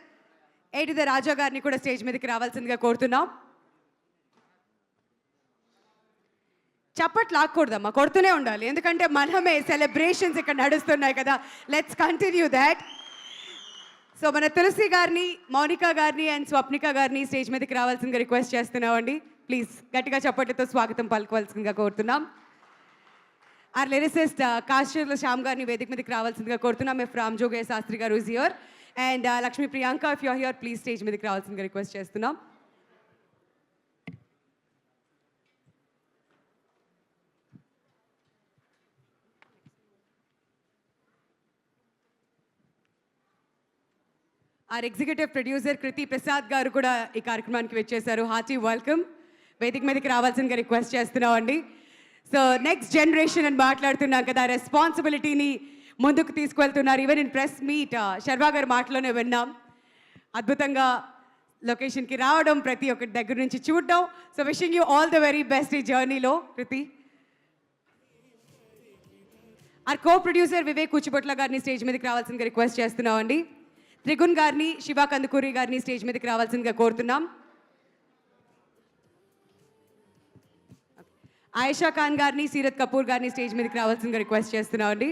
ఏటిద రాజా గారిని కూడా స్టేజ్ మీదకి రావాల్సిందిగా కోరుతున్నాం. చప్పట్లు ఆగకూడదమ్మా, కొడుతూనే ఉండాలి, ఎందుకంటే మనమే సెలబ్రేషన్స్ ఇక్కడ నడుస్తున్నాయి కదా. Let's continue that. సో మన తులసి గారిని, మౌనిక గారిని అండ్ స్వప్నిక గారిని స్టేజ్ మీదకి రావాల్సిందిగా రిక్వెస్ట్ చేస్తున్నామండి. ప్లీజ్ గట్టిగా చప్పట్లతో స్వాగతం పలుకోవాల్సిందిగా కోరుతున్నాం. ఆర్ లిరిసిస్ట్ కాశ్యర్ల శ్యామ్ గారిని వేదిక మీదకి రావాల్సిందిగా కోరుతున్నాం. ఎఫ్ రామ్ జోగే శాస్త్రి గారు is here and Lakshmi Priyanka if you are here please stage మీదకి రావాల్సిందిగా రిక్వెస్ట్ చేస్తున్నాం. Our executive producer Krithi Prasad గారు కూడా ఈ కార్యక్రమానికి వచ్చేసారు. Hearty welcome. వేదిక మీదకి రావాల్సిందిగా రిక్వెస్ట్ చేస్తున్నామండి. సో నెక్స్ట్ జనరేషన్ అని మాట్లాడుతున్నాం కదా, రెస్పాన్సిబిలిటీని ముందుకు తీసుకువెళ్తున్నారు. Even in press meet Sharwa garu మాటలోనే విన్నాం. అద్భుతంగా లొకేషన్కి రావడం, ప్రతి ఒక్కటి దగ్గర నుంచి చూడడం. So wishing you all the very best ఈ జర్నీలో Kriti. Our co producer Vivek Kuchibhotla గారిని స్టేజ్ మీదకి రావాల్సిందిగా రిక్వెస్ట్ చేస్తున్నామండి. త్రిగుణ్ గారిని, శివ కందుకూరి గారిని స్టేజ్ మీదకి రావాల్సిందిగా కోరుతున్నాం. ఆయిషా ఖాన్ గారిని, సీరత్ కపూర్ గారిని స్టేజ్ మీదకి రావాల్సిందిగా రిక్వెస్ట్ చేస్తున్నామండి.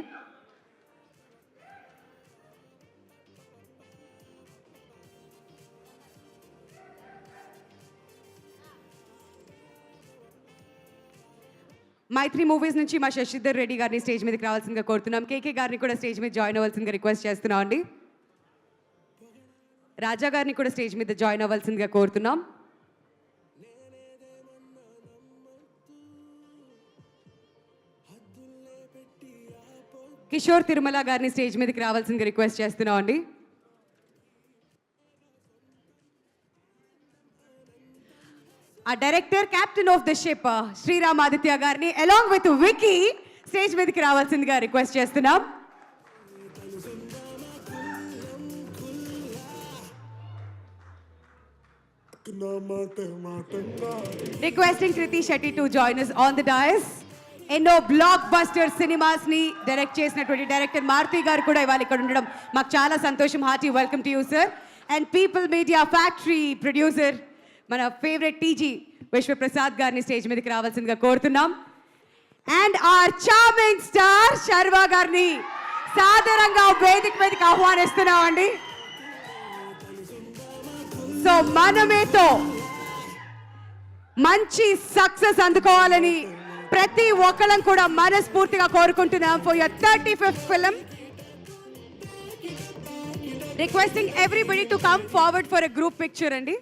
మైత్రి మూవీస్ నుంచి మా శశిధర్ రెడ్డి గారిని స్టేజ్ మీదకి రావాల్సిందిగా కోరుతున్నాం. కేకే గారిని కూడా స్టేజ్ మీద జాయిన్ అవ్వాల్సిందిగా రిక్వెస్ట్ చేస్తున్నామండి. రాజా గారిని కూడా స్టేజ్ మీద జాయిన్ అవ్వాల్సిందిగా కోరుతున్నాం. కిషోర్ తిరుమల గారిని స్టేజ్ మీదకి రావాల్సిందిగా రిక్వెస్ట్ చేస్తున్నాం అండి. ఆ director, captain of the ship Sriram Aditya గారిని అలాంగ్ విత్ వికీ స్టేజ్ మీదకి రావాల్సిందిగా రిక్వెస్ట్ చేస్తున్నాం. Requesting Kriti Shetty to join us on the dais. ఎన్నో బ్లాక్ బస్టర్ సినిమాస్ ని డైరెక్ట్ చేసినటువంటి డైరెక్టర్ మారుతి గారు కూడా ఇవాళ ఇక్కడ ఉండడం మాకు చాలా సంతోషం. Hearty welcome to you sir. And people media factory producer మన ఫేవరెట్ టీజీ విశ్వప్రసాద్ గారిని స్టేజ్ మీదకి రావాల్సిందిగా కోరుతున్నాం. And our charming star Sharwa గారిని సాదరంగా వేదిక మీదకి ఆహ్వానిస్తున్నామండి. సో మనమేతో మంచి సక్సెస్ అందుకోవాలని ప్రతి ఒక్కళ్ళం కూడా మనస్ఫూర్తిగా కోరుకుంటున్నాం. For your 35th film, requesting everybody to come forward for a group picture అండి.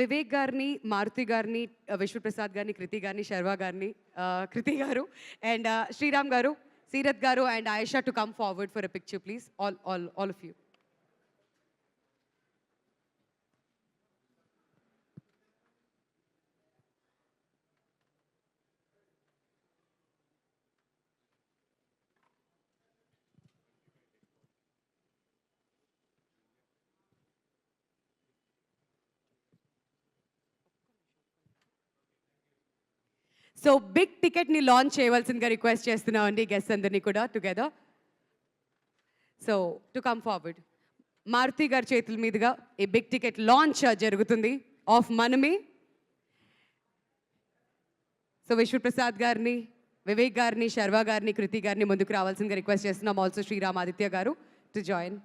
వివేక్ గారిని, మారుతి గారిని, విశ్వప్రసాద్ గారిని, కృతి గారిని, శర్వా గారిని, కృతి గారు and Sriram garu, Seerat garu and Ayesha to come forward for a picture please, all of you. So big టికెట్ని లాంచ్ చేయవలసిందిగా రిక్వెస్ట్ చేస్తున్నాం అండి గెస్ట్ అందరినీ కూడా together. So to come forward, Maruti గారి చేతుల మీదుగా ఈ బిగ్ టికెట్ లాంచ్ జరుగుతుంది ఆఫ్ మనమే. సో విశ్వప్రసాద్ గారిని, వివేక్ గారిని, శర్వా గారిని, కృతి గారిని ముందుకు రావాల్సిందిగా రిక్వెస్ట్ చేస్తున్నాం. Also Sriram Aditya garu to join.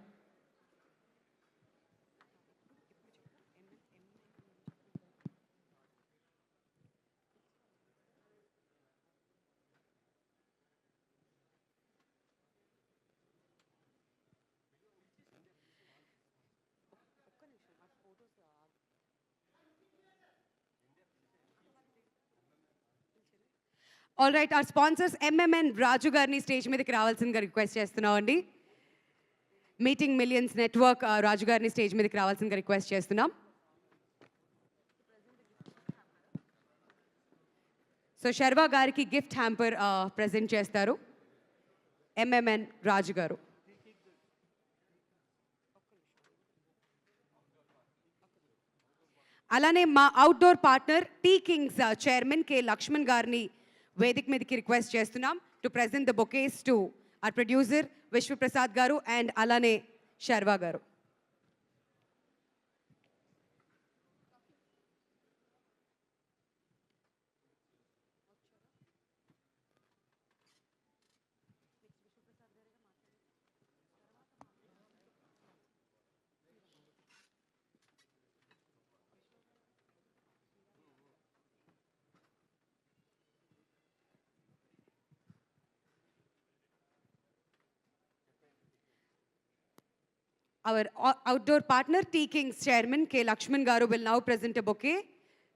All right, our sponsors MMN Raju గారిని స్టేజ్ మీదకి రావాల్సిందిగా రిక్వెస్ట్ చేస్తున్నాం అండి. మీటింగ్ మిలియన్స్ నెట్వర్క్ రాజు గారిని స్టేజ్ మీదకి రావాల్సిందిగా రిక్వెస్ట్ చేస్తున్నాం. సో శర్వా గారికి గిఫ్ట్ హ్యాంపర్ ప్రజెంట్ చేస్తారు ఎంఎంఎన్ రాజు గారు. అలానే మా outdoor partner tea kings chairman K Lakshman గారిని వేదిక మీదకి రిక్వెస్ట్ చేస్తున్నాం to present the bouquets to our producer Vishwaprasad గారు అండ్ అలానే శర్వా గారు. Our outdoor partner, T Kings Chairman K. Lakshman Garu will now present a bouquet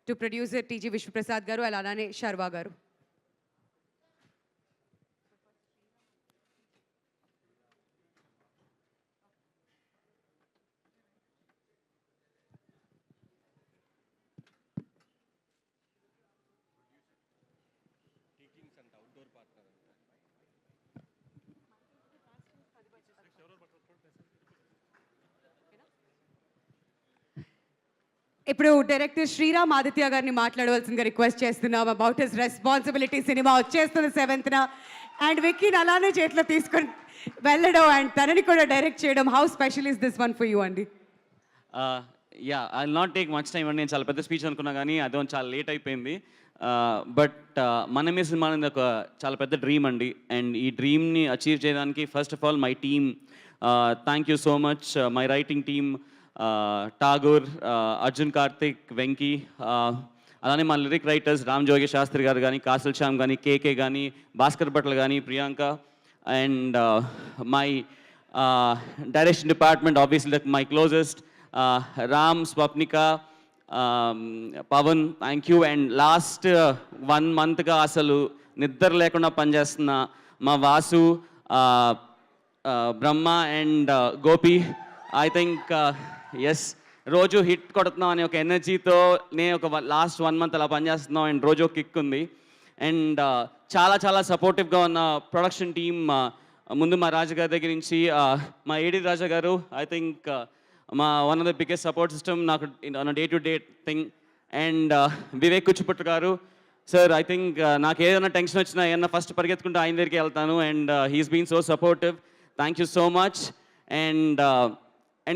to producer T.G. Vishwaprasad Garu and Alane Sharva Garu. ఇప్పుడు director Sriram Aditya గారిని మాట్లాడవలసిందిగా request చేస్తున్నాం about his responsibility. Cinema వచ్చేస్తుంది 7th and విక్కీని అలానే చేతిలో తీసుకొని వెళ్ళడం and తనని కూడా డైరెక్ట్ చేయడం. How special is this one for you అండి? Ya, I will not take much time అండి. నేను చాలా పెద్ద స్పీచ్ అనుకున్నా కానీ అదే చాలా లేట్ అయిపోయింది. బట్ మనమే సినిమా అనేది ఒక చాలా పెద్ద డ్రీమ్ అండి. అండ్ ఈ డ్రీమ్ని అచీవ్ చేయడానికి first of all my team, thank you so much. My writing team Tagore, Arjun Karthik, Venky, అలానే మా లిరిక్ రైటర్స్ రామ్ జోగి శాస్త్రి గారు కానీ, కాసల్ శ్యామ్ కానీ, కేకే కానీ, భాస్కర్ భట్ల కానీ, Priyanka, and my direction department obviously my closest Ram, Swapnika, Pavan, thank you. And last 1 monthగా అసలు నిద్ర లేకుండా పనిచేస్తున్న మా Vasu, Brahma and Gopi. I think yes, రోజు హిట్ కొడుతున్నాం అనే ఒక ఎనర్జీతో నేను ఒక లాస్ట్ 1 month అలా పనిచేస్తున్నాం అండ్ రోజు ఒక కిక్ ఉంది. అండ్ చాలా చాలా సపోర్టివ్గా ఉన్న ప్రొడక్షన్ టీమ్, ముందు మా రాజా గారి దగ్గర నుంచి మా AD Raja garu, I think మా one of the biggest support system నాకు on day to day thing. And Vivek Kuchibhotla garu sir, I think నాకు ఏదైనా టెన్షన్ వచ్చినా ఏదైనా ఫస్ట్ పరిగెత్తుకుంటూ ఆయన దగ్గరికి వెళ్తాను. And he's been so supportive, thank you so much. And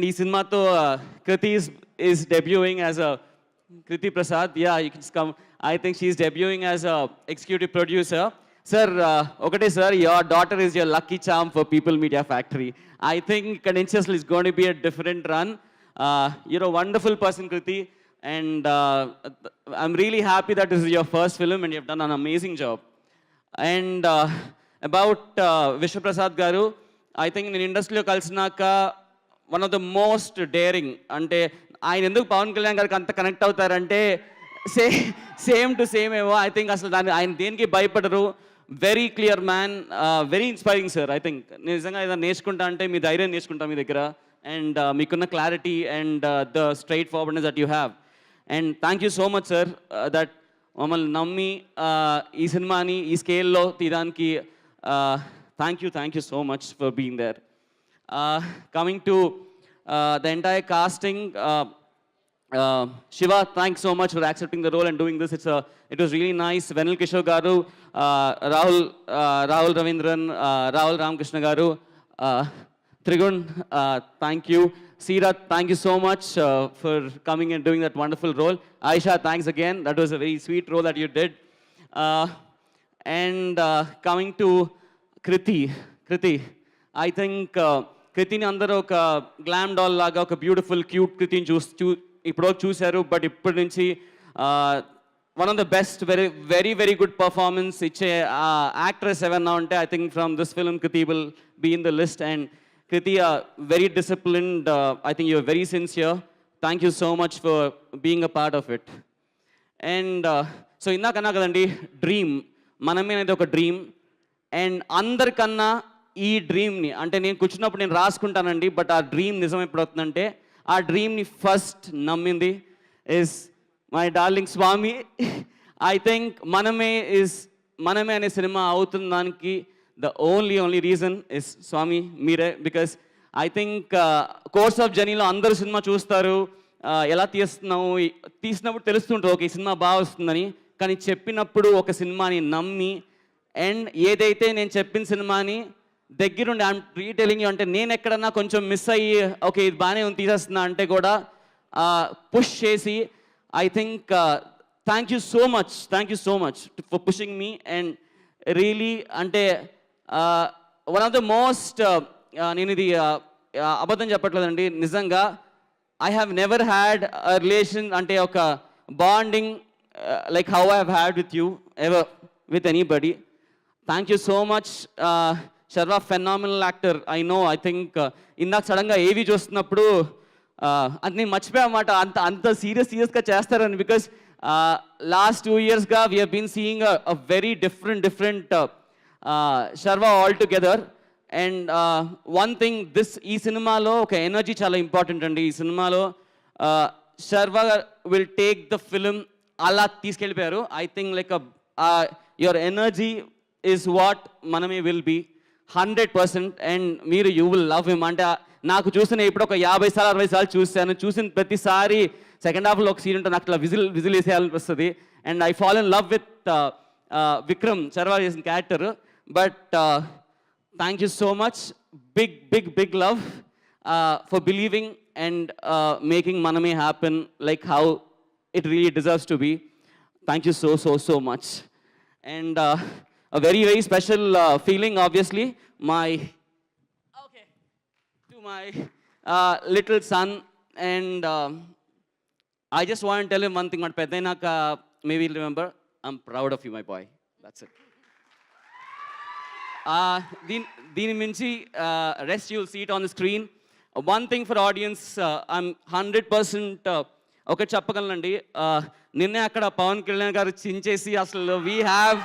ఈ సినిమాతో కృతి is debuting as a Kriti Prasad. Yeah, you can come. I think she's debuting as a executive producer. Sir, okate sir, your daughter is your lucky charm for People Media Factory. I think Credentials is going to be a different run. You're a wonderful person, Kriti, and I'm really happy that this is your first film and you've done an amazing job. And about Vishwaprasad Garu, I think in industry lo kalsinaka one of the most daring, ante ఆయన ఎందుకు పవన్ కళ్యాణ్ గారికి అంత connect అవుతారంటే same to same ఏమో. I think అసలు దాన్ని ఆయన దేనికి భయపడరు. Very clear man, very inspiring sir. I think నిజంగా ఏదైనా నేర్చుకుంటా అంటే మీ ధైర్యం నేర్చుకుంటా మీ దగ్గర, అండ్ మీకున్న clarity and the straight forwardness that you have. And thank you so much sir that మమ్మల్ని నమ్మి ఈ సినిమాని ఈ స్కేల్లో తీయడానికి thank you so much for being there. Coming to the entire casting, Shiva, thanks so much for accepting the role and doing this. It was really nice. Venal Kishore garu, Rahul Ravindran, Rahul Ramakrishna garu, Trigun, thank you. Seerath, thank you so much for coming and doing that wonderful role. Aisha, thanks again. That was a very sweet role that you did. And coming to Kriti, I think కృతిని అందరూ ఒక glam doll లాగా ఒక beautiful cute కృతిని ఇప్పుడు చూశారు. But ఇప్పటి నుంచి one of the best very good performance ఇచ్చే actress ఎవరన్నా ఉంటే I think from this film Kriti will be in the list. And Kriti very disciplined, I think you're very sincere. Thank you so much for being a part of it. And so ఇందాకన్నా కదండి dream, మనమే అనేది ఒక dream. And అందరికన్నా ఈ డ్రీమ్ని అంటే నేను కూర్చున్నప్పుడు నేను రాసుకుంటానండి, బట్ ఆ డ్రీమ్ నిజం ఎప్పుడు అవుతుందంటే ఆ డ్రీమ్ని ఫస్ట్ నమ్మింది is my darling Swamy. I think Manamey అనే సినిమా అవుతున్న దానికి the only reason is Swamy మీరే. Because I think course of జర్నీలో అందరూ సినిమా చూస్తారు, ఎలా తీసినప్పుడు తెలుస్తుంటుంది ఓకే ఈ సినిమా బాగా వస్తుందని. కానీ చెప్పినప్పుడు ఒక సినిమాని నమ్మి అండ్ ఏదైతే నేను చెప్పిన సినిమాని దగ్గరుండి ఐఎమ్ రీటెలింగ్ యూ అంటే నేను ఎక్కడన్నా కొంచెం మిస్ అయ్యి ఓకే ఇది బాగానే ఉంది తీసేస్తున్నా అంటే కూడా పుష్ చేసి I think thank you so much for pushing me. And really అంటే వన్ ఆఫ్ ద మోస్ట్ నేను ఇది అబద్ధం చెప్పట్లేదండి, నిజంగా I have never had a relation అంటే ఒక bonding like how I have had with you ever with anybody. Thank you so much Sharwa, phenomenal actor. I know I think ఇందాక సడన్గా ఏవి చూస్తున్నప్పుడు అది నేను మర్చిపోయామాట అంత సీరియస్గా చేస్తారని. బికాస్ లాస్ట్ 2 yearsగా we have been seeing a very different Sharwa all together. And one thing ఈ సినిమాలో ఒక ఎనర్జీ చాలా ఇంపార్టెంట్ అండి. ఈ సినిమాలో Sharwa will take the film అలా తీసుకెళ్ళిపోయారు. I think like your energy is what Manamey will be 100%. And మీరు యూ విల్ లవ్ హిమ్. అంటే నాకు చూసిన ఇప్పుడు ఒక 50 సార్లు 60 సార్లు చూసిన ప్రతిసారి సెకండ్ హాఫ్లో ఒక సీన్ ఉంటుంది, నాకు అట్లా విజిల్ వేసేయాలనిపిస్తుంది. And I fall in love with Vikram Sharwa చేసిన character. But thank you so much, big love for believing and making Manamey happen like how it really deserves to be. Thank you so much. And a very special feeling obviously to my little son. And I just want to tell him one thing, but pedainaka maybe he'll remember, I'm proud of you my boy. That's it. Dini minchi rest you'll see it on the screen. One thing for audience, I'm 100% ఒకటి చెప్పగలనండి, నిన్నే అక్కడ పవన్ కళ్యాణ్ గారు చించేసి అసలు we have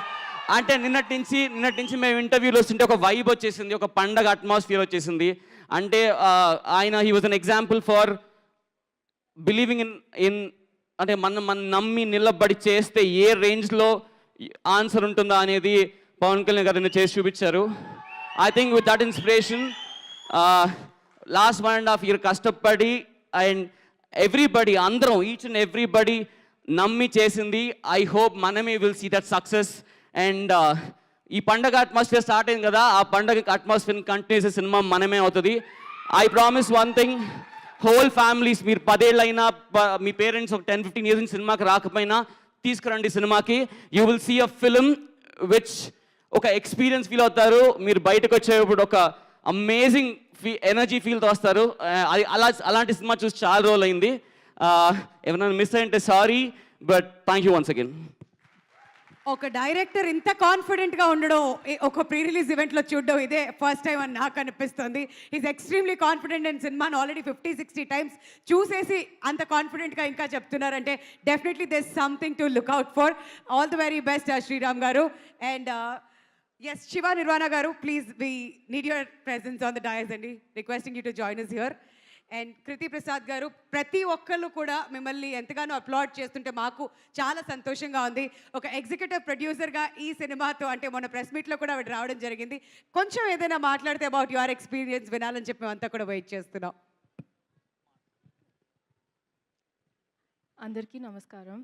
అంటే నిన్నటి నుంచి మేము ఇంటర్వ్యూలో వస్తుంటే ఒక వైబ్ వచ్చేసింది, ఒక పండగ అట్మాస్ఫియర్ వచ్చేసింది. అంటే ఆయన he was an example for believing in అంటే మనం నమ్మి నిలబడి చేస్తే ఏ రేంజ్లో ఆన్సర్ ఉంటుందా అనేది పవన్ కళ్యాణ్ గారు చేసి చూపించారు. I think with that inspiration last 1.5 years కష్టపడి అండ్ ఎవ్రీబడి అందరం ఈచ్ అండ్ ఎవ్రీబడి నమ్మి చేసింది. I hope Manamey will see that success. And ఈ పండగ అట్మాస్ఫియర్ స్టార్ట్ అయింది కదా, ఆ పండగ అట్మాస్ఫియర్ కంటిన్యూ చేసే సినిమా మనమే అవుతుంది. I promise one thing, whole families మీరు 10 ఏళ్ళు అయినా మీ పేరెంట్స్ ఒక 10-15 years నుంచి సినిమాకి రాకపోయినా తీసుకురండి సినిమాకి. You will see a film which ఒక ఎక్స్పీరియన్స్ ఫీల్ అవుతారు. మీరు బయటకు వచ్చేటప్పుడు ఒక అమేజింగ్ ఎనర్జీ ఫీల్తో వస్తారు. అలాంటి సినిమా చూసి చాలా రోజులు అయింది. ఎవరైనా మిస్ అయ్యంటే sorry, but thank you once again. ఒక డైరెక్టర్ ఇంత కాన్ఫిడెంట్గా ఉండడం ఒక ప్రీ రిలీజ్ ఈవెంట్లో చూడడం ఇదే ఫస్ట్ టైం అని నాకు అనిపిస్తుంది. ఈజ్ ఎక్స్ట్రీమ్లీ కాన్ఫిడెంట్ అండ్ సినిమాని ఆల్రెడీ 50-60 టైమ్స్ చూసేసి అంత కాన్ఫిడెంట్గా ఇంకా చెప్తున్నారంటే definitely this something to look out for. All the very best Sriram garu. And yes, Shiva Nirvana garu, please we need your presence on the dais అండి. Requesting you to join us here. And Kriti Prasad garu, ప్రతి ఒక్కళ్ళు కూడా మిమ్మల్ని ఎంతగానో అప్లాడ్ చేస్తుంటే మాకు చాలా సంతోషంగా ఉంది. ఒక ఎగ్జిక్యూటివ్ ప్రొడ్యూసర్గా ఈ సినిమాతో, అంటే మొన్న ప్రెస్ మీట్లో కూడా ఆవిడ రావడం జరిగింది, కొంచెం ఏదైనా మాట్లాడితే అబౌట్ యువర్ ఎక్స్పీరియన్స్ వినాలని చెప్పి మేమంతా కూడా వెయిట్ చేస్తున్నాం. అందరికీ నమస్కారం.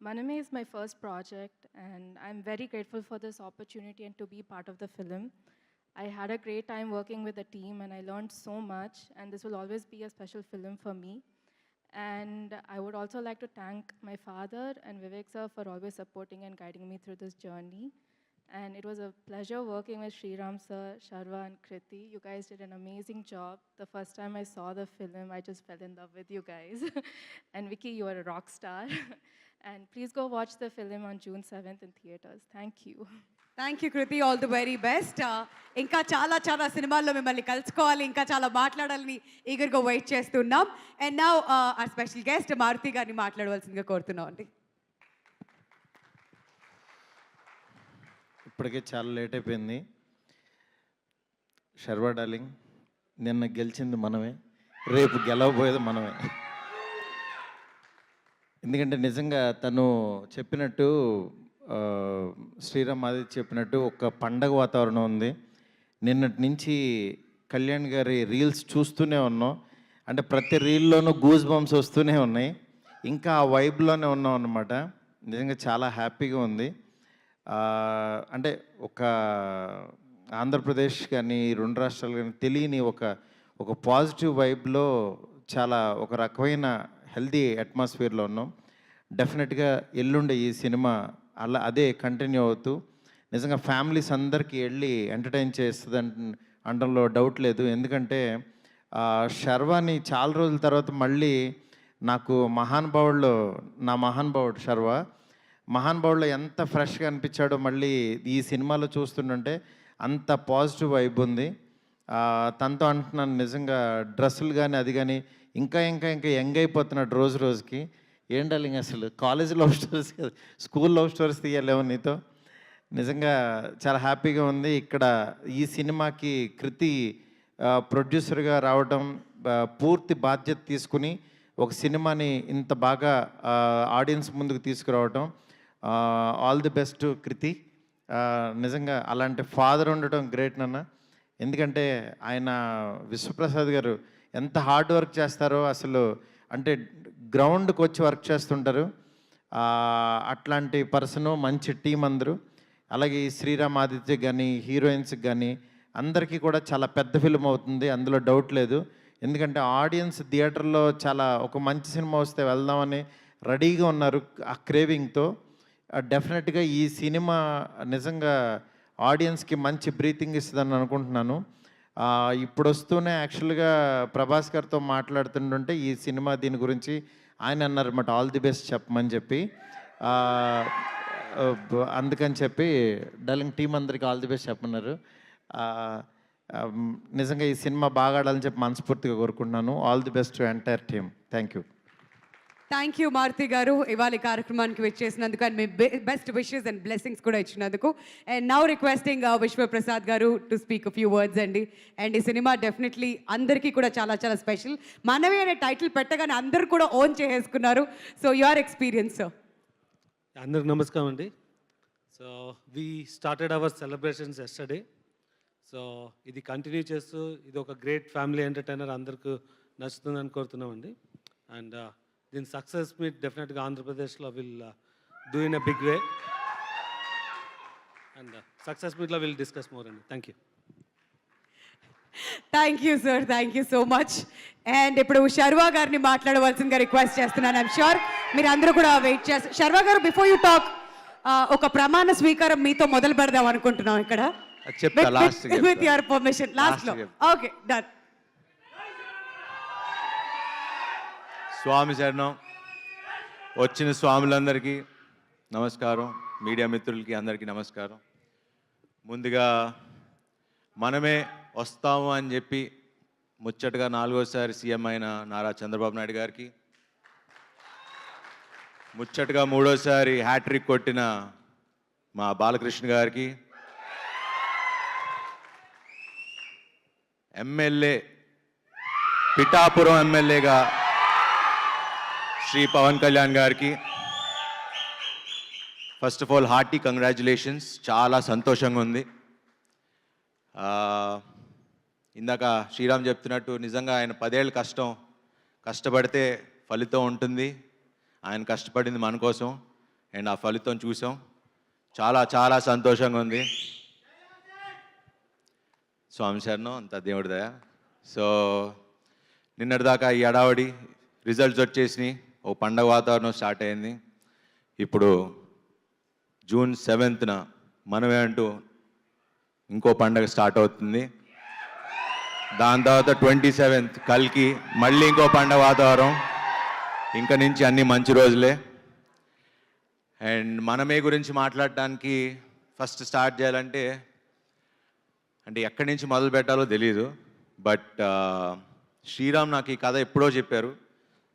Maname is my first project and I'm very grateful for this opportunity and to be part of the film. I had a great time working with the team and I learned so much, and this will always be a special film for me. And I would also like to thank my father and Vivek sir for always supporting and guiding me through this journey. And it was a pleasure working with Sriram sir, Sharva and Kriti. You guys did an amazing job. The first time I saw the film, I just fell in love with you guys. And Vicky, you are a rock star. And please go watch the film on June 7th in theaters. Thank you. Thank you Krithi, all the very best. ఇంకా చాలా చాలా సినిమాల్లో మిమ్మల్ని కలుసుకోవాలి, ఇంకా చాలా మాట్లాడాలని ఈగర్గా వెయిట్ చేస్తున్నాం. అండ్ నౌ ఆ స్పెషల్ గెస్ట్ మారుతి గారిని మాట్లాడవలసిందిగా కోరుతున్నాం అండి. ఇప్పటికే చాలా లేట్ అయిపోయింది. శర్వా డార్లింగ్, నిన్న గెలిచింది మనమే, రేపు గెలవబోయేది మనమే. ఎందుకంటే నిజంగా తను చెప్పినట్టు, శ్రీరామ్ ఆదిత్య చెప్పినట్టు ఒక పండగ వాతావరణం ఉంది. నిన్నటి నుంచి కళ్యాణ్ గారి రీల్స్ చూస్తూనే ఉన్నాం. అంటే ప్రతి రీల్లోనూ గూస్ బంప్స్ వస్తూనే ఉన్నాయి. ఇంకా ఆ వైబ్లోనే ఉన్నాం అన్నమాట. నిజంగా చాలా హ్యాపీగా ఉంది. అంటే ఒక ఆంధ్రప్రదేశ్ కానీ రెండు రాష్ట్రాలు కానీ తెలియని ఒక పాజిటివ్ వైబ్లో చాలా ఒక రకమైన హెల్దీ అట్మాస్ఫియర్లో ఉన్నాం. డెఫినెట్గా ఎల్లుండే ఈ సినిమా అదే కంటిన్యూ అవుతూ నిజంగా ఫ్యామిలీస్ అందరికీ వెళ్ళి ఎంటర్టైన్ చేస్తుంది అనడంలో డౌట్ లేదు. ఎందుకంటే శర్వాని చాలా రోజుల తర్వాత మళ్ళీ నాకు నా మహానుభావుడు శర్వా మహానుభావుడులో ఎంత ఫ్రెష్గా అనిపించాడో మళ్ళీ ఈ సినిమాలో చూస్తుంటే అంత పాజిటివ్ వైబ్ ఉంది. తనతో అంటున్నాను, నిజంగా డ్రెస్సులు కానీ అది కానీ ఇంకా ఇంకా ఇంకా యంగ్ అయిపోతున్నాడు రోజు రోజుకి. ఏం డార్లింగ్, అసలు కాలేజ్ లవ్ స్టోరీస్ కదా, స్కూల్ లవ్ స్టోరీస్ తీయలేము నీతో. నిజంగా చాలా హ్యాపీగా ఉంది. ఇక్కడ ఈ సినిమాకి కృతి ప్రొడ్యూసర్గా రావడం, పూర్తి బాధ్యత తీసుకుని ఒక సినిమాని ఇంత బాగా ఆడియన్స్ ముందుకు తీసుకురావడం, ఆల్ ది బెస్ట్ కృతి. నిజంగా అలాంటి ఫాదర్ ఉండటం గ్రేట్ నాన్న. ఎందుకంటే ఆయన విశ్వప్రసాద్ గారు ఎంత హార్డ్ వర్క్ చేస్తారో అసలు, అంటే గ్రౌండ్కి వచ్చి వర్క్ చేస్తుంటారు. అట్లాంటి పర్సను, మంచి టీం అందరూ. అలాగే ఈ శ్రీరామ్ ఆదిత్య కానీ హీరోయిన్స్కి కానీ అందరికీ కూడా చాలా పెద్ద ఫిల్మ్ అవుతుంది, అందులో డౌట్ లేదు. ఎందుకంటే ఆడియన్స్ థియేటర్లో చాలా ఒక మంచి సినిమా వస్తే వెళ్దామని రెడీగా ఉన్నారు ఆ క్రేవింగ్తో. డెఫినెట్గా ఈ సినిమా నిజంగా ఆడియన్స్కి మంచి బ్రీతింగ్ ఇస్తుందని అనుకుంటున్నాను. ఇప్పుడు వస్తూనే యాక్చువల్గా ప్రభాస్ గారితో మాట్లాడుతుంటే ఈ సినిమా దీని గురించి ఆయన అన్నారన్నమాట, ఆల్ ది బెస్ట్ చెప్పమని చెప్పి. అందుకని చెప్పి డార్లింగ్ టీం అందరికీ ఆల్ ది బెస్ట్ చెప్పమన్నారు. నిజంగా ఈ సినిమా బాగా ఆడాలని చెప్పి మనస్ఫూర్తిగా కోరుకుంటున్నాను. All the best to entire team. Thank you. Thank you Maruti garu, ఇవాళ ఈ కార్యక్రమానికి వచ్చేసినందుకు అండ్ మీ బెస్ట్ విషెస్ అండ్ బ్లెస్సింగ్స్ కూడా ఇచ్చినందుకు. And now requesting Vishwaprasad garu to speak few words అండి. అండ్ ఈ సినిమా డెఫినెట్లీ అందరికీ కూడా చాలా చాలా స్పెషల్. మనమే అనే టైటిల్ పెట్టగానే అందరూ కూడా ఓన్ చేసేసుకున్నారు. So your experience. అందరికి నమస్కారం అండి. So we started our celebrations yesterday. So ఇది కంటిన్యూ చేస్తూ ఇది ఒక గ్రేట్ ఫ్యామిలీ ఎంటర్టైనర్ అందరికీ నచ్చుతుందని కోరుతున్నామండి. అండ్ దీని సక్సెస్ మీట్ డెఫినెట్గా ఆంధ్రప్రదేశ్లో will do in a big way. And success మీట్లో విల్ డిస్కస్ మోర్ అండి. Thank you. Thank you sir, thank you so much. And ఇప్పుడు శర్వా గారిని మాట్లాడవలసిందిగా రిక్వెస్ట్ చేస్తున్నాను. ఐఎమ్ షూర్ మీరు అందరూ కూడా వెయిట్ చేస్తారు. శర్వా గారు, బిఫోర్ యూ టాక్, ఒక ప్రమాణ స్వీకారం మీతో మొదలు పెడదాం అనుకుంటున్నాం ఇక్కడ. విత్ యువర్ పర్మిషన్ లాస్ట్లో. Okay, done. స్వామి శరణం. వచ్చిన స్వాములందరికీ నమస్కారం. మీడియా మిత్రులకి అందరికీ నమస్కారం. ముందుగా మనమే వస్తాము అని చెప్పి ముచ్చటగా 4వసారి సీఎం అయిన నారా చంద్రబాబు నాయుడు గారికి, ముచ్చటగా 3వసారి హ్యాట్రిక్ కొట్టిన మా బాలకృష్ణ గారికి, ఎమ్మెల్యే పిఠాపురం ఎమ్మెల్యేగా శ్రీ పవన్ కళ్యాణ్ గారికి first of all hearty congratulations. చాలా సంతోషంగా ఉంది. ఇందాక శ్రీరామ్ చెప్తున్నట్టు నిజంగా ఆయన 10 ఏళ్ళ కష్టపడితే ఫలితం ఉంటుంది. ఆయన కష్టపడింది మన కోసం అండ్ ఆ ఫలితం చూసాం. చాలా చాలా సంతోషంగా ఉంది. స్వామి శరణం, అంత దేవుడి దయ. సో నిన్నటిదాకా ఈ అడావడి రిజల్ట్స్ వచ్చేసినాయి, ఓ పండగ వాతావరణం స్టార్ట్ అయింది. ఇప్పుడు జూన్ 7th మనమే అంటూ ఇంకో పండగ స్టార్ట్ అవుతుంది. దాని తర్వాత 27th కల్కి మళ్ళీ ఇంకో పండగ వాతావరణం. ఇంక నుంచి అన్ని మంచి రోజులే. అండ్ మనమే గురించి మాట్లాడటానికి ఫస్ట్ స్టార్ట్ చేయాలంటే ఎక్కడి నుంచి మొదలు పెట్టాలో తెలీదు. బట్ శ్రీరామ్ నాకు ఈ కథ ఎప్పుడో చెప్పారు.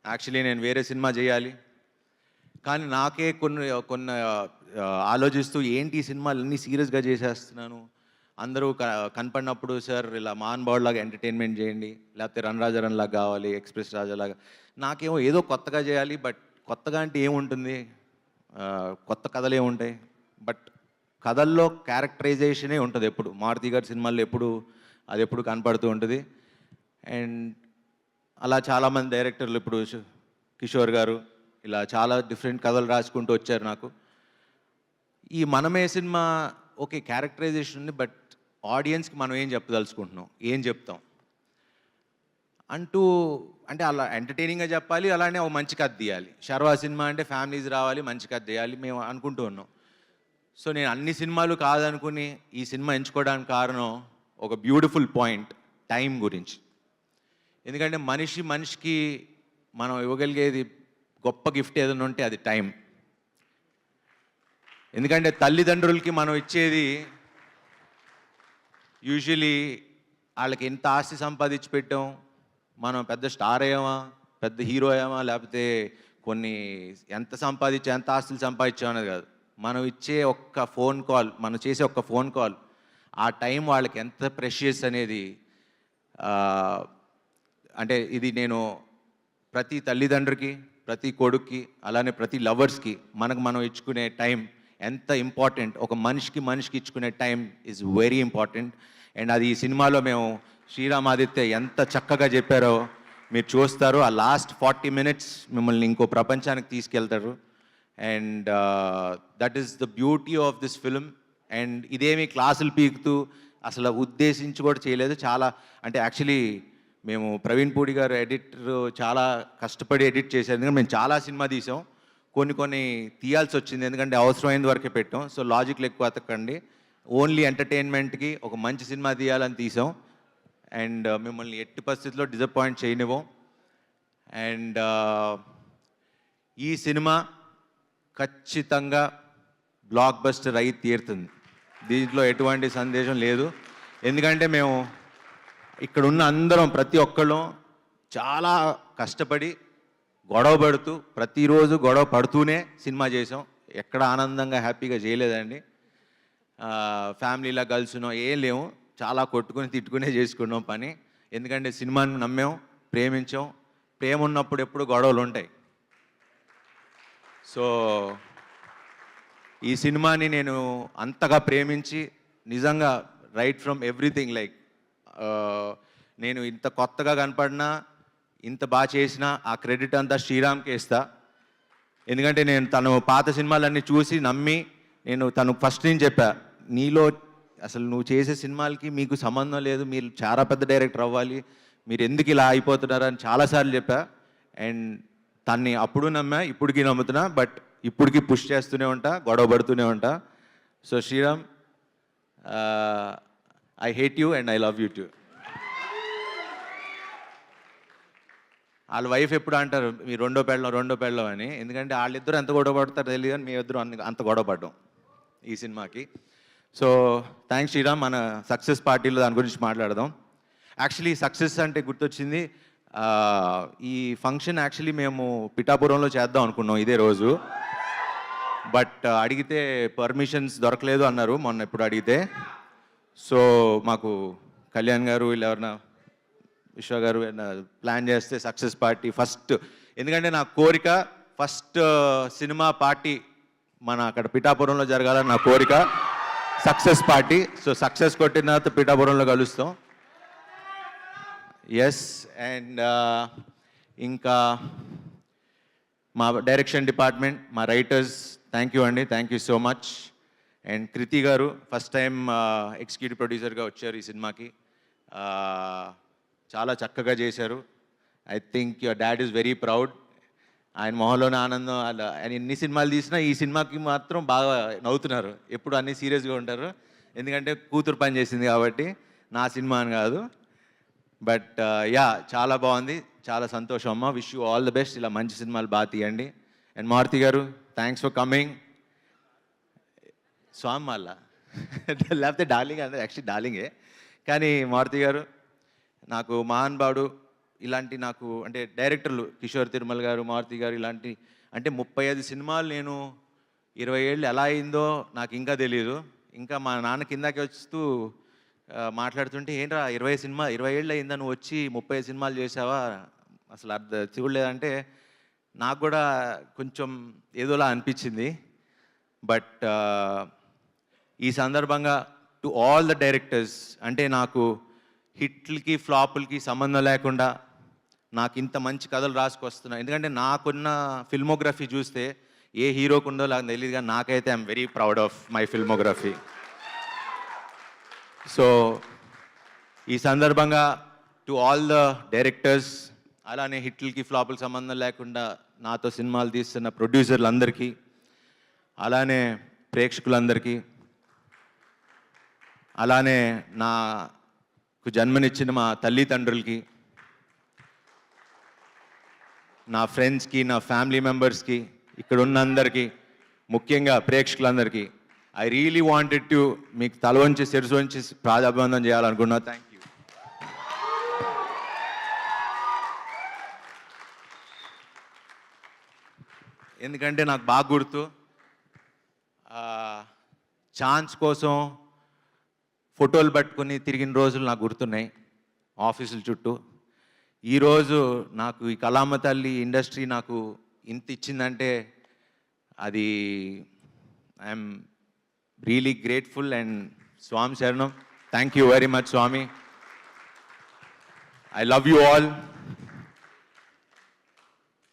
యాక్చువల్లీ నేను వేరే సినిమా చేయాలి, కానీ నాకే కొన్ని ఆలోచిస్తూ ఏంటి ఈ సినిమాలు అన్నీ సీరియస్గా చేసేస్తున్నాను, అందరూ కనపడినప్పుడు సార్ ఇలా మాన్ బౌడ్ లాగా ఎంటర్టైన్మెంట్ చేయండి, లేకపోతే రన్ రాజా రన్ లాగా కావాలి, ఎక్స్ప్రెస్ రాజా లాగా. నాకేమో ఏదో కొత్తగా చేయాలి. బట్ కొత్తగా అంటే ఏముంటుంది, కొత్త కథలు ఏముంటాయి. బట్ కథల్లో క్యారెక్టరైజేషనే ఉంటుంది ఎప్పుడు. మారుతి గారి సినిమాల్లో అది ఎప్పుడు కనపడుతూ ఉంటుంది. అండ్ అలా చాలామంది డైరెక్టర్లు, ఇప్పుడు కిషోర్ గారు, ఇలా చాలా డిఫరెంట్ కథలు రాసుకుంటూ వచ్చారు. నాకు ఈ మనమే సినిమా ఓకే క్యారెక్టరైజేషన్ ఉంది, బట్ ఆడియన్స్కి మనం ఏం చెప్పదలుచుకుంటున్నాం, ఏం చెప్తాం అంటే అలా ఎంటర్టైనింగ్గా చెప్పాలి, అలానే ఒక మంచి కథ తీయాలి. శర్వా సినిమా అంటే ఫ్యామిలీస్ రావాలి, మంచి కథ తీయాలి మేము అనుకుంటూ ఉన్నాం. సో నేను అన్ని సినిమాలు కాదనుకుని ఈ సినిమా ఎంచుకోవడానికి కారణం ఒక బ్యూటిఫుల్ పాయింట్, టైం గురించి. ఎందుకంటే మనిషికి మనం ఇవ్వగలిగేది గొప్ప గిఫ్ట్ ఏదైనా ఉంటే అది టైం. ఎందుకంటే తల్లిదండ్రులకి మనం ఇచ్చేది యూజువలీ వాళ్ళకి ఎంత ఆస్తి సంపాదించి పెట్టాం, మనం పెద్ద స్టార్ అయ్యామా, పెద్ద హీరో అయ్యామా, లేకపోతే ఎంత ఆస్తులు సంపాదించాం అనేది కాదు. మనం ఇచ్చే ఒక్క ఫోన్ కాల్, మనం చేసే ఒక్క ఫోన్ కాల్, ఆ టైం వాళ్ళకి ఎంత ప్రెషియస్ అనేది. అంటే ఇది నేను ప్రతి తల్లిదండ్రికి, ప్రతి కొడుక్కి, అలానే ప్రతి లవర్స్కి మనం ఇచ్చుకునే టైం ఎంత ఇంపార్టెంట్. ఒక మనిషికి ఇచ్చుకునే time is very important. And అది ఈ సినిమాలో మేము శ్రీరామ్ ఆదిత్య ఎంత చక్కగా చెప్పారో మీరు చూస్తారు. ఆ లాస్ట్ 40 minutes మిమ్మల్ని ఇంకో ప్రపంచానికి తీసుకెళ్తారు. And that is the beauty of this film. And ఇదేమి క్లాసులు పీకుతూ అసలు ఉద్దేశించి కూడా చేయలేదు. చాలా అంటే యాక్చువల్లీ మేము ప్రవీణ్ పూడి గారు ఎడిటర్ చాలా కష్టపడి ఎడిట్ చేశారు. ఎందుకంటే మేము చాలా సినిమా తీసాం, కొన్ని తీయాల్సి వచ్చింది, ఎందుకంటే అవసరమైనంత వరకే పెట్టాం. సో లాజిక్లు ఎక్కువ అతకండి, ఓన్లీ ఎంటర్టైన్మెంట్కి ఒక మంచి సినిమా తీయాలని తీసాం. అండ్ మిమ్మల్ని ఎట్టి పరిస్థితుల్లో డిసప్పాయింట్ చేయనివ్వం. అండ్ ఈ సినిమా ఖచ్చితంగా బ్లాక్ బస్టర్ అయి తీరుతుంది, దీంట్లో ఎటువంటి సందేశం లేదు. ఎందుకంటే మేము ఇక్కడ ఉన్న అందరం ప్రతి ఒక్కళ్ళం చాలా కష్టపడి గొడవ పడుతూ ప్రతిరోజు గొడవ పడుతూనే సినిమా చేసాం. ఎక్కడ ఆనందంగా హ్యాపీగా చేయలేదండి. ఫ్యామిలీలా కలుసున్నాం ఏం లేవు, చాలా కొట్టుకుని తిట్టుకునే చేసుకున్నాం పని. ఎందుకంటే సినిమాని నమ్మాం, ప్రేమించాం. ప్రేమ ఉన్నప్పుడు ఎప్పుడు గొడవలు ఉంటాయి. సో ఈ సినిమాని నేను అంతగా ప్రేమించి నిజంగా రైట్ ఫ్రమ్ ఎవ్రీథింగ్ లైక్ నేను ఇంత కొత్తగా కనపడినా, ఇంత బాగా చేసినా ఆ క్రెడిట్ అంతా శ్రీరామ్కే ఇస్తా. ఎందుకంటే నేను తను పాత సినిమాలన్నీ చూసి నమ్మి తను ఫస్ట్ నుంచి చెప్పా, నీలో అసలు నువ్వు చేసే సినిమాలకి మీకు సంబంధం లేదు, మీరు చాలా పెద్ద డైరెక్టర్ అవ్వాలి, మీరు ఎందుకు ఇలా అయిపోతున్నారు అని చాలాసార్లు చెప్పా. అండ్ తన్ని అప్పుడు నమ్మా, ఇప్పటికీ నమ్ముతున్నా. బట్ ఇప్పటికీ పుష్ చేస్తూనే ఉంటా, గొడవ పడుతూనే ఉంటా. So Sriram, I hate you and I love you too. వాళ్ళ వైఫ్ ఎప్పుడు అంటారు మీ రెండో పెళ్ళం అని, ఎందుకంటే వాళ్ళిద్దరూ ఎంత గొడవ పడతారో తెలియదు కానీ మీ ఇద్దరు అంత గొడవ పడ్డాం ఈ సినిమాకి. So thanks Sriram. మన సక్సెస్ పార్టీలో దాని గురించి మాట్లాడదాం. యాక్చువల్లీ సక్సెస్ అంటే గుర్తొచ్చింది, ఈ ఫంక్షన్ యాక్చువల్లీ మేము పిఠాపురంలో చేద్దాం అనుకున్నాం ఇదే రోజు. బట్ అడిగితే పర్మిషన్స్ దొరకలేదు అన్నారు మొన్న ఎప్పుడు అడిగితే. సో మాకు కళ్యాణ్ గారు వీళ్ళు ఎవరన్నా విశ్వ గారు ప్లాన్ చేస్తే సక్సెస్ పార్టీ ఫస్ట్, ఎందుకంటే నా కోరిక ఫస్ట్ సినిమా పార్టీ మన అక్కడ పిఠాపురంలో జరగాలని నా కోరిక, సక్సెస్ పార్టీ. సో సక్సెస్ కొట్టిన తర్వాత పిఠాపురంలో కలుస్తాం. ఎస్. అండ్ ఇంకా మా డైరెక్షన్ డిపార్ట్మెంట్, మా రైటర్స్, థ్యాంక్ యూ అండి, thank you so much. And Kriti garu first time executive ప్రొడ్యూసర్గా వచ్చారు ఈ సినిమాకి. చాలా చక్కగా చేశారు. I think your dad is very proud. ఆయన మొహంలోనే ఆనందం. ఆయన ఎన్ని సినిమాలు తీసినా ఈ సినిమాకి మాత్రం బాగా నవ్వుతున్నారు. ఎప్పుడు అన్నీ సీరియస్గా ఉంటారు, ఎందుకంటే కూతురు పని చేసింది కాబట్టి, నా సినిమా అని కాదు. బట్ యా, చాలా బాగుంది, చాలా సంతోషం అమ్మ. Wish you all the best. ఇలా మంచి సినిమాలు బాగా తీయండి. అండ్ మారుతి గారు, థ్యాంక్స్ ఫర్ కమింగ్. స్వామి మళ్ళ లేకపోతే డార్లింగ్ అంటే యాక్చువల్లీ డార్లింగే, కానీ మారుతి గారు నాకు మహానుభావుడు. ఇలాంటి నాకు అంటే డైరెక్టర్లు కిషోర్ తిరుమల గారు, మారుతి గారు, ఇలాంటి అంటే 35 సినిమాలు నేను 20 ఏళ్ళు ఎలా అయిందో నాకు ఇంకా తెలియదు. ఇంకా మా నాన్న కిందకి వస్తూ మాట్లాడుతుంటే, ఏంట్రా 20 ఏళ్ళు అయిందా నువ్వు వచ్చి 30 సినిమాలు చేసావా, అసలు చూడలేదంటే నాకు కూడా కొంచెం ఏదోలా అనిపించింది. బట్ ఈ సందర్భంగా టు ఆల్ ద డైరెక్టర్స్, అంటే నాకు హిట్లకి ఫ్లాపులకి సంబంధం లేకుండా నాకు ఇంత మంచి కథలు రాసుకొస్తున్నా. ఎందుకంటే నాకున్న ఫిల్మోగ్రఫీ చూస్తే ఏ హీరోకు ఉందో నాకు తెలియదు, కానీ నాకైతే I'm very proud of my filmography. So ఈ సందర్భంగా టు ఆల్ ద డైరెక్టర్స్, అలానే హిట్లకి ఫ్లాపులకి సంబంధం లేకుండా నాతో సినిమాలు తీస్తున్న ప్రొడ్యూసర్లందరికీ, అలానే ప్రేక్షకులందరికీ, అలానే నాకు జన్మనిచ్చిన మా తల్లిదండ్రులకి, నా ఫ్రెండ్స్కి, నా ఫ్యామిలీ మెంబర్స్కి, ఇక్కడ ఉన్న అందరికీ, ముఖ్యంగా ప్రేక్షకులందరికీ ఐ రియలీ వాంటెడ్ టు మీకు తల వంచి శిరసు వంచి ప్రాధాభివందనం చేయాలనుకున్నా. Thank you. ఎందుకంటే నాకు బాగా గుర్తు, ఛాన్స్ కోసం ఫోటోలు పట్టుకుని తిరిగిన రోజులు నాకు గుర్తున్నాయి ఆఫీసుల చుట్టూ. ఈరోజు నాకు ఈ కళామ తల్లి ఇండస్ట్రీ నాకు ఇంత ఇచ్చిందంటే అది I'm really grateful. And Swamy శరణం, thank you very much Swamy. I love you all.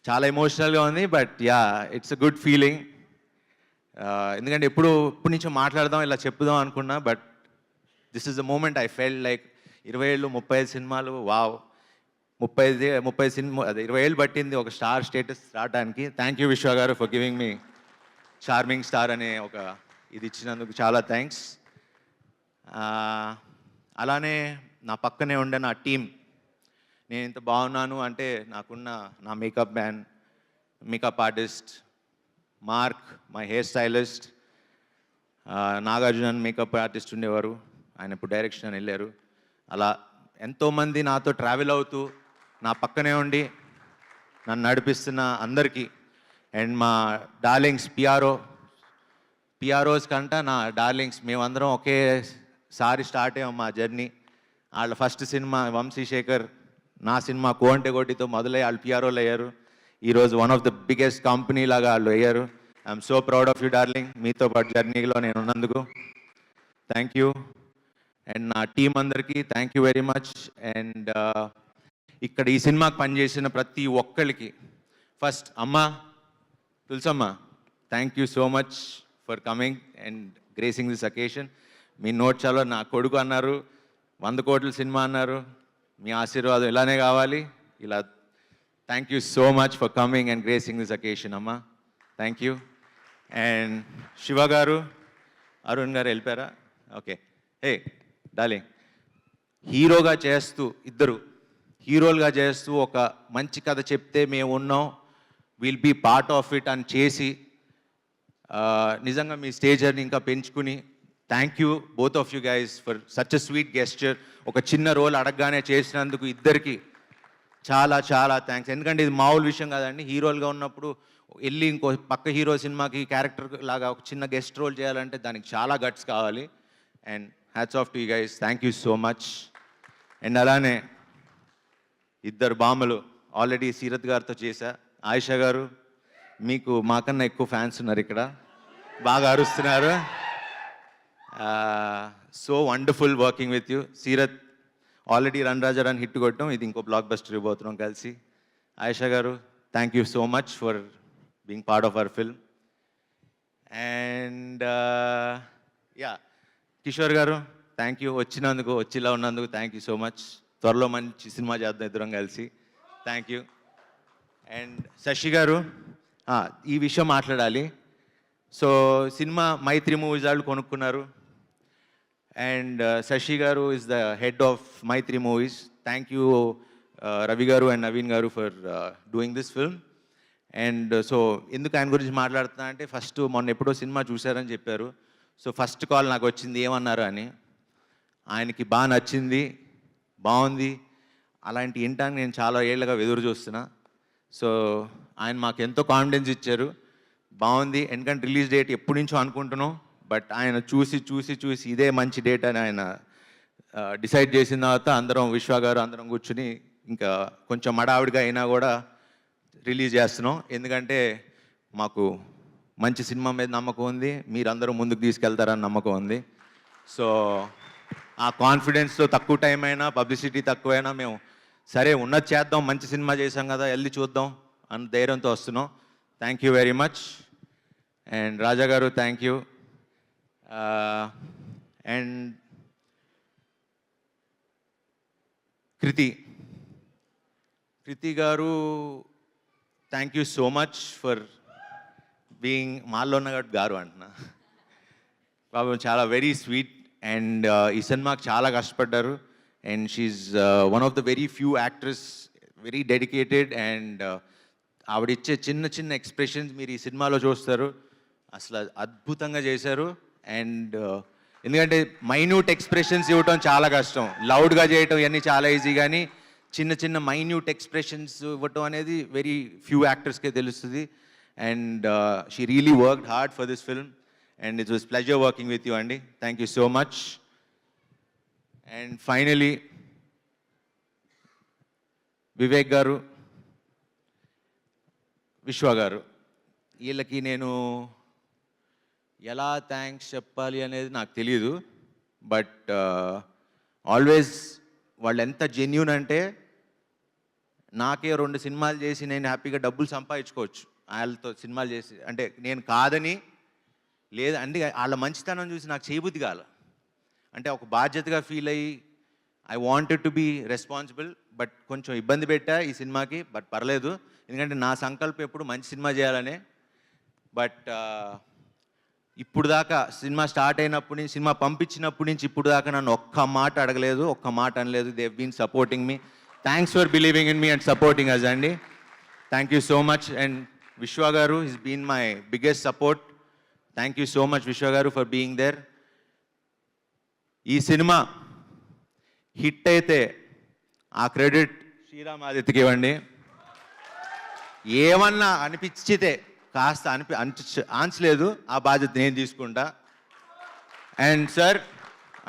చాలా ఎమోషనల్గా ఉంది, but yeah, it's a good feeling. ఎందుకంటే ఎప్పటి నుంచో మాట్లాడదాం, ఇలా చెప్పుదాం అనుకున్నా, but this is the moment I felt like 20 ఏళ్ళు 35 సినిమాలు, వావ్. 30 సినిమా, అదే 20 ఏళ్ళు పట్టింది ఒక స్టార్ స్టేటస్ రావడానికి. థ్యాంక్ యూ విశ్వ garu for giving me charming star అనే ఒక ఇది ఇచ్చినందుకు చాలా థ్యాంక్స్. అలానే నా పక్కనే ఉండే నా టీం, నేను ఇంత బాగున్నాను అంటే నాకున్న నా makeup man, makeup artist mark, my hair stylist Nagarjuna makeup artist ఉండేవారు, ఆయన ఇప్పుడు డైరెక్షన్ అని వెళ్ళారు. అలా ఎంతోమంది నాతో ట్రావెల్ అవుతూ నా పక్కనే ఉండి నన్ను నడిపిస్తున్న అందరికీ. అండ్ మా డార్లింగ్స్ పిఆర్ఓస్ కంట నా డార్లింగ్స్, మేమందరం ఒకేసారి స్టార్ట్ అయ్యాం మా జర్నీ. వాళ్ళ ఫస్ట్ సినిమా వంశీశేఖర్, నా సినిమా కోంటే కోటితో మొదలై వాళ్ళు పిఆర్ఓలు అయ్యారు. ఈరోజు one of the biggest company లాగా వాళ్ళు అయ్యారు. I'm so proud of you darling, మీతో పాటు జర్నీలో నేను ఉన్నందుకు థ్యాంక్ యూ. అండ్ నా టీం అందరికీ thank you very much. And ఇక్కడ ఈ సినిమాకి పనిచేసిన ప్రతి ఒక్కరికి, ఫస్ట్ అమ్మ Tulasamma, thank you so much for coming and gracing this occasion. Me note చాలా, నా కొడుకు అన్నారు, 100 కోట్ల సినిమా అన్నారు, మీ ఆశీర్వాదం ఇలానే కావాలి. ఇలా thank you so much for coming and gracing this occasion అమ్మ, థ్యాంక్ యూ. అండ్ శివ గారు, అరుణ్ గారు వెళ్ళిపోయారా? ఓకే. హే డార్లింగ్, హీరోగా చేస్తూ ఇద్దరు హీరోలుగా చేస్తూ ఒక మంచి కథ చెప్తే మేము ఉన్నాం, will be part of it అని చేసి నిజంగా మీ స్టేజర్ని ఇంకా పెంచుకుని thank you both of you guys for such a sweet gesture. ఒక చిన్న రోల్ అడగగానే చేసినందుకు ఇద్దరికి చాలా చాలా థ్యాంక్స్. ఎందుకంటే ఇది మామూలు విషయం కాదండి. హీరోలుగా ఉన్నప్పుడు వెళ్ళి ఇంకో పక్క హీరో సినిమాకి క్యారెక్టర్ లాగా ఒక చిన్న గెస్ట్ రోల్ చేయాలంటే దానికి చాలా గట్స్ కావాలి. And hats off to you guys, thank you so much. And అలానే ఇద్దరు బామ్మలు ఆల్రెడీ సీరత్ గారితో చేశా. ఆయిషా గారు, మీకు మాకన్నా ఎక్కువ ఫ్యాన్స్ ఉన్నారు ఇక్కడ, బాగా అరుస్తున్నారు. So wonderful working with you. Seerat already run Raja run hit కొట్టడం, ఇది ఇంకో బ్లాక్ బస్టర్ ఇవ్వబోతున్నాం కలిసి. ఆయిషా గారు, thank you so much for being part of our film. And yeah, Kishore గారు, థ్యాంక్ యూ వచ్చినందుకు, వచ్చిలా ఉన్నందుకు థ్యాంక్ యూ సో మచ్. త్వరలో మంచి సినిమా చేద్దాం ఇద్దరం కలిసి. Thank you. అండ్ శశి గారు, ఈ విషయం మాట్లాడాలి. సో సినిమా మైత్రి మూవీస్ వాళ్ళు కొనుక్కున్నారు. అండ్ శశి గారు is the head of Mythri movies. Thank you Ravi గారు అండ్ నవీన్ గారు for doing this film. And so ఎందుకు ఆయన గురించి మాట్లాడుతున్నా అంటే, ఫస్ట్ మొన్న ఎప్పుడో సినిమా చూశారని చెప్పారు. సో ఫస్ట్ కాల్ నాకు వచ్చింది ఏమన్నారు అని. ఆయనకి బాగా నచ్చింది, బాగుంది, అలాంటి వింటానికి నేను చాలా ఏళ్ళగా ఎదురు చూస్తున్నా. సో ఆయన మాకు ఎంతో కాన్ఫిడెన్స్ ఇచ్చారు, బాగుంది. ఎందుకంటే రిలీజ్ డేట్ ఎప్పటి నుంచో అనుకుంటున్నాం, బట్ ఆయన చూసి చూసి చూసి ఇదే మంచి డేట్ అని ఆయన డిసైడ్ చేసిన తర్వాత అందరం విశ్వ గారు అందరం కూర్చుని ఇంకా కొంచెం మడావిడిగా అయినా కూడా రిలీజ్ చేస్తున్నాం. ఎందుకంటే మాకు మంచి సినిమా మీద నమ్మకం ఉంది, మీరందరూ ముందుకు తీసుకెళ్తారని నమ్మకం ఉంది. సో ఆ కాన్ఫిడెన్స్తో తక్కువ టైం అయినా పబ్లిసిటీ తక్కువైనా మేము సరే ఉన్నది చేద్దాం, మంచి సినిమా చేసాం కదా వెళ్ళి చూద్దాం అన్న ధైర్యంతో వస్తున్నాం. Thank you very much. And Raja garu, thank you. And Kriti garu, thank you so much for being మాల్లో ఉన్న గారు అంటున్నా. బాబు చాలా వెరీ స్వీట్. అండ్ ఈ సినిమాకి చాలా కష్టపడ్డారు. And she's one of the very few actress, very dedicated. And ఆవిడిచ్చే చిన్న చిన్న ఎక్స్ప్రెషన్స్ మీరు ఈ సినిమాలో చూస్తారు, అసలు అద్భుతంగా చేశారు. అండ్ ఎందుకంటే మైన్యూట్ ఎక్స్ప్రెషన్స్ ఇవ్వటం చాలా కష్టం, లౌడ్గా చేయటం ఇవన్నీ చాలా ఈజీ, కానీ చిన్న చిన్న మైన్యూట్ ఎక్స్ప్రెషన్స్ ఇవ్వటం అనేది వెరీ ఫ్యూ యాక్టర్స్కే తెలుస్తుంది. And she really worked hard for this film. And it was pleasure working with you అండి. Thank you so much. And finally Vivek garu, Vishwa గారు, వీళ్ళకి నేను ఎలా థ్యాంక్స్ చెప్పాలి అనేది నాకు తెలియదు. బట్ ఆల్వేస్ వాళ్ళు ఎంత జెన్యూన్ అంటే, నాకే 2 సినిమాలు చేసి నేను హ్యాపీగా డబ్బులు సంపాదించుకోవచ్చు వాళ్ళతో సినిమాలు చేసి, అంటే నేను కాదని లేదు అంటే వాళ్ళ మంచితనం చూసి నాకు చేయబుద్ధి కాల. అంటే ఒక బాధ్యతగా ఫీల్ అయ్యి I wanted to be responsible. But కొంచెం ఇబ్బంది పెట్టా ఈ సినిమాకి, బట్ పర్లేదు, ఎందుకంటే నా సంకల్పం ఎప్పుడు మంచి సినిమా చేయాలనే. బట్ ఇప్పుడు దాకా సినిమా స్టార్ట్ అయినప్పటి నుంచి, సినిమా పంపించినప్పటి నుంచి ఇప్పుడు దాకా నన్ను ఒక్క మాట అడగలేదు, ఒక్క మాట అనలేదు. They have been supporting me. Thanks for believing in me and supporting us అండి. Thank you so much. And Vishwa garu is been my biggest support. Thank you so much Vishwa garu for being there. ఈ సినిమా హిట్ అయితే ఆ credit Sriram ఆదిత్యకి ఇవ్వండి. ఏమన్నా అనిపించితే కాస్త ఆన్సలేదు, ఆ బాధ్యత నేను తీసుకుంటా. అండ్ సార్,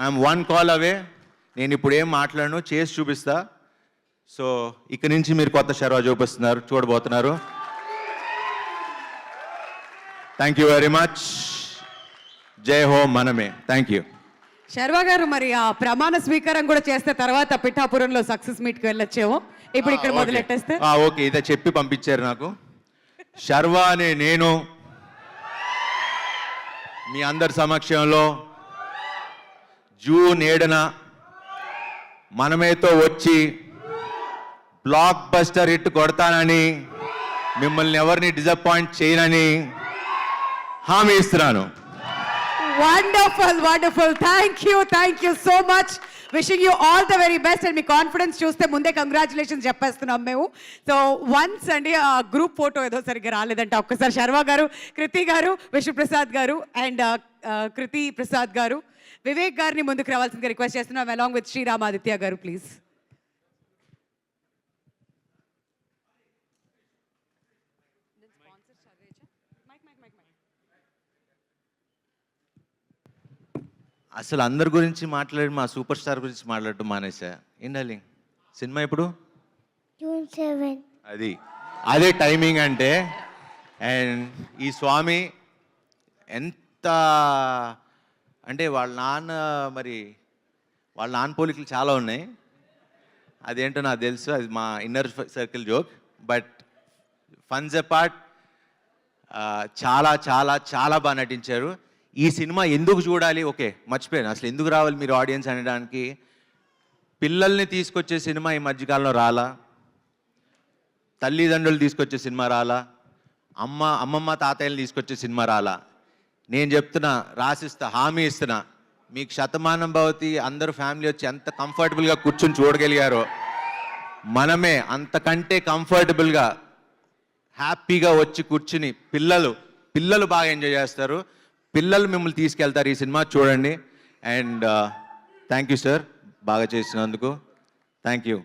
ఐఎమ్ 1 కాల్ అవే. నేను ఇప్పుడు ఏం మాట్లాడను, చేసి చూపిస్తా. సో ఇక నుంచి మీరు కొత్త శర్వా చూడబోతున్నారు. Thank you very much. జై హో మనమే. Thank you. శర్వా గారు, మరి ఆ ప్రమాణ స్వీకారం కూడా చేస్తే తర్వాత పిఠాపురంలో సక్సెస్ మీట్కి వెళ్ళొచ్చేమో. ఇప్పుడు ఇక్కడ మొదలెట్టేస్తే ఓకే, ఇదే చెప్పి పంపించారు నాకు. శర్వా అనే నేను మీ అందరి సమక్షంలో జూన్ 7న మనమేతో వచ్చి బ్లాక్ బస్టర్ హిట్ కొడతానని, మిమ్మల్ని ఎవరిని డిసప్పాయింట్ చేయనని హామీ ఇస్తున్నాను. Wonderful thank you so much. Wishing you all the very best. And me confidence చూస్తే ముందే కంగ్రాచులేషన్స్ చెప్పేస్తున్నాం మేము. సో వన్స్ అండి ఆ గ్రూప్ ఫోటో ఏదో సరిగ్గా రాలేదంటే ఒక్కసారి శర్వా గారు, కృతి గారు, విష్ణుప్రసాద్ గారు అండ్ కృతి ప్రసాద్ గారు, వివేక్ గారిని ముందుకు రావాల్సిందిగా రిక్వెస్ట్ చేస్తున్నాం అలాంగ్ విత్ శ్రీరామాదిత్య గారు ప్లీజ్. అసలు అందరి గురించి మాట్లాడి మా సూపర్ స్టార్ గురించి మాట్లాడటం మానేసా. ఏం డార్లింగ్ సినిమా ఎప్పుడు? June 7. అదే టైమింగ్ అంటే. అండ్ ఈ స్వామి ఎంత అంటే వాళ్ళ నాన్న పోలికలు చాలా ఉన్నాయి. అదేంటో నాకు తెలుసు, అది మా inner circle joke. But funs apart చాలా చాలా చాలా బాగా నటించారు. ఈ సినిమా ఎందుకు చూడాలి, ఓకే మర్చిపోయాను అసలు ఎందుకు రావాలి మీరు ఆడియన్స్ అనడానికి. పిల్లల్ని తీసుకొచ్చే సినిమా ఈ మధ్యకాలంలో రాలా, తల్లిదండ్రులు తీసుకొచ్చే సినిమా రాలా, అమ్మమ్మ తాతయ్యలు తీసుకొచ్చే సినిమా రాలా. నేను చెప్తున్నా, రాసిస్తా, హామీ ఇస్తున్నా, మీకు శతమానం భవతి అందరూ ఫ్యామిలీ వచ్చి ఎంత కంఫర్టబుల్గా కూర్చొని చూడగలిగారో మనమే అంతకంటే కంఫర్టబుల్గా హ్యాపీగా వచ్చి కూర్చుని పిల్లలు బాగా ఎంజాయ్ చేస్తారు. పిల్లలు మిమ్మల్ని తీసుకెళ్తారు. ఈ సినిమా చూడండి. అండ్ థ్యాంక్ యూ సార్, బాగా చేసినందుకు thank you.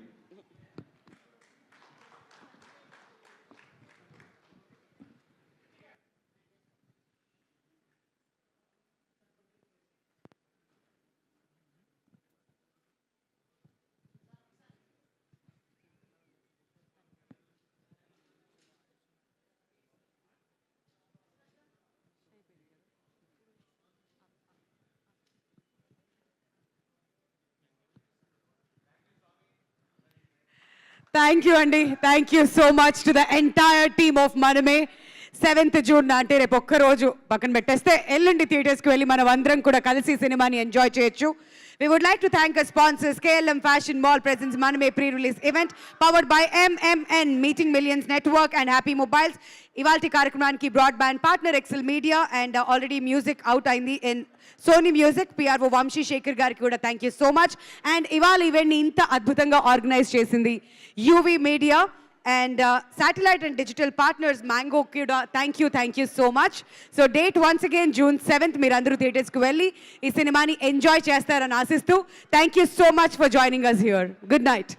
Thank you so much to the entire team of మనమే. 7th June అంటే రేపు ఒక్కరోజు పక్కన పెట్టేస్తే ఎల్లుండి థియేటర్స్కి వెళ్ళి మనం అందరం కూడా కలిసి సినిమాని ఎంజాయ్ చేయొచ్చు. We would like to thank our sponsors, KLM Fashion Mall presents Maname pre-release event powered by MMN, Meeting Millions Network and Happy Mobiles. Ivalti కార్యక్రమానికి broadband partner Excel Media and already music out అయింది in Sony Music. PRO Vamsi Shekhar గారికి కూడా thank you so much. And ఇవాళ ఈవెంట్ని ఇంత అద్భుతంగా organise చేసింది UV Media and satellite and digital partners Mango Kuda. Thank you so much. So date once again June 7th మీరు అందరూ థియేటర్స్ కు వెళ్ళి ఈ సినిమాని ఎంజాయ్ చేస్తారని ఆశిస్తూ thank you so much for joining us here. Good night.